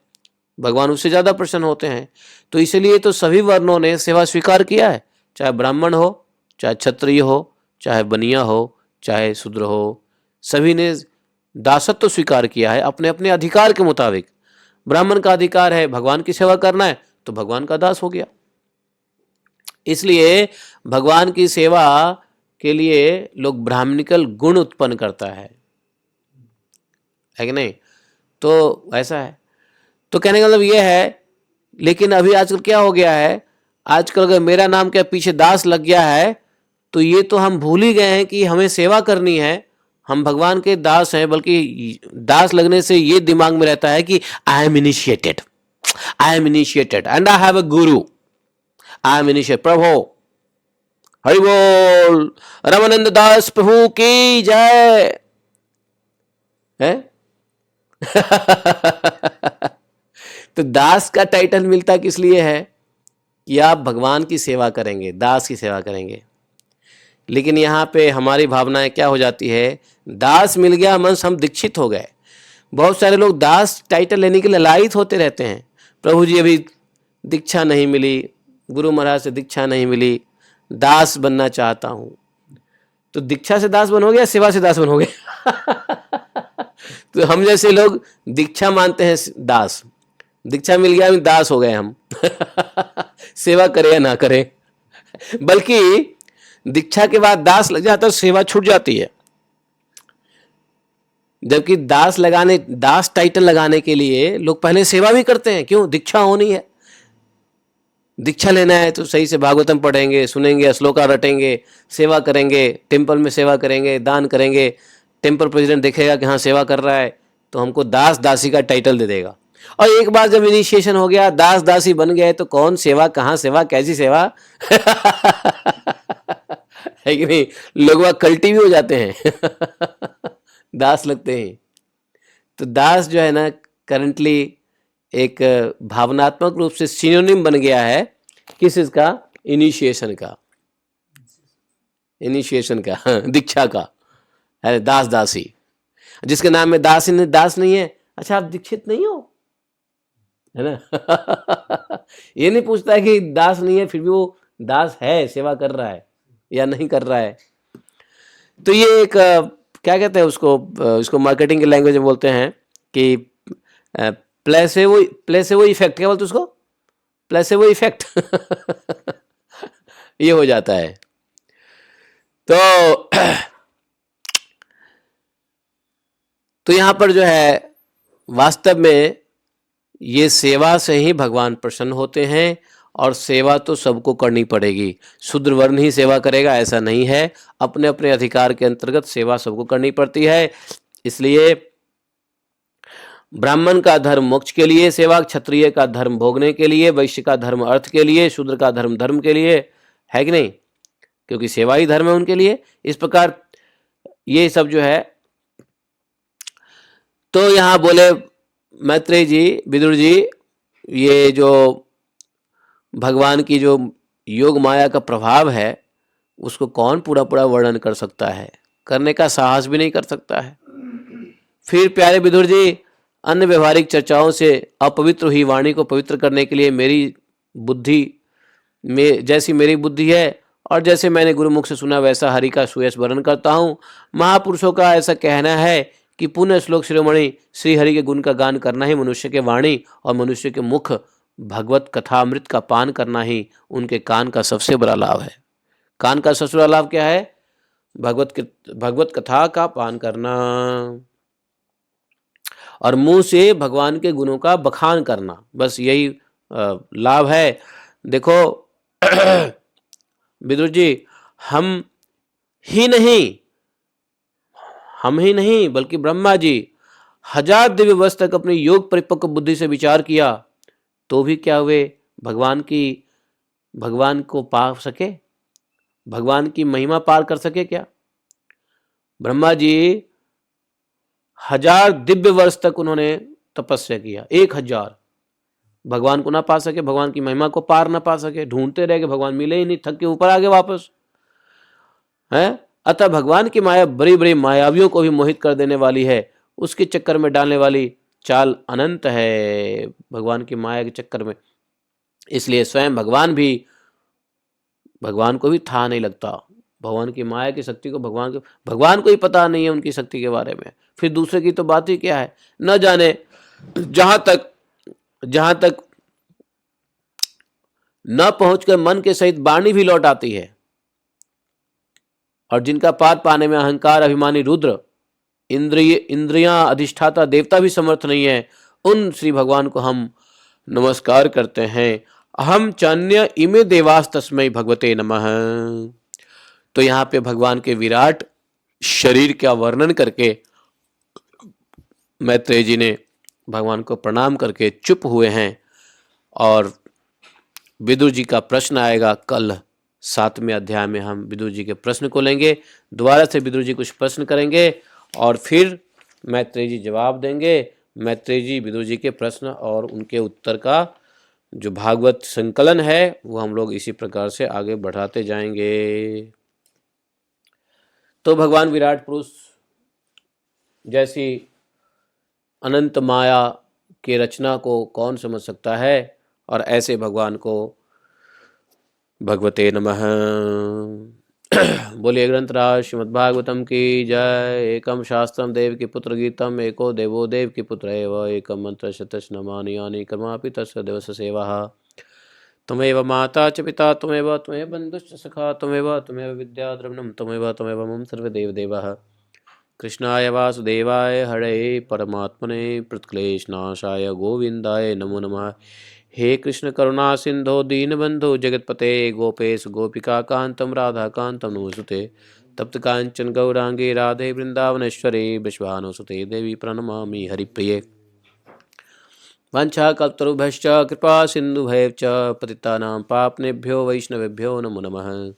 भगवान उससे ज्यादा प्रसन्न होते हैं। तो इसलिए तो सभी वर्णों ने सेवा स्वीकार किया है, चाहे ब्राह्मण हो, चाहे क्षत्रिय हो, चाहे बनिया हो, चाहे शूद्र हो, सभी ने दासत्व तो स्वीकार किया है अपने अपने अधिकार के मुताबिक। ब्राह्मण का अधिकार है भगवान की सेवा करना है, तो भगवान का दास हो गया। इसलिए भगवान की सेवा के लिए लोग ब्राह्मणिकल गुण उत्पन्न करता है कि नहीं? तो ऐसा है। तो कहने का मतलब यह है, लेकिन अभी आजकल क्या हो गया है, आजकल अगर मेरा नाम के पीछे दास लग गया है तो ये तो हम भूल ही गए हैं कि हमें सेवा करनी है, हम भगवान के दास हैं। बल्कि दास लगने से ये दिमाग में रहता है कि I am initiated and I have a Guru, I am initiated. प्रभु हरि बोल, रामानंद दास प्रभु की जय है। तो दास का टाइटल मिलता किस लिए है कि आप भगवान की सेवा करेंगे, दास की सेवा करेंगे। लेकिन यहाँ पे हमारी भावनाएं क्या हो जाती है, दास मिल गया मन हम दीक्षित हो गए। बहुत सारे लोग दास टाइटल लेने के लिए लालच होते रहते हैं, प्रभु जी अभी दीक्षा नहीं मिली, गुरु महाराज से दीक्षा नहीं मिली, दास बनना चाहता हूं। तो दीक्षा से दास बनोगे या सेवा से दास बनोगे? तो हम जैसे लोग दीक्षा मानते हैं दास, दीक्षा मिल गया दास हो गए हम। सेवा करें या ना करें, बल्कि दीक्षा के बाद दास लग जाता है, सेवा छूट जाती है। जबकि दास टाइटल लगाने के लिए लोग पहले सेवा भी करते हैं। क्यों? दीक्षा होनी है, दीक्षा लेना है तो सही से भागवतम पढ़ेंगे, सुनेंगे, श्लोका रटेंगे, सेवा करेंगे, टेम्पल में सेवा करेंगे, दान करेंगे। टेम्पल प्रेसिडेंट देखेगा कि हाँ सेवा कर रहा है तो हमको दास दासी का टाइटल दे देगा। और एक बार जब इनिशिएशन हो गया, दास दासी बन गए, तो कौन सेवा, कहाँ सेवा, कैसी सेवा। है कि नहीं? लोग कल्टी भी हो जाते हैं। दास लगते हैं। तो दास जो है ना, करंटली एक भावनात्मक रूप से सिनोनिम बन गया है किस इसका? इनिशिएशन का, दीक्षा का है। दास दासी, जिसके नाम में दास नहीं है, अच्छा आप दीक्षित नहीं हो, है ना? ये नहीं पूछता है कि दास नहीं है फिर भी वो दास है, सेवा कर रहा है या नहीं कर रहा है। तो ये एक क्या कहते हैं उसको मार्केटिंग की लैंग्वेज में बोलते हैं कि प्लेसेबो इफेक्ट। क्या बोलते उसको? Placebo effect. ये हो जाता है। तो यहां पर जो है वास्तव में ये सेवा से ही भगवान प्रसन्न होते हैं, और सेवा तो सबको करनी पड़ेगी। शूद्र वर्ण ही सेवा करेगा ऐसा नहीं है, अपने अपने अधिकार के अंतर्गत सेवा सबको करनी पड़ती है। इसलिए ब्राह्मण का धर्म मोक्ष के लिए सेवा, क्षत्रिय का धर्म भोगने के लिए, वैश्य का धर्म अर्थ के लिए, शूद्र का धर्म के लिए, है कि नहीं? क्योंकि सेवा ही धर्म है उनके लिए। इस प्रकार ये सब जो है, तो यहां बोले मैत्रेय जी, विदुर जी, ये जो भगवान की जो योग माया का प्रभाव है उसको कौन पूरा वर्णन कर सकता है, करने का साहस भी नहीं कर सकता है। फिर प्यारे विदुर जी, अन्य व्यवहारिक चर्चाओं से अपवित्र हुई वाणी को पवित्र करने के लिए मेरी बुद्धि में जैसी मेरी बुद्धि है, और जैसे मैंने गुरुमुख से सुना वैसा हरि का सुयश वर्णन करता हूँ। महापुरुषों का ऐसा कहना है कि पुण्य श्लोक शिरोमणि श्री हरि के गुण का गान करना ही मनुष्य के वाणी और मनुष्य के मुख भगवत कथामृत का पान करना ही उनके कान का सबसे बड़ा लाभ है। कान का सबसे बड़ा लाभ क्या है? भगवत कथा का पान करना, और मुंह से भगवान के गुणों का बखान करना, बस यही लाभ है। देखो विदुर जी, हम ही नहीं बल्कि ब्रह्मा जी 1000 दिव्य वर्ष तक अपनी योग परिपक्व बुद्धि से विचार किया तो भी क्या हुए? भगवान को पा सके? भगवान की महिमा पार कर सके क्या? ब्रह्मा जी 1000 दिव्य वर्ष तक उन्होंने तपस्या किया, 1000, भगवान को ना पा सके, भगवान की महिमा को पार ना पा सके, ढूंढते रह गए, भगवान मिले ही नहीं, थक के ऊपर आ गए वापस है। अतः भगवान की माया बड़ी बड़ी मायावियों को भी मोहित कर देने वाली है, उसके चक्कर में डालने वाली चाल अनंत है भगवान की माया के चक्कर में। इसलिए स्वयं भगवान को भी था नहीं लगता, भगवान की माया की शक्ति को भगवान को ही पता नहीं है उनकी शक्ति के बारे में, फिर दूसरे की तो बात ही क्या है। न जाने जहां तक न पहुंचकर मन के सहित वाणी भी लौट आती है, और जिनका पाद पाने में अहंकार अभिमानी रुद्र, इंद्रियां अधिष्ठाता देवता भी समर्थ नहीं है, उन श्री भगवान को हम नमस्कार करते हैं। अहम चान्य इमे देवास तस्मै भगवते नमः। तो यहाँ पे भगवान के विराट शरीर का वर्णन करके मैत्रेय जी ने भगवान को प्रणाम करके चुप हुए हैं। और विदुर जी का प्रश्न आएगा कल 7वें अध्याय में, हम विदुर जी के प्रश्न को लेंगे। दोबारा से विदुर जी कुछ प्रश्न करेंगे और फिर मैत्रेय जी जवाब देंगे। मैत्रेय जी विदुर जी के प्रश्न और उनके उत्तर का जो भागवत संकलन है वो हम लोग इसी प्रकार से आगे बढ़ाते जाएंगे। तो भगवान विराट पुरुष जैसी अनंत माया के रचना को कौन समझ सकता है, और ऐसे भगवान को भगवते नमः। बोलिए ग्रंथराज श्रीमद्भागवतम की जय। एकम शास्त्रम देव की पुत्र गीतम, एको देवो देव की पुत्र एव, एकम मंत्र शतश नमानि यानि कर्मापि तस्य देवस्य सेवा। त्वमेव माता च पिता त्वमेव बन्धुश्च सखा त्वमेव विद्या द्रविणं त्वमेव मम सर्वदेव देवः। कृष्णाय वासुदेवाय हरे परमात्मने प्रणतक्लेशनाशाय गोविंदाय नमो नमः। हे कृष्ण करुणा सिंधो दीनबंधो जगतपते गोपेश गोपिका कांतम राधा कांतम नमोस्तुते। तप्त कांचन गौरांगे राधे वृंदावनेश्वरे विश्वानुसुते देवी प्रणमामि हरिप्रिये। वंशा कल्पतरुभ्यश्च कृपा सिन्धुभैश्च पतितानां पावनेभ्यो वैष्णवेभ्यो नमो नमः।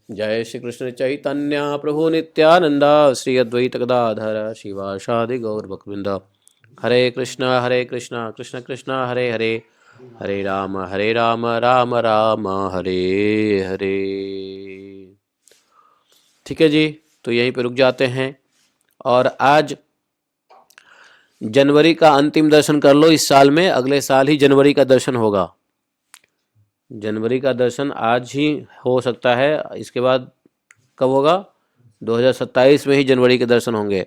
जय श्री कृष्ण चैतन्य प्रभु नित्यानंद, श्री अद्वैत गदाधर शिवासादि गौर भक्तवृंद। हरे कृष्णा कृष्ण कृष्ण हरे हरे, हरे राम राम राम हरे हरे। ठीक है जी, तो यहीं पे रुक जाते हैं। और आज जनवरी का अंतिम दर्शन कर लो इस साल में, अगले साल ही जनवरी का दर्शन होगा। जनवरी का दर्शन आज ही हो सकता है, इसके बाद कब होगा? 2027 में ही जनवरी के दर्शन होंगे।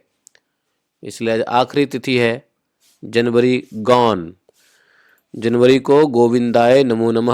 इसलिए आखिरी तिथि है जनवरी गॉन। जनवरी को गोविंदाय नमो नमः